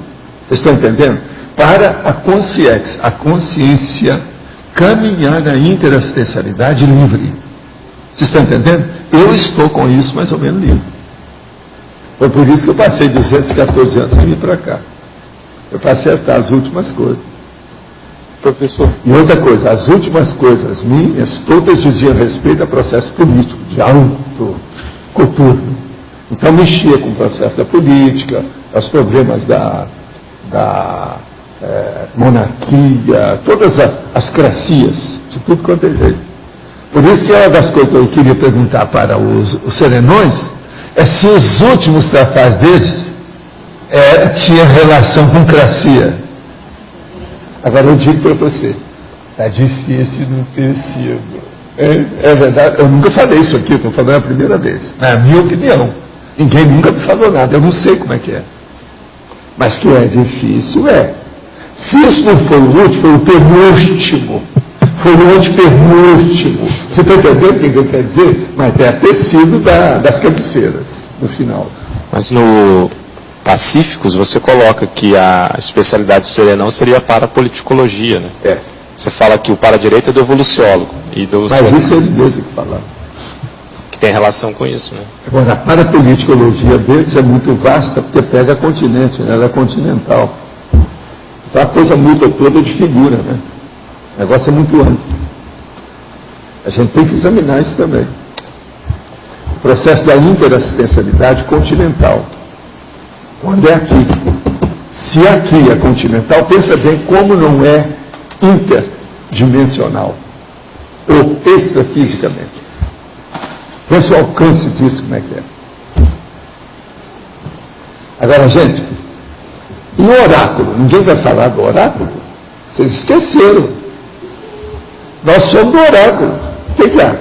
Vocês estão entendendo? Para a consciência caminhar na interassistencialidade livre. Vocês estão entendendo? Eu estou com isso mais ou menos livre. Foi por isso que eu passei 214 anos sem vir para cá. Eu para acertar as últimas coisas. Professor. E outra coisa, as últimas coisas minhas, todas diziam respeito a processo político, de alto coturno. Então, mexia com o processo da política, os problemas da monarquia, todas as cracias, de tudo quanto é jeito. Por isso que uma das coisas que eu queria perguntar para os serenões é se os últimos tratados deles tinham relação com cracia. Agora, eu digo para você, está difícil não ter sido. É verdade, eu nunca falei isso aqui, estou falando a primeira vez. Na minha opinião. Ninguém nunca me falou nada, eu não sei como é que é. Mas que é difícil, é. Se isso não foi o último, foi o penúltimo. Foi o antepenúltimo. Você está entendendo o que eu quero dizer? Mas deve ter sido das cabeceiras, no final. Mas no Pacíficos, você coloca que a especialidade do serenão seria para a politicologia, né? É. Você fala que o para-direito é do evoluciólogo. e do Mas isso é ele mesmo que fala. que tem relação com isso, né? Agora, a parapoliticologia deles é muito vasta, porque pega continente, né? Ela é continental. Então a coisa muda toda de figura, né? O negócio é muito amplo. A gente tem que examinar isso também. O processo da interassistencialidade continental. Quando é aqui? Se aqui é continental, pensa bem como não é interdimensional ou extrafisicamente. Pensa o alcance disso, como é que é. Agora, gente, e o oráculo? Ninguém vai falar do oráculo? Vocês esqueceram. Nós somos do oráculo. O que é?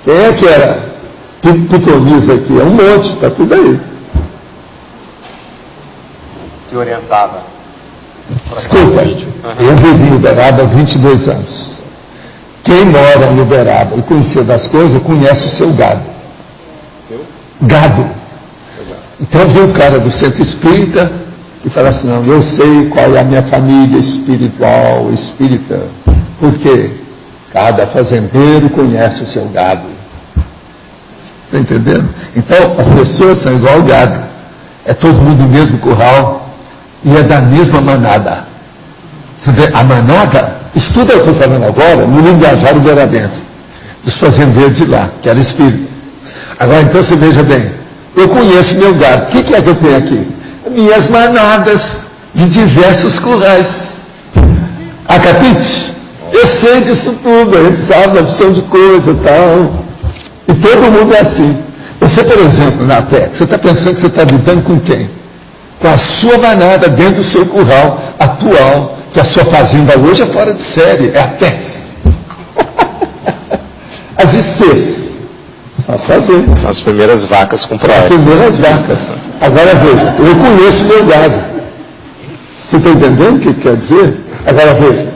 Quem é que era pitonisa aqui? É um monte, está tudo aí. Que orientava. Escuta, eu vivi em Uberaba há 22 anos. Quem mora em Uberaba e conhecia das coisas, conhece o seu gado. Gado. Então vem o cara do centro espírita e fala assim, não, eu sei qual é a minha família espiritual, espírita. Por quê? Cada fazendeiro conhece o seu gado. Está entendendo? Então, as pessoas são igual ao gado. É todo mundo do mesmo curral e é da mesma manada. Você vê, a manada, isso tudo eu estou falando agora no linguajar uberabense, dos fazendeiros de lá, que era espírita. Agora, então, você veja bem, eu conheço meu gado. O que é que eu tenho aqui? Minhas manadas de diversos currais. Acapite? Eu sei disso tudo, a gente sabe da opção de coisa e tal. E todo mundo é assim. Você, por exemplo, na PEC, você está pensando que você está lidando com quem? Com a sua manada dentro do seu curral atual, que a sua fazenda hoje é fora de série, é a PEC. As ICs são as fazendas. São as primeiras vacas com PROEX. As primeiras vacas. Agora veja, eu conheço meu gado. Você está entendendo o que quer dizer? Agora veja,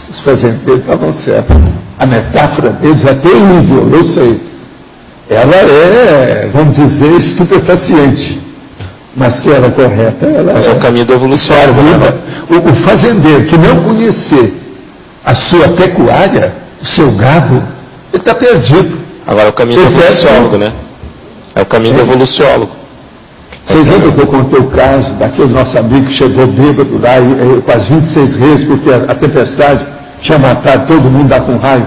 os fazendeiros estavam certos. A metáfora deles é terrível, eu sei. Ela é, vamos dizer, estupefaciente. Mas que ela é correta, ela Mas é o caminho do evolucionário. Né? O fazendeiro que não conhecer a sua pecuária, o seu gado, ele está perdido. Agora é o caminho do evoluciólogo, né? É o caminho do evoluciólogo. Vocês lembram que eu contei o caso daquele nosso amigo que chegou bêbado lá com as 26 reis, porque a tempestade tinha matado todo mundo lá com raio?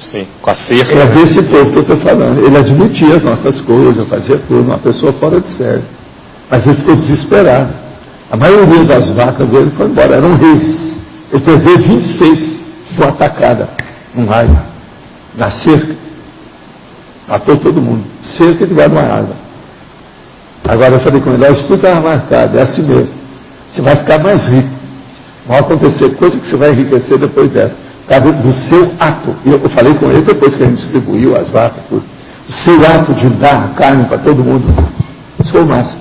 Sim, com a cerca. É desse povo que eu estou falando. Ele admitia as nossas coisas, fazia tudo, uma pessoa fora de série. Mas ele ficou desesperado. A maioria das vacas dele foi embora, eram reses. Ele perdeu 26 de uma atacada, um raio, na cerca. Matou todo mundo. Cerca debaixo de uma árvore. Agora eu falei com ele, isso tudo estava marcado, é assim mesmo. Você vai ficar mais rico. Vai acontecer coisa que você vai enriquecer depois dessa. Por causa do seu ato. E eu falei com ele depois que a gente distribuiu as vacas, tudo. O seu ato de dar a carne para todo mundo. Isso foi o máximo.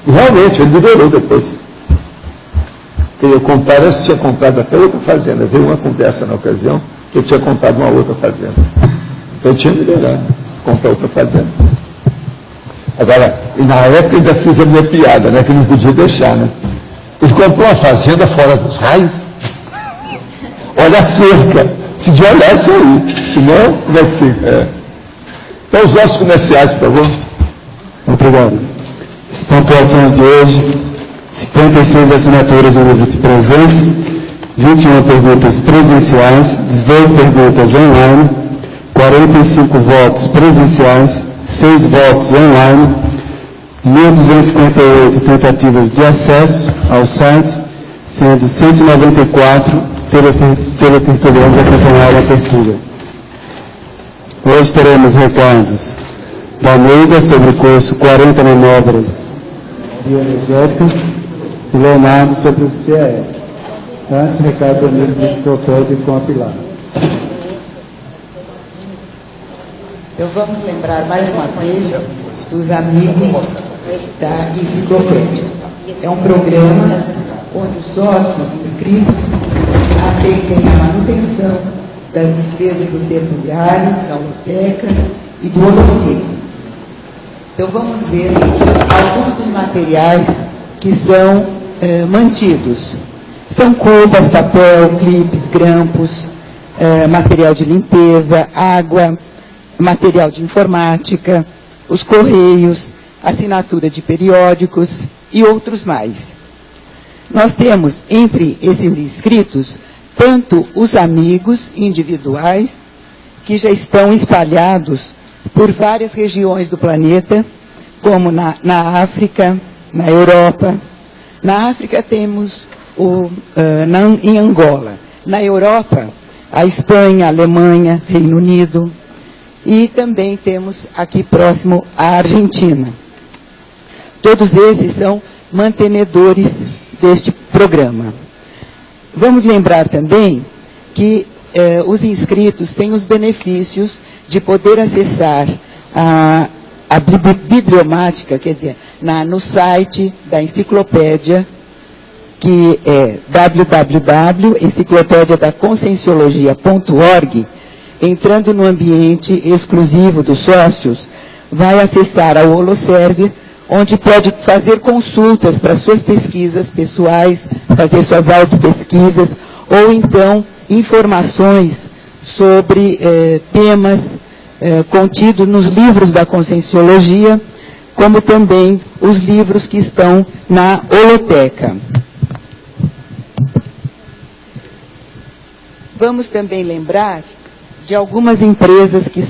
E realmente, ele liberou depois. Porque eu parece que tinha comprado até outra fazenda. Veio uma conversa na ocasião que eu tinha comprado uma outra fazenda. Então eu tinha liberado, comprar outra fazenda. Agora, e na época ainda fiz a minha piada, né? Que não podia deixar, né? Ele comprou uma fazenda fora dos raios. Olha a cerca. Se de olhar isso aí. Senão, como é que fica? É. Então, os nossos comerciais, por favor. Obrigado. As pontuações de hoje: 56 assinaturas no livro de presença, 21 perguntas presenciais, 18 perguntas online, 45 votos presenciais, 6 votos online, 1.258 tentativas de acesso ao site, sendo 194 teletertulianos acompanharam a abertura. Hoje teremos recados da Neida sobre o curso 40 manobras bioenergéticas e Leonardo sobre o CAE. Antes, recado do amigo Vitor Pedro com a Pilar. Então vamos lembrar mais uma vez dos amigos da enciclopédia. É um programa onde os sócios inscritos atendem à manutenção das despesas do tertuliário, da biblioteca e do holociclo. Então vamos ver alguns dos materiais que são mantidos. São cubas, papel, clipes, grampos, material de limpeza, água, material de informática, os correios, assinatura de periódicos e outros mais. Nós temos entre esses inscritos tanto os amigos individuais que já estão espalhados por várias regiões do planeta, como na África, na Europa. Na África temos em Angola. Na Europa, a Espanha, a Alemanha, Reino Unido. E também temos aqui próximo a Argentina. Todos esses são mantenedores deste programa. Vamos lembrar também que os inscritos têm os benefícios de poder acessar a bibliomática, quer dizer, no site da enciclopédia, que é www.enciclopediadaconscienciologia.org. Entrando no ambiente exclusivo dos sócios, vai acessar a Holoserver, onde pode fazer consultas para suas pesquisas pessoais, fazer suas autopesquisas, ou então informações sobre temas contidos nos livros da Conscienciologia, como também os livros que estão na holoteca. Vamos também lembrar de algumas empresas que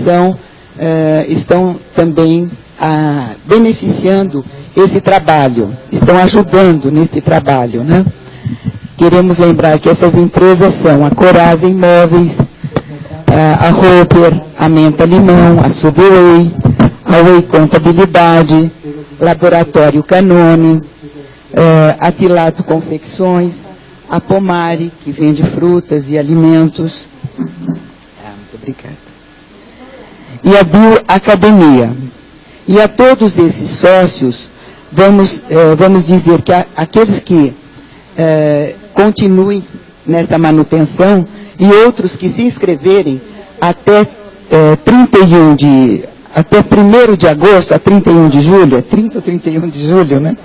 estão também beneficiando esse trabalho, estão ajudando nesse trabalho, né? Queremos lembrar que essas empresas são a Coraza Imóveis, a Roper, a Menta Limão, a Subway, a Way Contabilidade, Laboratório Canone, a Tilato Confecções, a Pomare, que vende frutas e alimentos, muito obrigada, e a Bioacademia. E a todos esses sócios, vamos dizer que aqueles que continuem nessa manutenção e outros que se inscreverem até 1º de agosto a 31 de julho, é 30 ou 31 de julho, né?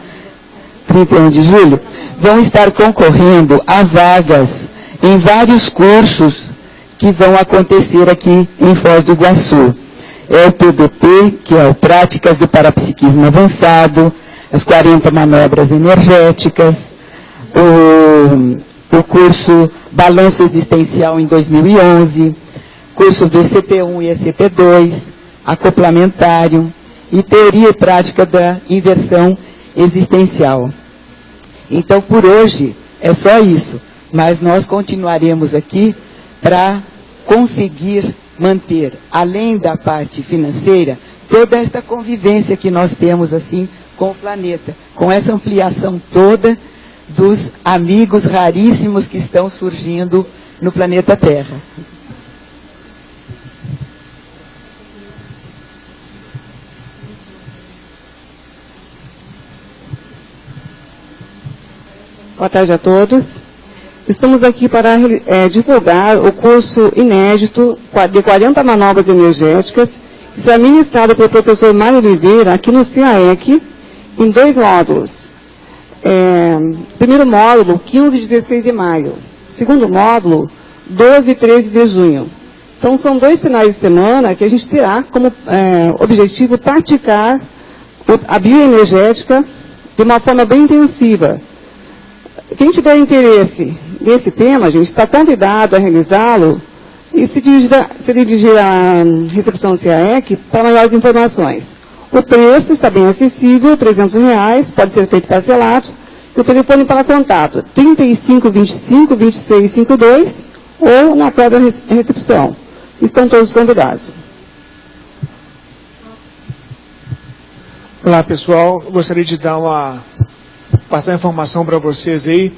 31 de julho, vão estar concorrendo a vagas em vários cursos que vão acontecer aqui em Foz do Iguaçu. É o PDP, que é o Práticas do Parapsiquismo Avançado, as 40 Manobras Energéticas, o curso Balanço Existencial em 2011, curso do ECP1 e ECP2, Acoplamentário e Teoria e Prática da Inversão Existencial. Então, por hoje, é só isso, mas nós continuaremos aqui para conseguir manter, além da parte financeira, toda esta convivência que nós temos assim com o planeta, com essa ampliação toda dos amigos raríssimos que estão surgindo no planeta Terra. Boa tarde a todos. Estamos aqui para divulgar o curso inédito de 40 manobras energéticas, que será ministrado pelo professor Mário Oliveira, aqui no CAEC, em 2 módulos. Primeiro módulo, 15 e 16 de maio. Segundo módulo, 12 e 13 de junho. Então, são 2 finais de semana que a gente terá como objetivo praticar a bioenergética de uma forma bem intensiva. Quem tiver interesse nesse tema, gente, está convidado a realizá-lo e se dirigir à recepção CAEC para maiores informações. O preço está bem acessível, R$ 300, pode ser feito parcelado. E o telefone para contato, 3525-2652 ou na própria recepção. Estão todos convidados. Olá, pessoal. Gostaria de passar informação para vocês aí.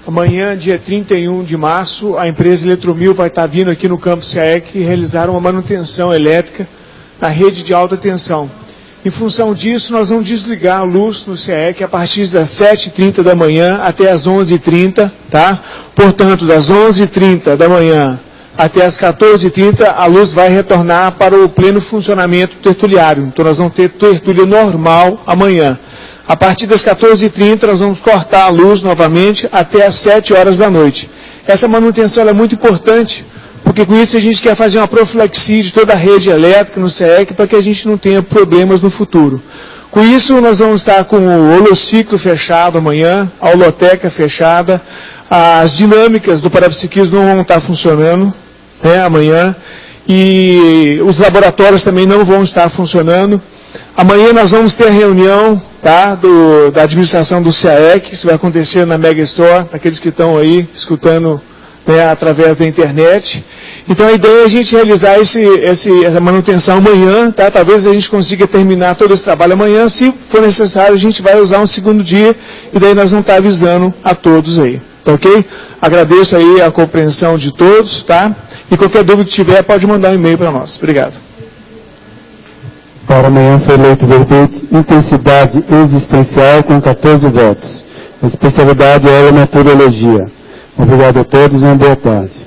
Amanhã, dia 31 de março, a empresa Eletromil vai estar vindo aqui no campus CAEC realizar uma manutenção elétrica na rede de alta tensão. Em função disso, nós vamos desligar a luz no CAEC a partir das 7h30 da manhã até as 11h30, tá? Portanto, das 11h30 da manhã até as 14h30, a luz vai retornar para o pleno funcionamento tertuliário. Então, nós vamos ter tertúlia normal amanhã. A partir das 14h30, nós vamos cortar a luz novamente até as 7 horas da noite. Essa manutenção é muito importante, porque com isso a gente quer fazer uma profilaxia de toda a rede elétrica no SEEC para que a gente não tenha problemas no futuro. Com isso, nós vamos estar com o holociclo fechado amanhã, a holoteca fechada, as dinâmicas do parapsiquismo não vão estar funcionando, né, amanhã, e os laboratórios também não vão estar funcionando. Amanhã nós vamos ter a reunião, tá, da administração do SEAEC, isso vai acontecer na Mega Store, aqueles que estão aí escutando, né, através da internet. Então a ideia é a gente realizar essa manutenção amanhã, tá? Talvez a gente consiga terminar todo esse trabalho amanhã, se for necessário a gente vai usar um segundo dia, e daí nós vamos estar avisando a todos aí, tá ok? Agradeço aí a compreensão de todos, tá? E qualquer dúvida que tiver pode mandar um e-mail para nós. Obrigado. Para amanhã foi eleito o verbete intensidade existencial com 14 votos. A especialidade é meteorologia. Obrigado a todos e uma boa tarde.